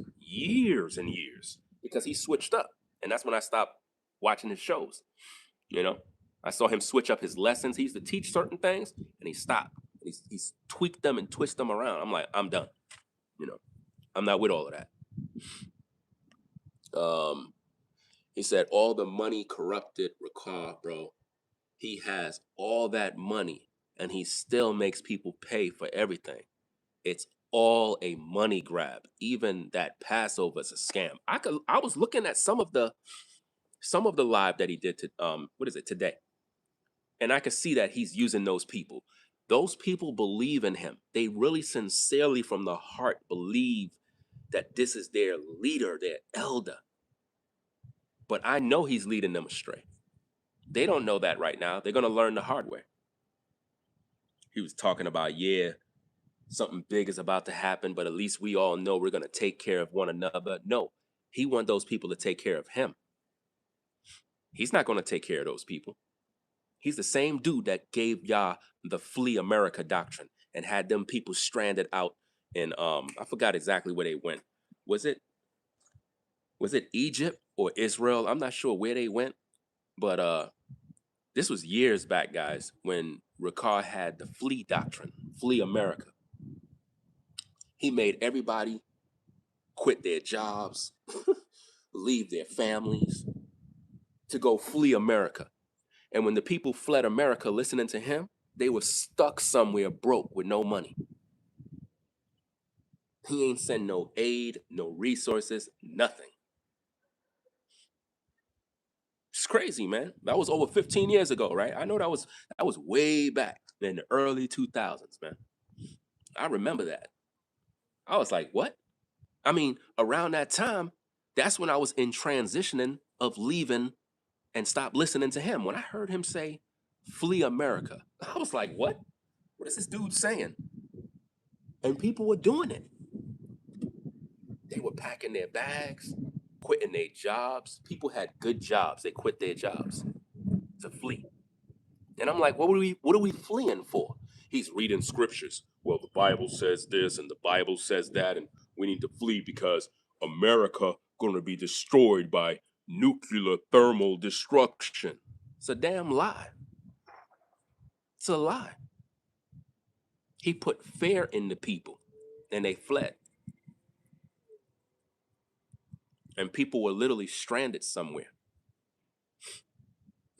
and years, because he switched up. And that's when I stopped watching his shows. You know, I saw him switch up his lessons. He used to teach certain things and he stopped. He's tweaked them and twist them around. I'm like, I'm done. You know, I'm not with all of that. He said all the money corrupted Rakar, bro. He has all that money and he still makes people pay for everything. It's all a money grab. Even that Passover is a scam. I was looking at some of the live that he did today. And I could see that he's using those people. Those people believe in him. They really sincerely from the heart believe that this is their leader, their elder. But I know he's leading them astray. They don't know that right now. They're going to learn the hard way. He was talking about, something big is about to happen, but at least we all know we're going to take care of one another. No, he wants those people to take care of him. He's not going to take care of those people. He's the same dude that gave y'all the Flee America doctrine and had them people stranded out in I forgot exactly where they went. Was it Egypt or Israel? I'm not sure where they went, but this was years back, guys, when Rakar had the Flee doctrine, Flee America. He made everybody quit their jobs, leave their families to go flee America. And when the people fled America listening to him, they were stuck somewhere broke with no money. He ain't send no aid, no resources, nothing. It's crazy, man. That was over 15 years ago, right? I know that was way back in the early 2000s, man. I remember that. I was like, what? I mean, around that time, that's when I was in transitioning of leaving and stop listening to him. When I heard him say, flee America, I was like, what? What is this dude saying? And people were doing it. They were packing their bags, quitting their jobs. People had good jobs. They quit their jobs to flee. And I'm like, what are we fleeing for? He's reading scriptures. Well, the Bible says this and the Bible says that, and we need to flee because America gonna be destroyed by nuclear thermal destruction. It's a damn lie. It's a lie. He put fear in the people and they fled. And people were literally stranded somewhere.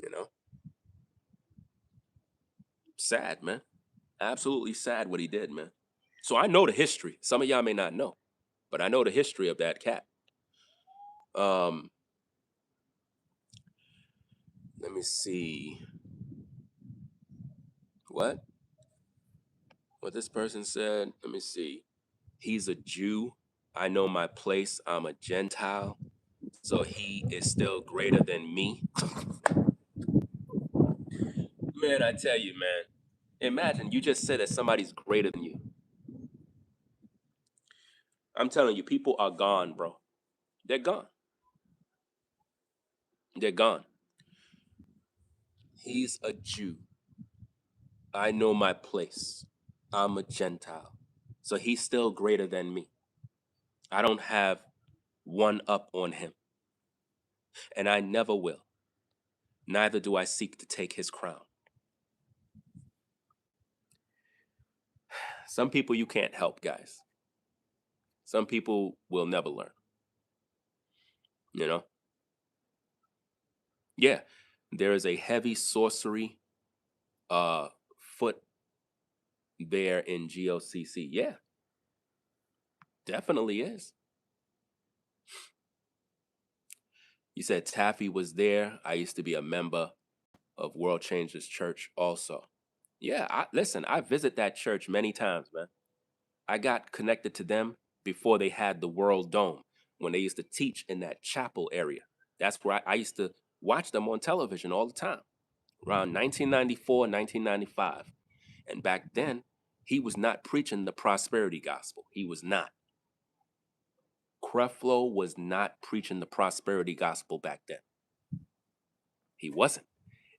You know? Sad, man. Absolutely sad what he did, man. So I know the history. Some of y'all may not know, but I know the history of that cat. Let me see. What this person said? Let me see. He's a Jew. I know my place. I'm a Gentile. So he is still greater than me. Man, I tell you, man. Imagine you just said that somebody's greater than you. I'm telling you, people are gone, bro. They're gone. They're gone. He's a Jew. I know my place. I'm a Gentile. So he's still greater than me. I don't have one up on him. And I never will. Neither do I seek to take his crown. Some people you can't help, guys. Some people will never learn. You know? Yeah. There is a heavy sorcery foot there in GOCC. Yeah. Definitely is. You said Taffy was there. I used to be a member of World Changers Church also. Yeah, listen, I visit that church many times, man. I got connected to them before they had the World Dome, when they used to teach in that chapel area. That's where I used to watch them on television all the time, around 1994, 1995. And back then, he was not preaching the prosperity gospel. He was not. Creflo was not preaching the prosperity gospel back then. He wasn't.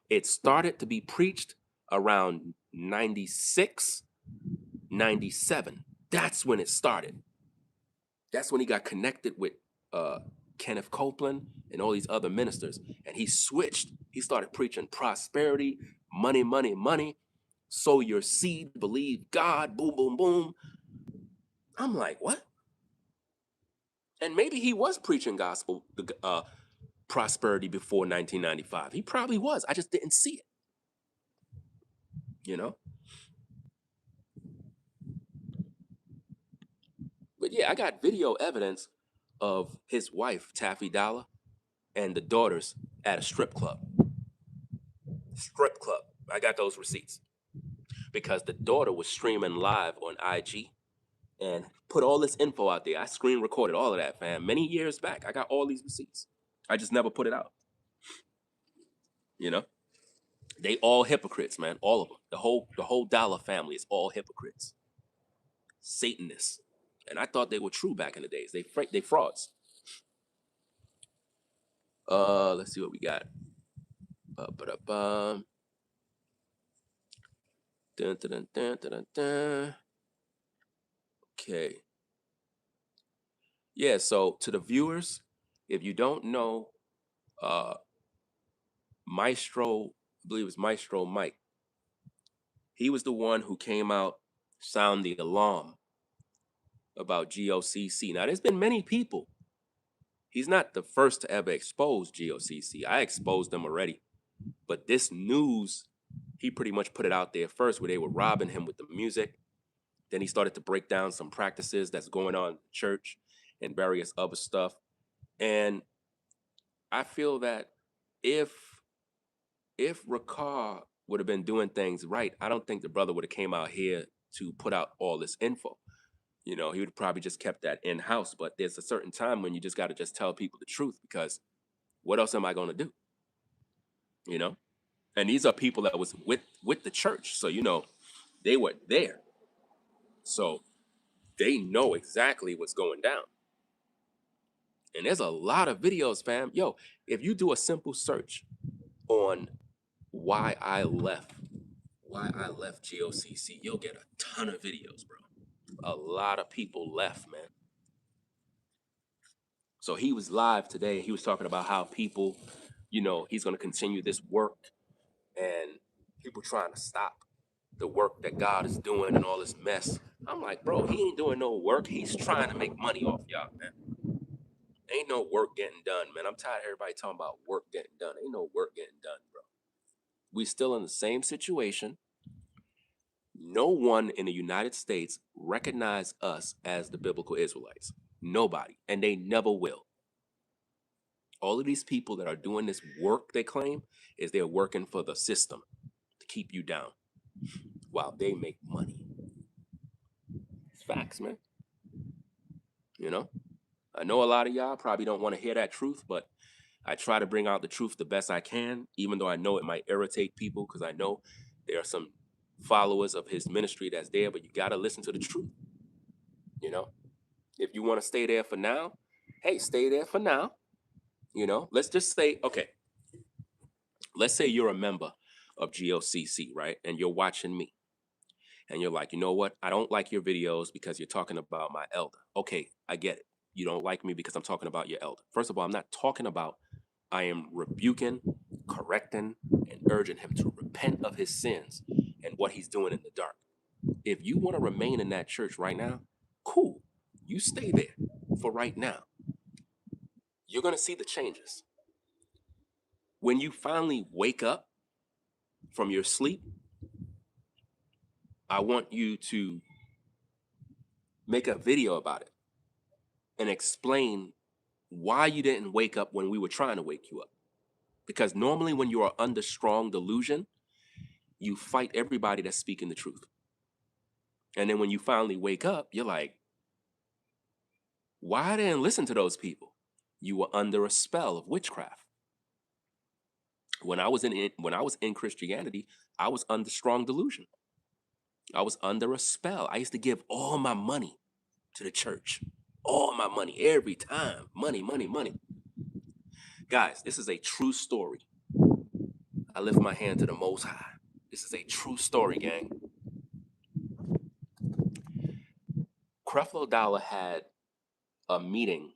It started to be preached around 96, 97. That's when it started. That's when he got connected with Kenneth Copeland and all these other ministers. And he switched. He started preaching prosperity, money, money, money. Sow your seed, believe God, boom, boom, boom. I'm like, what? And maybe he was preaching gospel prosperity before 1995. He probably was. I just didn't see it. You know? But yeah, I got video evidence of his wife, Taffy Dollar, and the daughters at a strip club. Strip club. I got those receipts. Because the daughter was streaming live on IG and put all this info out there. I screen recorded all of that, fam. Many years back. I got all these receipts. I just never put it out. You know? They all hypocrites, man. All of them. The whole Dollar family is all hypocrites. Satanists. And I thought they were true back in the days. They frauds. Let's see what we got. Dun, dun, dun, dun, dun, dun. Okay. Yeah, so to the viewers, if you don't know, uh Maestro, I believe it's Maestro Mike, he was the one who came out, sound the alarm about GOCC. Now, there's been many people. He's not the first to ever expose GOCC. I exposed them already. But this news, he pretty much put it out there first, where they were robbing him with the music. Then he started to break down some practices that's going on in the church and various other stuff. And I feel that if Rakar would have been doing things right, I don't think the brother would have came out here to put out all this info. You know, he would have probably just kept that in house. But there's a certain time when you just got to just tell people the truth, because what else am I going to do? You know, and these are people that was with the church, so you know they were there, so they know exactly what's going down. And there's a lot of videos, fam. Yo, if you do a simple search on why I left GOCC, you'll get a ton of videos, bro. A lot of people left, man. So he was live today. He was talking about how people, you know, he's going to continue this work, and people trying to stop the work that God is doing and all this mess. I'm like, bro, he ain't doing no work. He's trying to make money off y'all, man. Ain't no work getting done, man. I'm tired of everybody talking about work getting done. Ain't no work getting done, bro. We still in the same situation. No one in the United States recognize us as the biblical Israelites. Nobody. And they never will. All of these people that are doing this work, they claim, is they're working for the system to keep you down while they make money. It's facts, man. You know? I know a lot of y'all probably don't want to hear that truth, but I try to bring out the truth the best I can, even though I know it might irritate people, because I know there are some followers of his ministry that's there, but you got to listen to the truth. You know, if you want to stay there for now, hey, stay there for now. You know, let's just say, okay, let's say you're a member of GOCC, right? And you're watching me. And you're like, you know what? I don't like your videos because you're talking about my elder. Okay, I get it. You don't like me because I'm talking about your elder. First of all, I'm not talking about, I am rebuking, correcting, and urging him to repent of his sins and what he's doing in the dark. If you want to remain in that church right now, cool. You stay there for right now. You're going to see the changes. When you finally wake up from your sleep, I want you to make a video about it and explain why you didn't wake up when we were trying to wake you up. Because normally when you are under strong delusion, you fight everybody that's speaking the truth. And then when you finally wake up, you're like, why I didn't listen to those people? You were under a spell of witchcraft. When I was in Christianity, I was under strong delusion. I was under a spell. I used to give all my money to the church. All my money, every time. Money, money, money. Guys, this is a true story. I lift my hand to the Most High. This is a true story, gang. Creflo Dollar had a meeting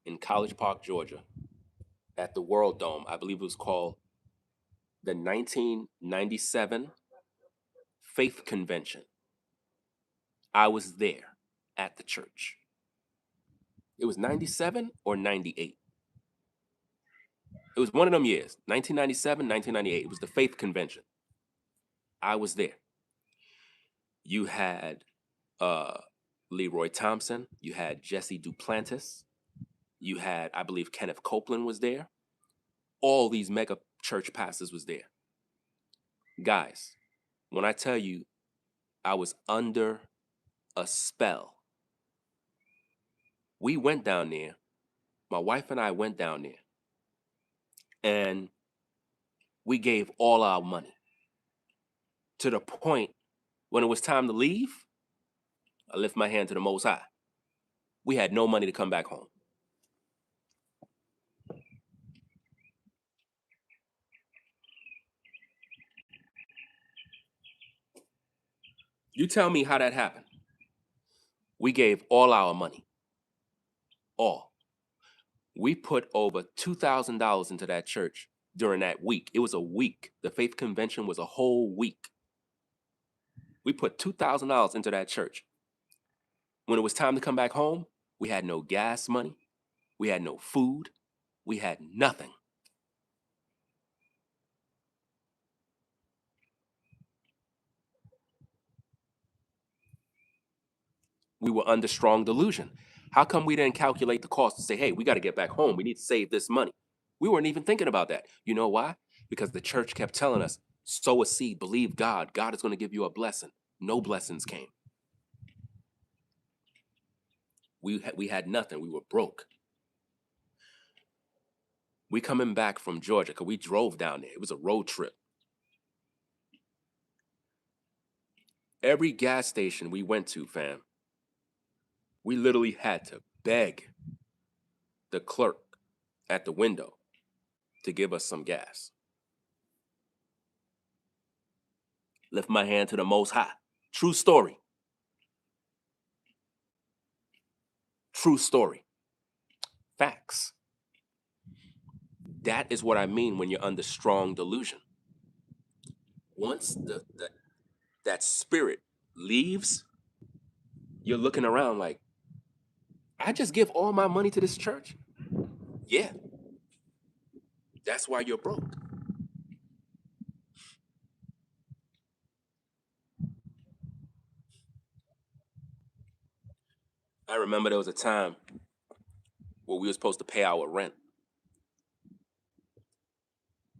in College Park, Georgia, at the World Dome. I believe it was called the 1997 Faith Convention. I was there at the church. It was 97 or 98. It was one of them years, 1997, 1998. It was the Faith Convention. I was there. You had Leroy Thompson. You had Jesse Duplantis. You had, I believe, Kenneth Copeland was there. All these mega church pastors was there. Guys, when I tell you I was under a spell, we went down there. My wife and I went down there. And we gave all our money. To the point when it was time to leave, I lift my hand to the Most High. We had no money to come back home. You tell me how that happened. We gave all our money. All. We put over $2,000 into that church during that week. It was a week. The faith convention was a whole week. We put $2,000 into that church. When it was time to come back home, we had no gas money. We had no food. We had nothing. We were under strong delusion. How come we didn't calculate the cost and say, hey, we got to get back home. We need to save this money. We weren't even thinking about that. You know why? Because the church kept telling us, sow a seed, believe God. God is going to give you a blessing. No blessings came. We had nothing. We were broke. We coming back from Georgia because we drove down there. It was a road trip. Every gas station we went to, fam, we literally had to beg the clerk at the window to give us some gas. Lift my hand to the Most High. True story. True story. Facts. That is what I mean when you're under strong delusion. Once that spirit leaves, you're looking around like, I just give all my money to this church? Yeah. That's why you're broke. I remember there was a time where we were supposed to pay our rent.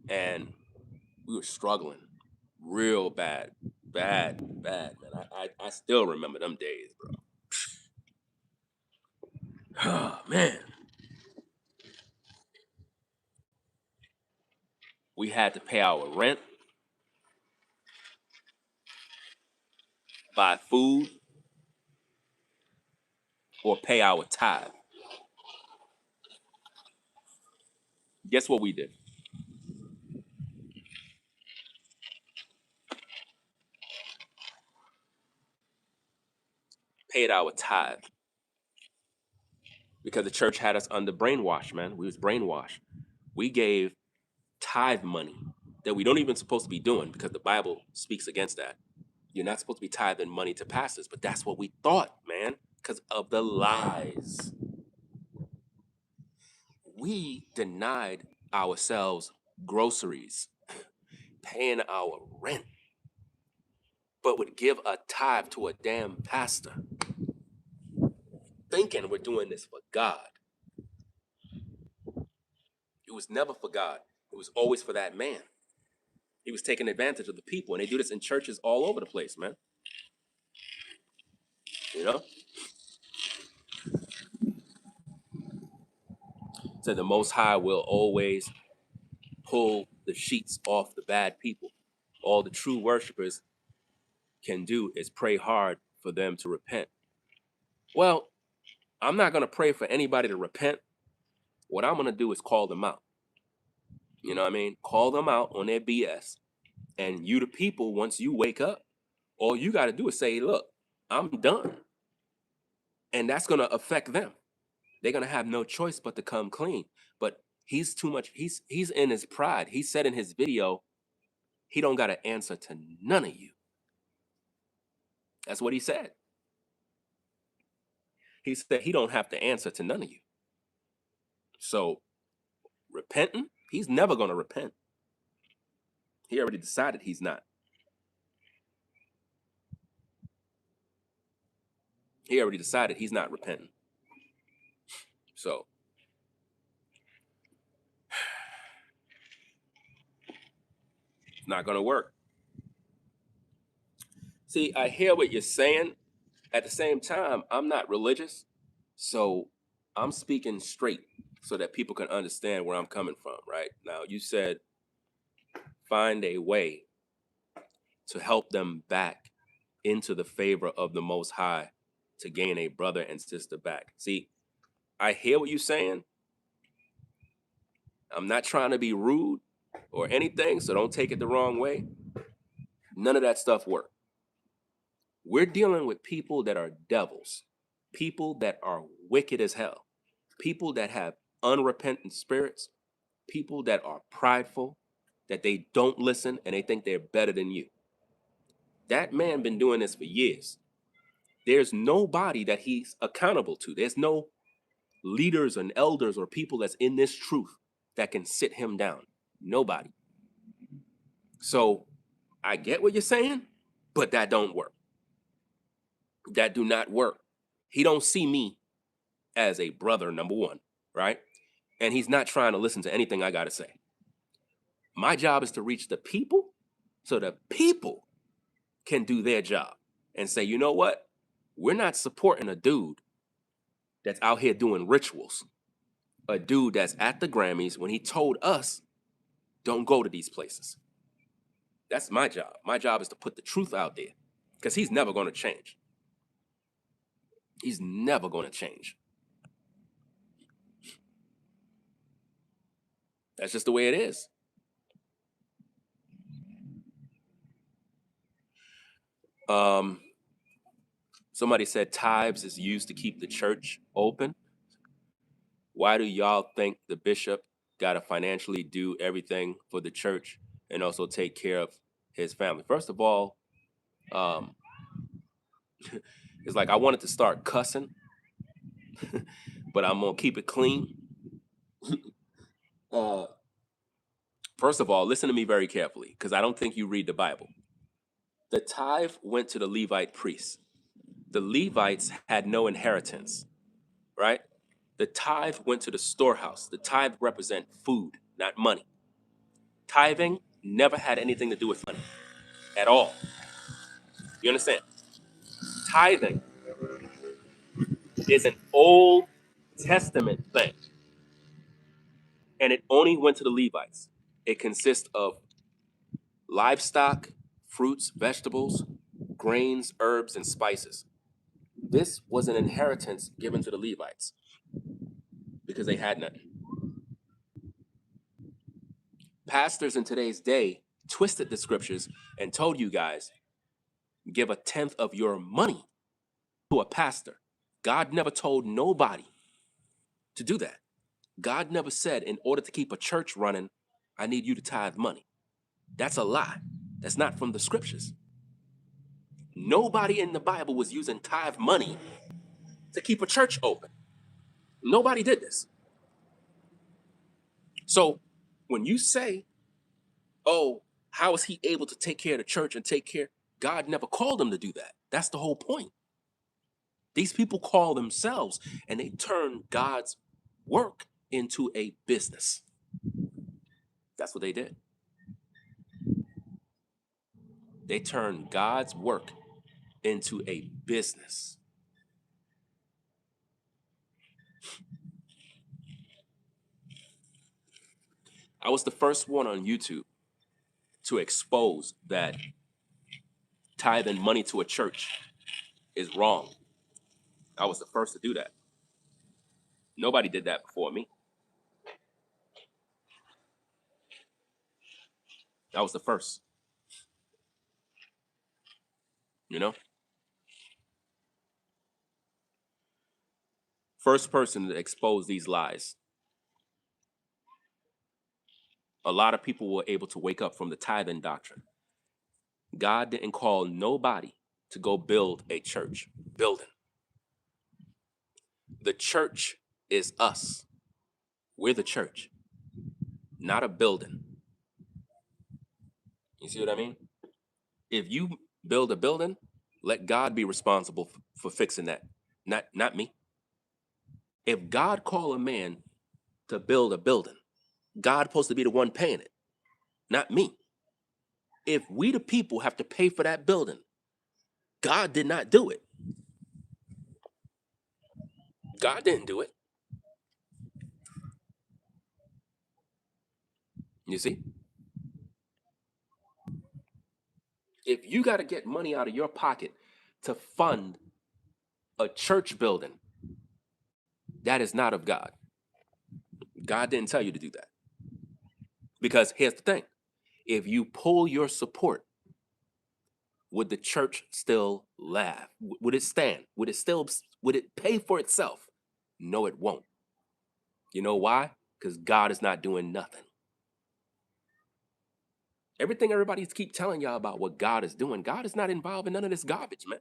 And we were struggling real bad, man. I still remember them days, bro. Oh, man. We had to pay our rent, buy food, or pay our tithe. Guess what we did? Paid our tithe. Because the church had us under brainwash, man. We was brainwashed. We gave tithe money that we don't even supposed to be doing because the Bible speaks against that. You're not supposed to be tithing money to pastors, but that's what we thought, man, because of the lies. We denied ourselves groceries, paying our rent, but would give a tithe to a damn pastor, thinking we're doing this for God. It was never for God. It was always for that man. He was taking advantage of the people, and they do this in churches all over the place, man. You know? So the Most High will always pull the sheets off the bad people. All the true worshipers can do is pray hard for them to repent. Well, I'm not going to pray for anybody to repent. What I'm going to do is call them out. You know what I mean? Call them out on their BS. And you, the people, once you wake up, all you got to do is say, look, I'm done. And that's going to affect them. They're going to have no choice but to come clean. But he's too much. He's in his pride. He said in his video, he don't got to answer to none of you. That's what he said. He said he don't have to answer to none of you. So repenting, he's never going to repent. He already decided he's not. He already decided he's not repenting. So it's not going to work. See, I hear what you're saying. At the same time, I'm not religious. So I'm speaking straight so that people can understand where I'm coming from, right? Now, you said find a way to help them back into the favor of the Most High to gain a brother and sister back. See, I hear what you're saying. I'm not trying to be rude or anything, so don't take it the wrong way. None of that stuff worked. We're dealing with people that are devils, people that are wicked as hell, people that have unrepentant spirits, people that are prideful, that they don't listen and they think they're better than you. That man been doing this for years. There's nobody that he's accountable to. There's no leaders and elders or people that's in this truth that can sit him down. Nobody. So I get what you're saying, but that don't work. That do not work. He don't see me as a brother, number one, right? And he's not trying to listen to anything I got to say. My job is to reach the people so the people can do their job and say, you know what? We're not supporting a dude that's out here doing rituals, a dude that's at the Grammys when he told us, don't go to these places. That's my job. My job is to put the truth out there because he's never going to change. He's never going to change. That's just the way it is. Somebody said tithes is used to keep the church open. Why do y'all think the bishop got to financially do everything for the church and also take care of his family? First of all, it's like I wanted to start cussing, but I'm going to keep it clean. First of all, listen to me very carefully because I don't think you read the Bible. The tithe went to the Levite priests. The Levites had no inheritance, right? The tithe went to the storehouse. The tithe represent food, not money. Tithing never had anything to do with money at all. You understand? Tithing is an Old Testament thing, and it only went to the Levites. It consists of livestock, fruits, vegetables, grains, herbs, and spices. This was an inheritance given to the Levites because they had none. Pastors in today's day twisted the scriptures and told you guys, give a tenth of your money to a pastor. God never told nobody to do that. God never said, in order to keep a church running, I need you to tithe money. That's a lie. That's not from the scriptures. Nobody in the Bible was using tithe money to keep a church open. Nobody did this. So when you say, oh, how is he able to take care of the church and take care? God never called him to do that. That's the whole point. These people call themselves and they turn God's work into a business. That's what they did. They turned God's work into a business. I was the first one on YouTube to expose that tithing money to a church is wrong. I was the first to do that. Nobody did that before me. I was the first. You know? First person to expose these lies. A lot of people were able to wake up from the tithing doctrine. God didn't call nobody to go build a church building. The church is us. We're the church, not a building. You see what I mean? If you build a building, let God be responsible for fixing that, not me. If God call a man to build a building, God's supposed to be the one paying it, not me. If we the people have to pay for that building, God did not do it. God didn't do it. You see? If you got to get money out of your pocket to fund a church building, that is not of God. God didn't tell you to do that. Because here's the thing. If you pull your support would the church still laugh? Would it stand? Would it pay for itself? No, it won't. You know why? Because God is not doing nothing. Everything everybody's keep telling y'all about what God is doing, God is not involved in none of this garbage, man.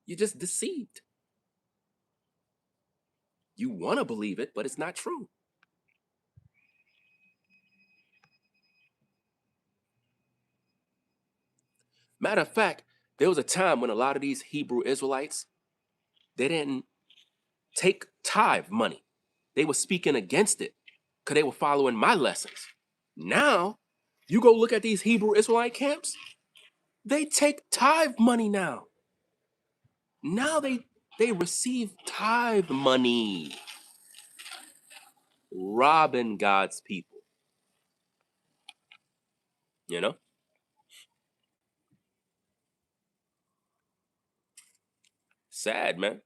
You're just deceived. You want to believe it, but it's not true. Matter of fact, there was a time when a lot of these Hebrew Israelites, they didn't take tithe money. They were speaking against it because they were following my lessons. Now, you go look at these Hebrew Israelite camps, they take tithe money now. Now they receive tithe money, robbing God's people. You know? Sad, man.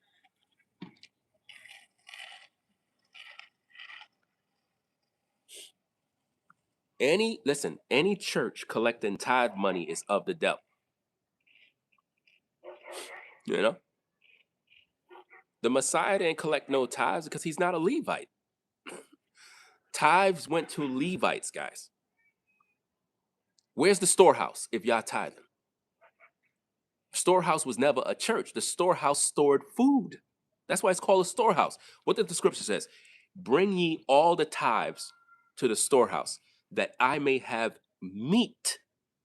Any church collecting tithe money is of the devil. You know? The Messiah didn't collect no tithes because he's not a Levite. Tithes went to Levites, guys. Where's the storehouse if y'all tithing? Storehouse was never a church. The storehouse stored food. That's why it's called a storehouse. What did the scripture says? Bring ye all the tithes to the storehouse, that I may have meat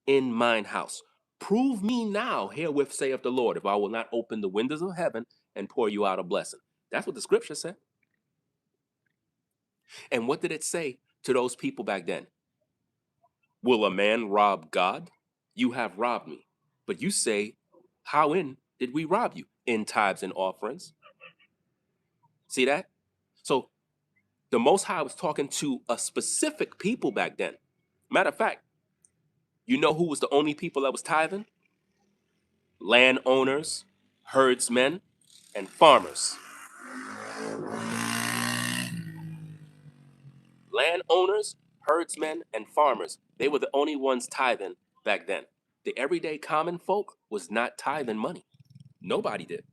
in mine house. Prove me now, herewith saith the Lord, if I will not open the windows of heaven and pour you out a blessing. That's what the scripture said. And what did it say to those people back then? Will a man rob God? You have robbed me. But you say, how in did we rob you? In tithes and offerings. See that? So the Most High was talking to a specific people back then. Matter of fact, you know who was the only people that was tithing? Landowners, herdsmen, and farmers. Landowners, herdsmen, and farmers. They were the only ones tithing back then. The everyday common folk was not tithing money. Nobody did.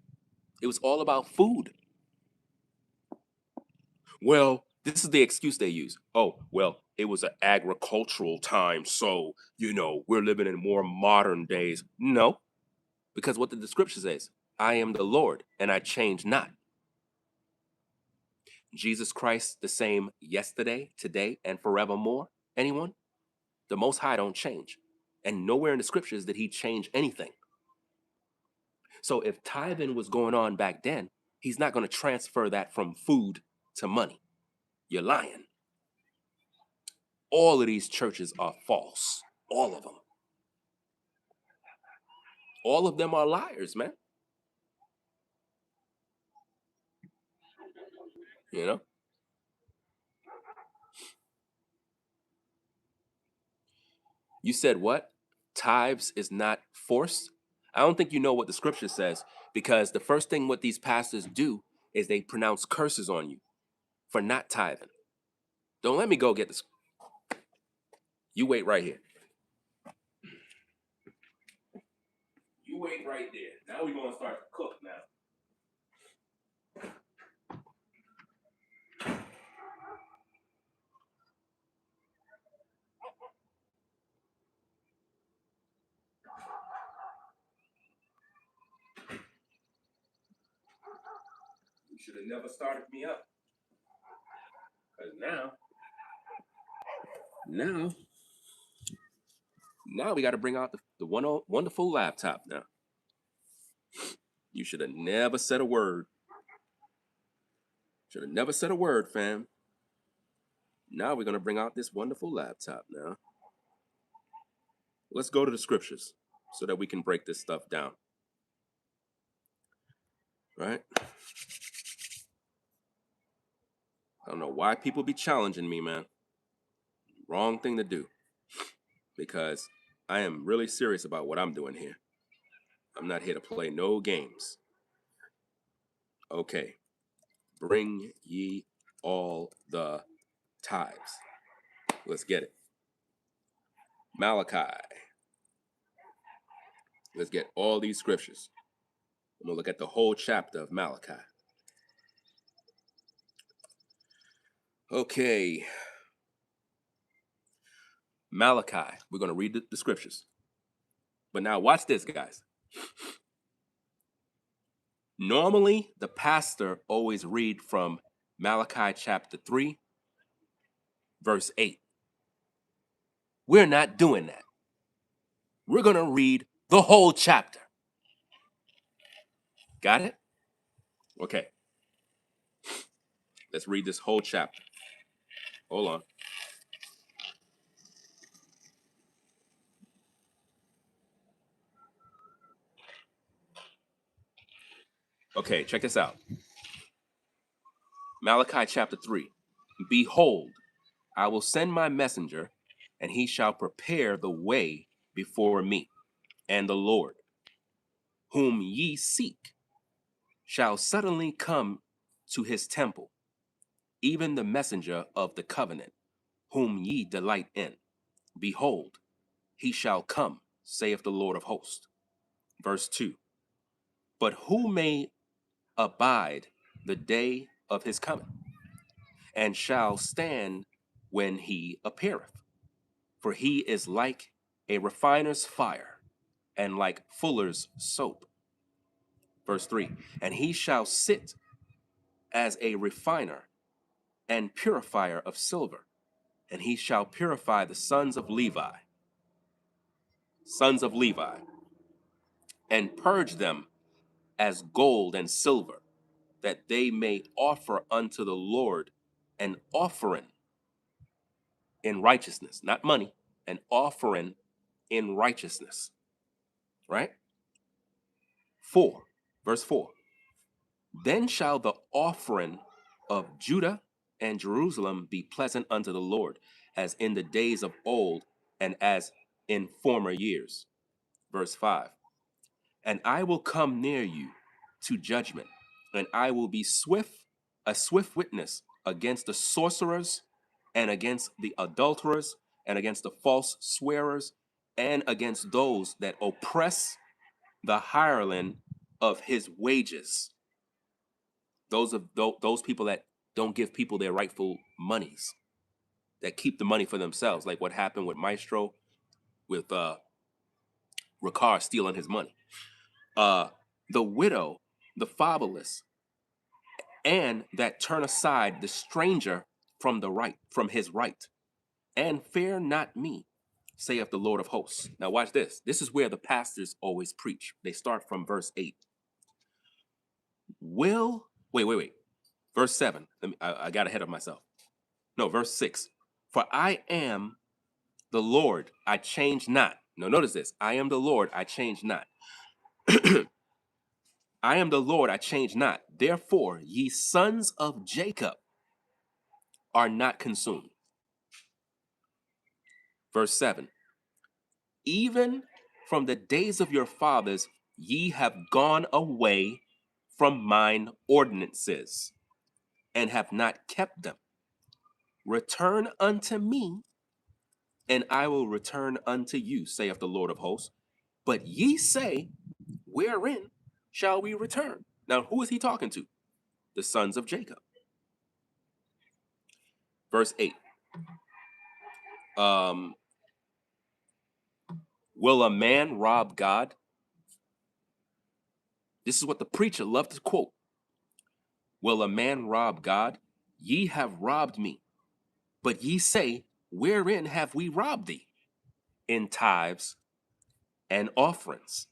It was all about food. Well, this is the excuse they use. Oh, well, it was an agricultural time, so, we're living in more modern days. No, because what the scripture says, I am the Lord, and I change not. Jesus Christ the same yesterday, today, and forevermore. Anyone? The Most High don't change. And nowhere in the scriptures did he change anything. So if tithing was going on back then, he's not going to transfer that from food to money. You're lying. All of these churches are false. All of them. All of them are liars, man. You know? You said what? Tithes is not forced? I don't think you know what the scripture says, because the first thing what these pastors do is they pronounce curses on you for not tithing. Don't let me go get this. You wait right here. You wait right there. Now we're going to start to cook now. You should have never started me up. Because now we got to bring out the wonderful laptop now. You should have never said a word. Should have never said a word, fam. Now we're going to bring out this wonderful laptop now. Let's go to the scriptures so that we can break this stuff down. Right? I don't know why people be challenging me, man. Wrong thing to do. Because I am really serious about what I'm doing here. I'm not here to play no games. Okay. Bring ye all the tithes. Let's get it. Malachi. Let's get all these scriptures. I'm gonna look at the whole chapter of Malachi. Okay. Malachi. We're gonna read the scriptures. But now watch this, guys. Normally, the pastor always read from Malachi chapter 3, verse 8. We're not doing that. We're going to read the whole chapter. Got it? Okay. Let's read this whole chapter. Hold on. Okay, check this out. Malachi chapter 3. Behold, I will send my messenger, and he shall prepare the way before me. And the Lord, whom ye seek, shall suddenly come to his temple, even the messenger of the covenant, whom ye delight in. Behold, he shall come, saith the Lord of hosts. Verse 2. But who may abide the day of his coming, and shall stand when he appeareth? For he is like a refiner's fire, and like fuller's soap. Verse 3. And he shall sit as a refiner and purifier of silver, and he shall purify the sons of Levi, and purge them as gold and silver, that they may offer unto the Lord an offering in righteousness, not money, an offering in righteousness. Right? 4, verse 4. Then shall the offering of Judah and Jerusalem be pleasant unto the Lord, as in the days of old and as in former years. Verse 5. And I will come near you to judgment, and I will be a swift witness against the sorcerers, and against the adulterers, and against the false swearers, and against those that oppress the hireling of his wages. Those people that don't give people their rightful monies, that keep the money for themselves, like what happened with Maestro, with Rakar stealing his money. The widow, the fatherless, and that turn aside the stranger from his right, and fear not me, saith the Lord of hosts. Now watch this. This is where the pastors always preach. They start from verse 8. Wait. Verse 7. I got ahead of myself. No, verse 6. For I am the Lord, I change not. No, notice this. I am the Lord, I change not. I am the Lord, I change not. Therefore, ye sons of Jacob are not consumed. Verse 7. Even from the days of your fathers, ye have gone away from mine ordinances, and have not kept them. Return unto me, and I will return unto you, saith the Lord of hosts. But ye say, wherein shall we return? Now, who is he talking to? The sons of Jacob. Verse 8. Will a man rob God? This is what the preacher loved to quote. Will a man rob God? Ye have robbed me. But ye say, wherein have we robbed thee? In tithes and offerings.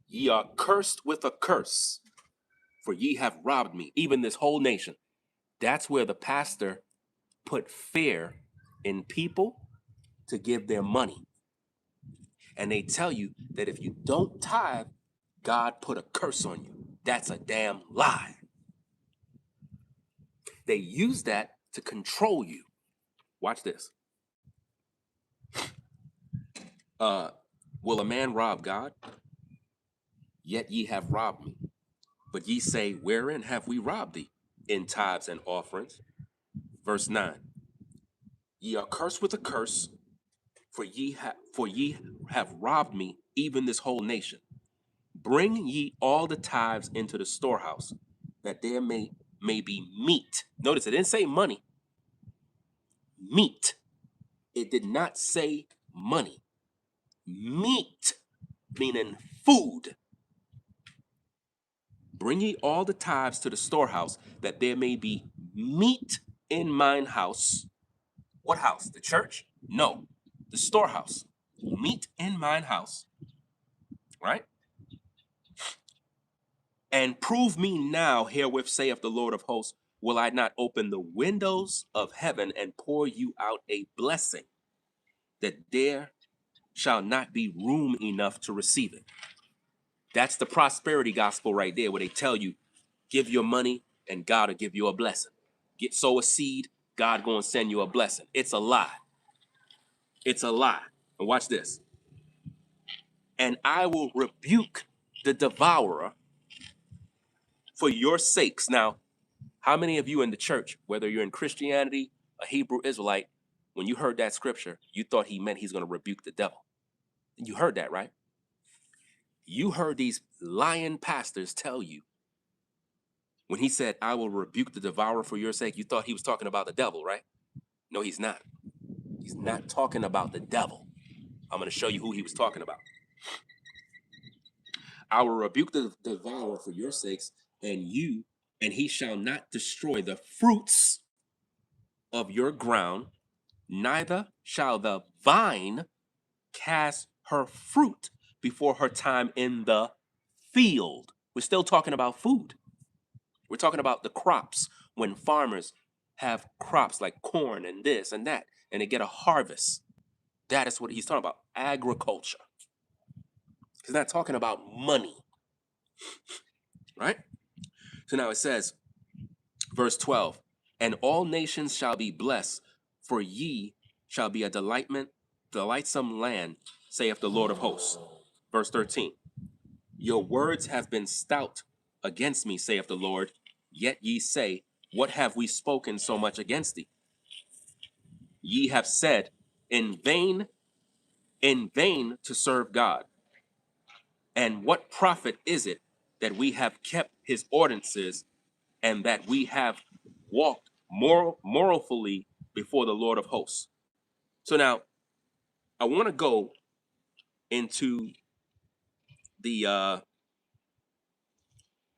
Ye are cursed with a curse, for ye have robbed me, even this whole nation. That's where the pastor put fear in people to give their money. And they tell you that if you don't tithe, God put a curse on you. That's a damn lie. They use that to control you. Watch this. Will a man rob God? Yet ye have robbed me. But ye say, wherein have we robbed thee? In tithes and offerings. Verse 9. Ye are cursed with a curse, For ye have robbed me, even this whole nation. Bring ye all the tithes into the storehouse, that there may be meat. Notice it didn't say money. Meat. It did not say money. Meat, meaning food. Bring ye all the tithes to the storehouse, that there may be meat in mine house. What house? The church? No, the storehouse. Meat in mine house. Right? And prove me now herewith, saith the Lord of hosts, will I not open the windows of heaven and pour you out a blessing, that there shall not be room enough to receive it. That's the prosperity gospel right there, where they tell you, give your money and God will give you a blessing. Sow a seed, God going to send you a blessing. It's a lie. It's a lie. And watch this. And I will rebuke the devourer for your sakes. Now, how many of you in the church, whether you're in Christianity, a Hebrew Israelite, when you heard that scripture, you thought he meant he's going to rebuke the devil? You heard that, right? You heard these lying pastors tell you, when he said, I will rebuke the devourer for your sake, you thought he was talking about the devil, right? No, he's not. He's not talking about the devil. I'm going to show you who he was talking about. I will rebuke the devourer for your sakes, and he shall not destroy the fruits of your ground, neither shall the vine cast her fruit before her time in the field. We're still talking about food. We're talking about the crops, when farmers have crops like corn and this and that, and they get a harvest. That is what he's talking about, agriculture. He's not talking about money, right? So now it says, verse 12, and all nations shall be blessed, for ye shall be a delightsome land, saith the Lord of hosts. Verse 13, your words have been stout against me, saith the Lord, yet ye say, what have we spoken so much against thee? Ye have said, in vain to serve God. And what profit is it that we have kept his ordinances, and that we have walked moralfully before the Lord of hosts? So now, I want to go into the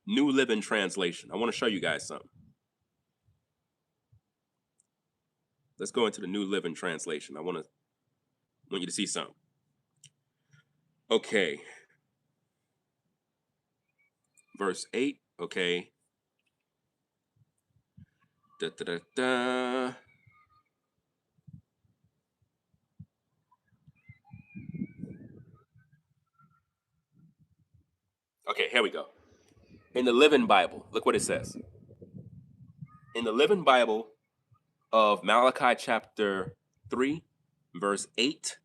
New Living Translation. I want to show you guys something. Let's go into the New Living Translation. I want you to see something. Okay. Verse 8. Okay. Da, da, da, da. Okay, here we go. In the Living Bible, look what it says. In the Living Bible of Malachi chapter 3, verse 8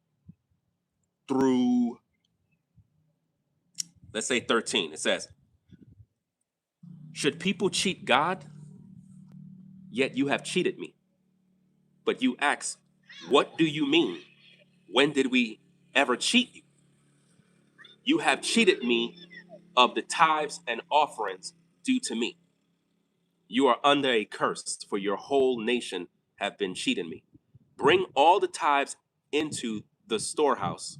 through, let's say 13, it says, should people cheat God? Yet you have cheated me. But you ask, what do you mean? When did we ever cheat you? You have cheated me of the tithes and offerings due to me. You are under a curse, for your whole nation have been cheating me. Bring all the tithes into the storehouse,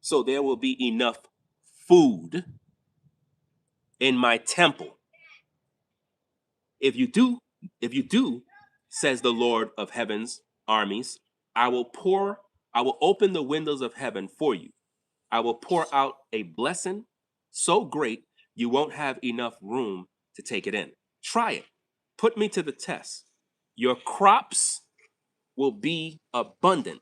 so there will be enough food in my temple. If you do, says the Lord of heaven's armies, I will open the windows of heaven for you. I will pour out a blessing so great you won't have enough room to take it in. Try it. Put me to the test. Your crops will be abundant,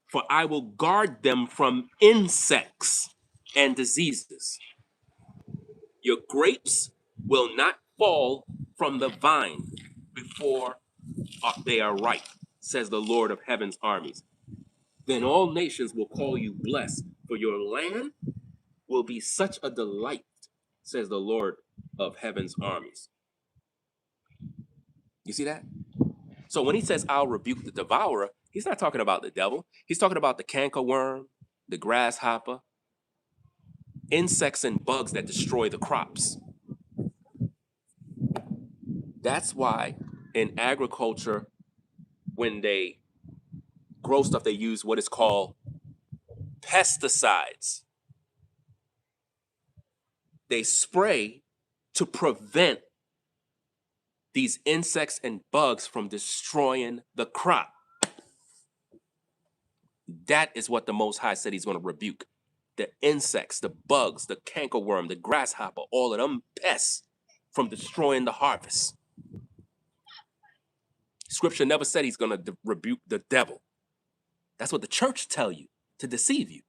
for I will guard them from insects and diseases. Your grapes will not fall from the vine before they are ripe, says the Lord of heaven's armies. Then all nations will call you blessed, for your land will be such a delight, says the Lord of heaven's armies. You see that? So when he says, I'll rebuke the devourer, He's not talking about the devil. He's talking about the cankerworm, the grasshopper, insects and bugs that destroy the crops. That's why in agriculture, when they grow stuff, they use what is called pesticides. They spray to prevent these insects and bugs from destroying the crop. That is what the Most High said he's going to rebuke. The insects, the bugs, the cankerworm, the grasshopper, all of them pests from destroying the harvest. Scripture never said he's going to rebuke the devil. That's what the church tell you, to deceive you,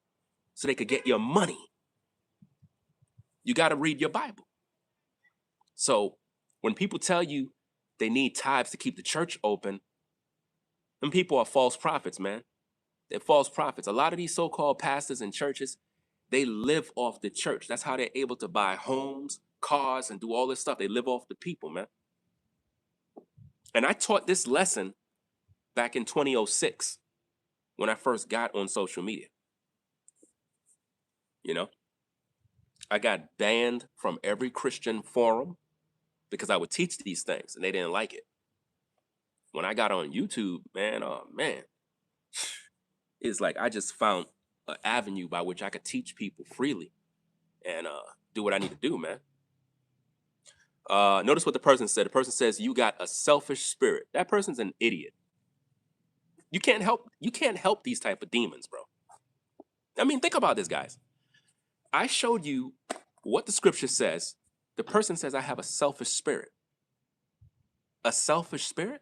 so they could get your money. You got to read your Bible. So when people tell you they need tithes to keep the church open, them people are false prophets, man. They're false prophets. A lot of these so-called pastors and churches, they live off the church. That's how they're able to buy homes, cars, and do all this stuff. They live off the people, man. And I taught this lesson back in 2006 when I first got on social media. You know, I got banned from every Christian forum because I would teach these things and they didn't like it. When I got on YouTube, man, oh man, it's like I just found an avenue by which I could teach people freely and do what I need to do, man. Notice what the person said. The person says, you got a selfish spirit. That person's an idiot. You can't help these type of demons, bro. I mean, think about this, guys. I showed you what the scripture says. The person says I have a selfish spirit. A selfish spirit?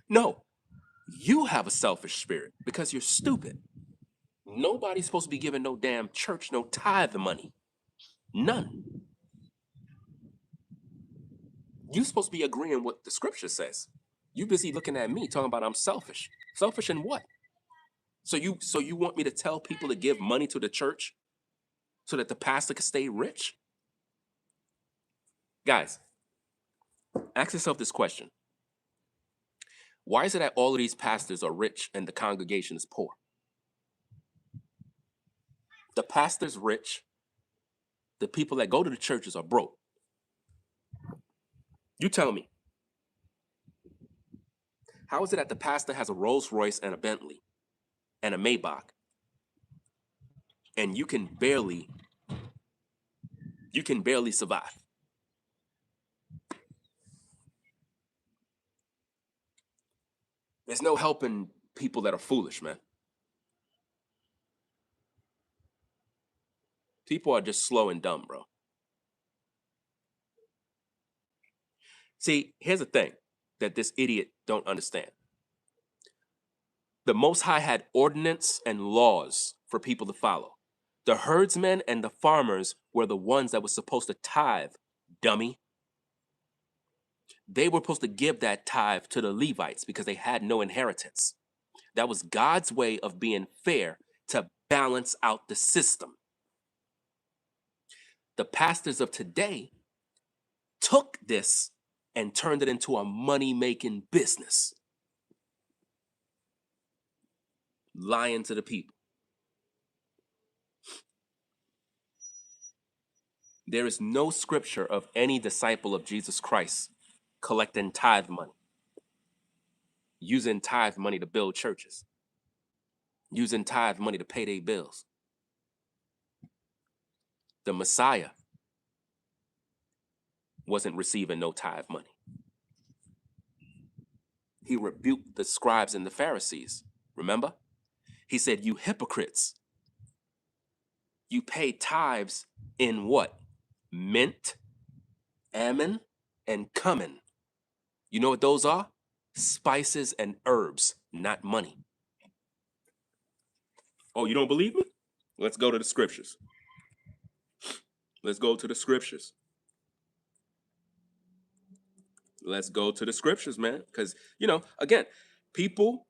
No, you have a selfish spirit because you're stupid. Nobody's supposed to be giving no damn church no tithe money. None. You're supposed to be agreeing what the scripture says. You busy looking at me talking about I'm selfish. Selfish in what? So you want me to tell people to give money to the church so that the pastor can stay rich? Guys, ask yourself this question. Why is it that all of these pastors are rich and the congregation is poor? The pastor's rich. The people that go to the churches are broke. You tell me. How is it that the pastor has a Rolls Royce and a Bentley and a Maybach and you can barely survive? There's no helping people that are foolish, man. People are just slow and dumb, bro. See, here's the thing that this idiot don't understand. The Most High had ordinance and laws for people to follow. The herdsmen and the farmers were the ones that were supposed to tithe, dummy. They were supposed to give that tithe to the Levites because they had no inheritance. That was God's way of being fair to balance out the system. The pastors of today took this and turned it into a money-making business. Lying to the people. There is no scripture of any disciple of Jesus Christ collecting tithe money, using tithe money to build churches, using tithe money to pay their bills. The Messiah wasn't receiving no tithe money. He rebuked the scribes and the Pharisees. Remember? He said, you hypocrites, you pay tithes in what? Mint, almond, and cumin. You know what those are? Spices and herbs, not money. Oh, you don't believe me? Let's go to the scriptures. Let's go to the scriptures. Let's go to the scriptures, man. Because, you know, again, people,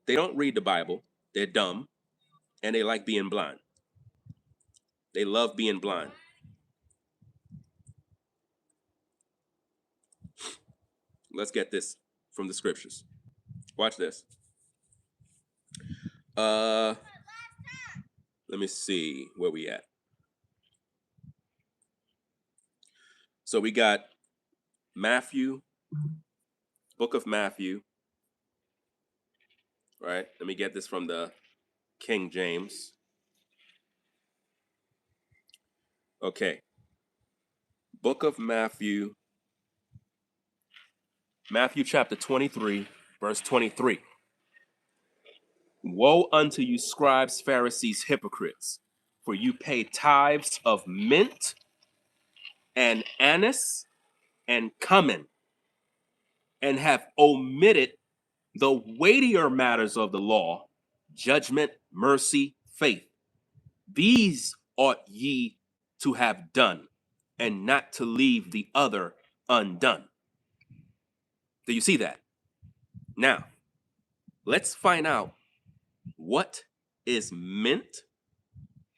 they don't read the Bible. They're dumb. And they like being blind. They love being blind. Let's get this from the scriptures. Watch this. Let me see where we at. So we got Matthew, book of Matthew, right? Let me get this from the King James. Okay. Book of Matthew, Matthew chapter 23, verse 23. Woe unto you, scribes, Pharisees, hypocrites, for you pay tithes of mint and anise and cumin, and have omitted the weightier matters of the law, judgment, mercy, faith. These ought ye to have done, and not to leave the other undone. Do you see that? Now, let's find out what is mint,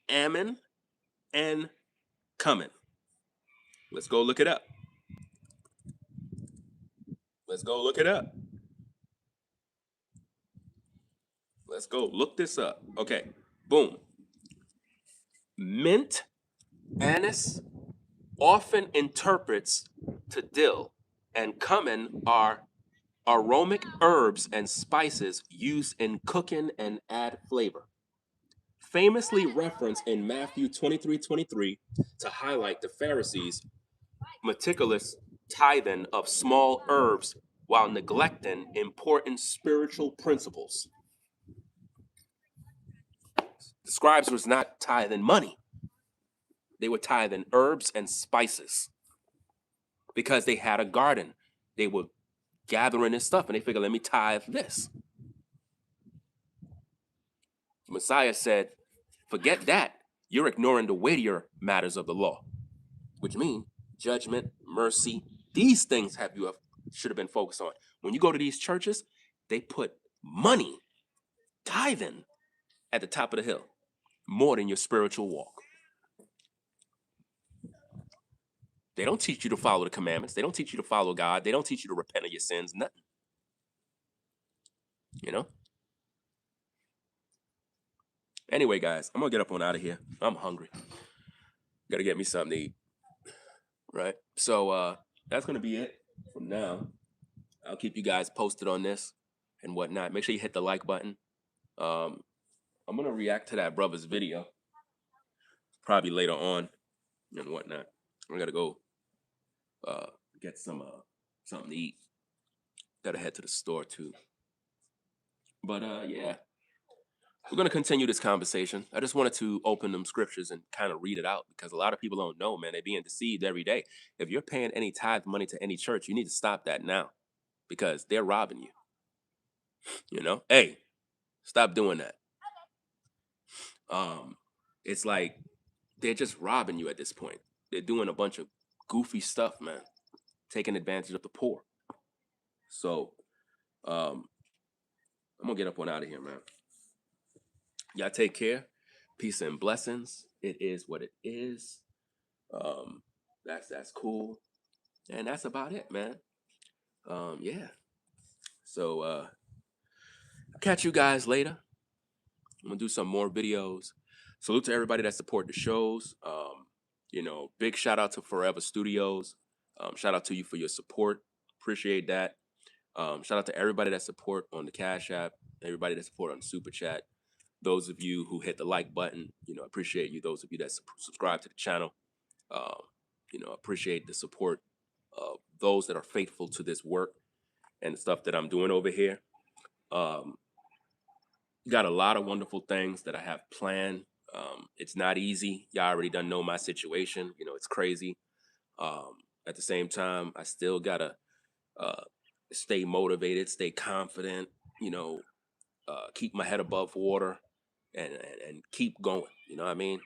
ammon, and cumin. Let's go look it up. Let's go look it up. Let's go look this up. Okay, boom. Mint, anise, often interprets to dill, and cumin are aromatic herbs and spices used in cooking and add flavor. Famously referenced in Matthew 23:23 to highlight the Pharisees' meticulous tithing of small herbs while neglecting important spiritual principles. The scribes was not tithing money. They were tithing herbs and spices because they had a garden. They were gathering this stuff and they figured, let me tithe this. Messiah said, forget that. You're ignoring the weightier matters of the law, which mean judgment, mercy. These things should have been focused on. When you go to these churches, they put money, tithing, at the top of the hill, more than your spiritual walk. They don't teach you to follow the commandments. They don't teach you to follow God. They don't teach you to repent of your sins, nothing. You know? Anyway, guys, I'm going to get up on out of here. I'm hungry. Got to get me something to eat. Right? So that's going to be it from now. I'll keep you guys posted on this and whatnot. Make sure you hit the like button. I'm going to react to that brother's video probably later on and whatnot. I got to go get something to eat. Got to head to the store too. But yeah, we're going to continue this conversation. I just wanted to open them scriptures and kind of read it out because a lot of people don't know, man. They're being deceived every day. If you're paying any tithe money to any church, you need to stop that now because they're robbing you. You know, hey, stop doing that. It's like they're just robbing you at this point. They're doing a bunch of goofy stuff, man, taking advantage of the poor. So, I'm gonna get up on out of here, man. Y'all take care. Peace and blessings. It is what it is. That's cool, and that's about it, man. Yeah. So, I'll catch you guys later. I'm gonna do some more videos. Salute to everybody that support the shows. You know, big shout out to Forever Studios. Shout out to you for your support. Appreciate that. Shout out to everybody that support on the Cash App, everybody that support on the Super Chat. Those of you who hit the like button, you know, appreciate you. Those of you that subscribe to the channel, you know, appreciate the support of those that are faithful to this work and the stuff that I'm doing over here. Got a lot of wonderful things that I have planned. It's not easy. Y'all already done know my situation. You know, it's crazy. At the same time, I still gotta stay motivated, stay confident. You know, keep my head above water, and keep going. You know what I mean?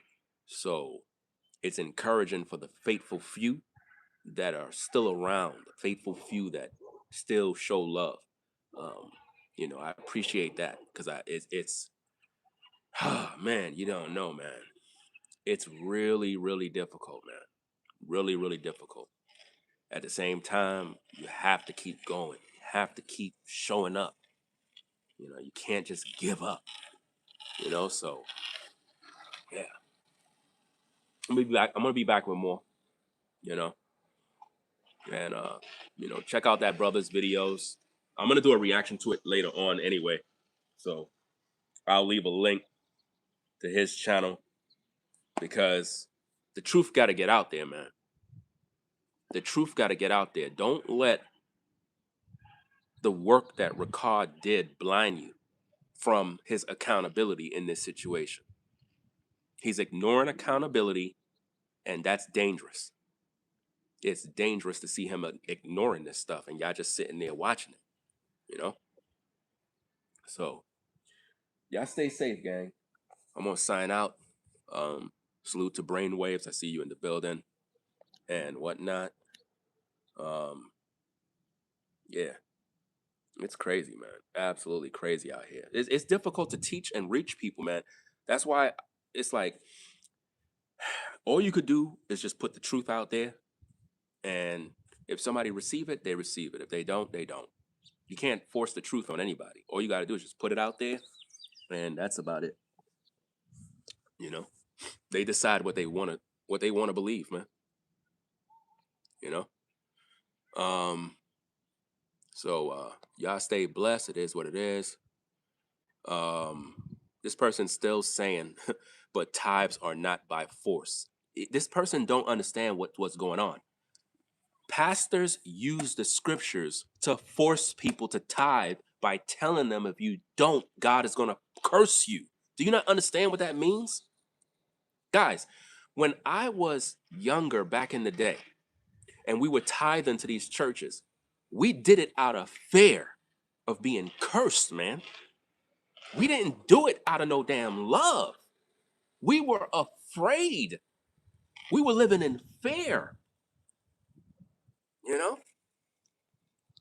So it's encouraging for the faithful few that are still around, the faithful few that still show love. You know, I appreciate that because it's man, you don't know, man. It's really, really difficult, man. Really, really difficult. At the same time, you have to keep going. You have to keep showing up. You know, you can't just give up. You know, so yeah. I'm gonna be back. I'm gonna be back with more. You know, and check out that brother's videos. I'm gonna do a reaction to it later on anyway. So I'll leave a link to his channel because the truth got to get out there, man. The truth got to get out there. Don't let the work that Rakar did blind you from his accountability in this situation. He's ignoring accountability, and that's dangerous. It's dangerous to see him ignoring this stuff, and y'all just sitting there watching it, you know? So, y'all stay safe, gang. I'm going to sign out. Salute to Brainwaves. I see you in the building and whatnot. Yeah. It's crazy, man. Absolutely crazy out here. It's difficult to teach and reach people, man. That's why it's like all you could do is just put the truth out there, and if somebody receive it, they receive it. If they don't, they don't. You can't force the truth on anybody. All you got to do is just put it out there, and that's about it. You know, they decide what they want to believe, man. You know. So y'all stay blessed. It is what it is. This person's still saying, but tithes are not by force. This person don't understand what's going on. Pastors use the scriptures to force people to tithe by telling them if you don't, God is going to curse you. Do you not understand what that means? Guys, when I was younger back in the day and we were tithe into these churches, we did it out of fear of being cursed, man. We didn't do it out of no damn love. We were afraid. We were living in fear. You know?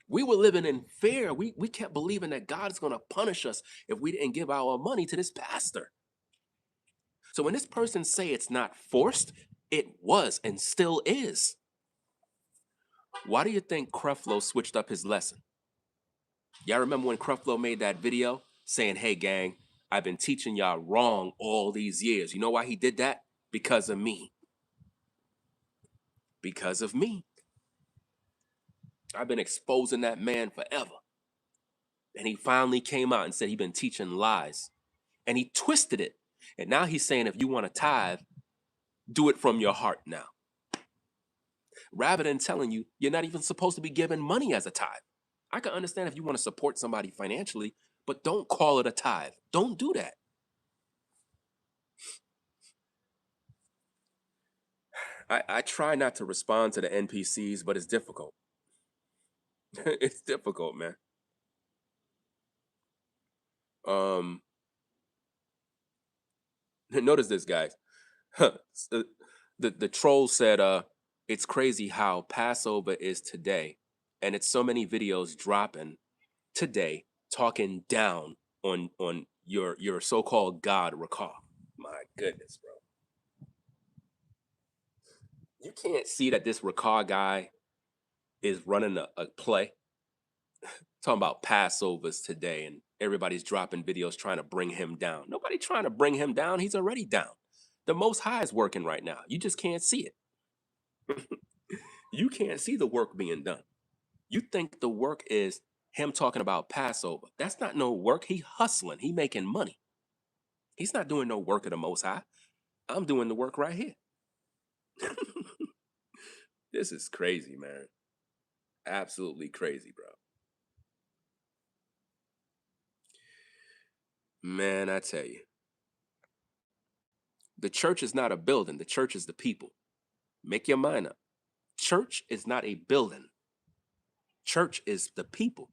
We were living in fear. We kept believing that God is going to punish us if we didn't give our money to this pastor. So when this person say it's not forced, it was and still is. Why do you think Creflo switched up his lesson? Y'all remember when Creflo made that video saying, hey, gang, I've been teaching y'all wrong all these years. You know why he did that? Because of me. Because of me. I've been exposing that man forever. And he finally came out and said he'd been teaching lies. And he twisted it. And now he's saying if you want to tithe, do it from your heart now. Rather than telling you you're not even supposed to be giving money as a tithe. I can understand if you want to support somebody financially, but don't call it a tithe. Don't do that. I try not to respond to the NPCs, but it's difficult. It's difficult, man. Notice this, guys. The troll said, it's crazy how Passover is today, and it's so many videos dropping today talking down on your so-called God, Rakar. My goodness, bro. You can't see that this Rakar guy is running a play. Talking about Passovers today, and everybody's dropping videos trying to bring him down. Nobody trying to bring him down. He's already down. The Most High is working right now. You just can't see it. You can't see the work being done. You think the work is him talking about Passover. That's not no work. He hustling. He making money. He's not doing no work of the Most High. I'm doing the work right here. This is crazy, man. Absolutely crazy, bro. Man, I tell you. The church is not a building. The church is the people. Make your mind up. Church is not a building. Church is the people.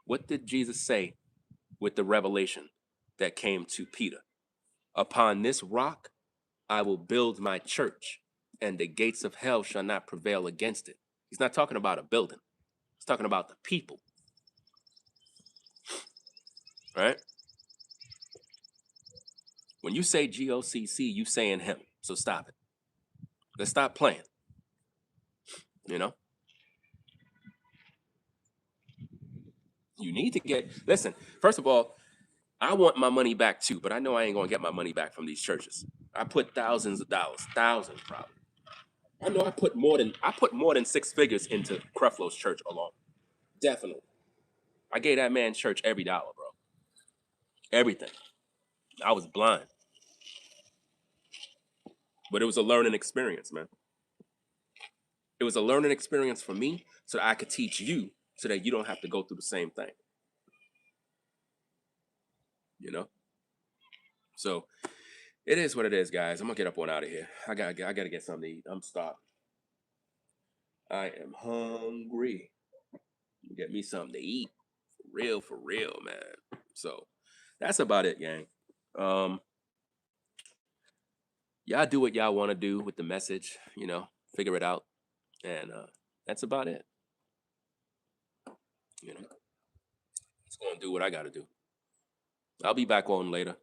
What did Jesus say with the revelation that came to Peter? Upon this rock, I will build my church, and the gates of hell shall not prevail against it. He's not talking about a building. He's talking about the people. Right? When you say GOCC, you saying him. So stop it. Let's stop playing. You know, you need to get. Listen, first of all, I want my money back too, but I know I ain't gonna get my money back from these churches. I put thousands of dollars, thousands probably. I know I put more than six figures into Creflo's church alone. Definitely. I gave that man church every dollar, bro. Everything. I was blind. But it was a learning experience, man. It was a learning experience for me so that I could teach you so that you don't have to go through the same thing. You know? So it is what it is, guys. I'm gonna get up on out of here. I gotta get something to eat. I'm starving. I am hungry. Get me something to eat. For real, man. So that's about it, gang. Um, y'all do what y'all want to do with the message, figure it out. And that's about it. Just gonna do what I gotta do. I'll be back on later.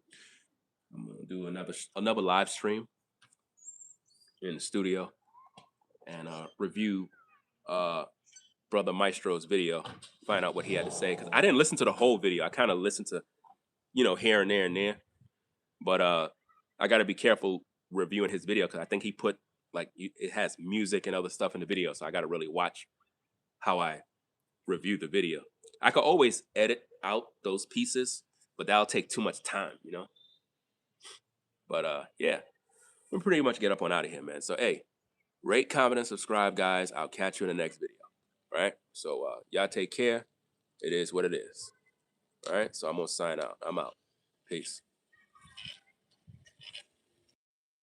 I'm gonna do another live stream in the studio and review Brother Maestro's video, find out what he had to say. Because I didn't listen to the whole video. I kind of listened to, here and there and there. But I got to be careful reviewing his video because I think he put, it has music and other stuff in the video. So I got to really watch how I review the video. I could always edit out those pieces, but that'll take too much time, But yeah, we'll pretty much get up on out of here, man. So, hey, rate, comment, and subscribe, guys. I'll catch you in the next video. All right? So, y'all take care. It is what it is. All right? So, I'm going to sign out. I'm out. Peace.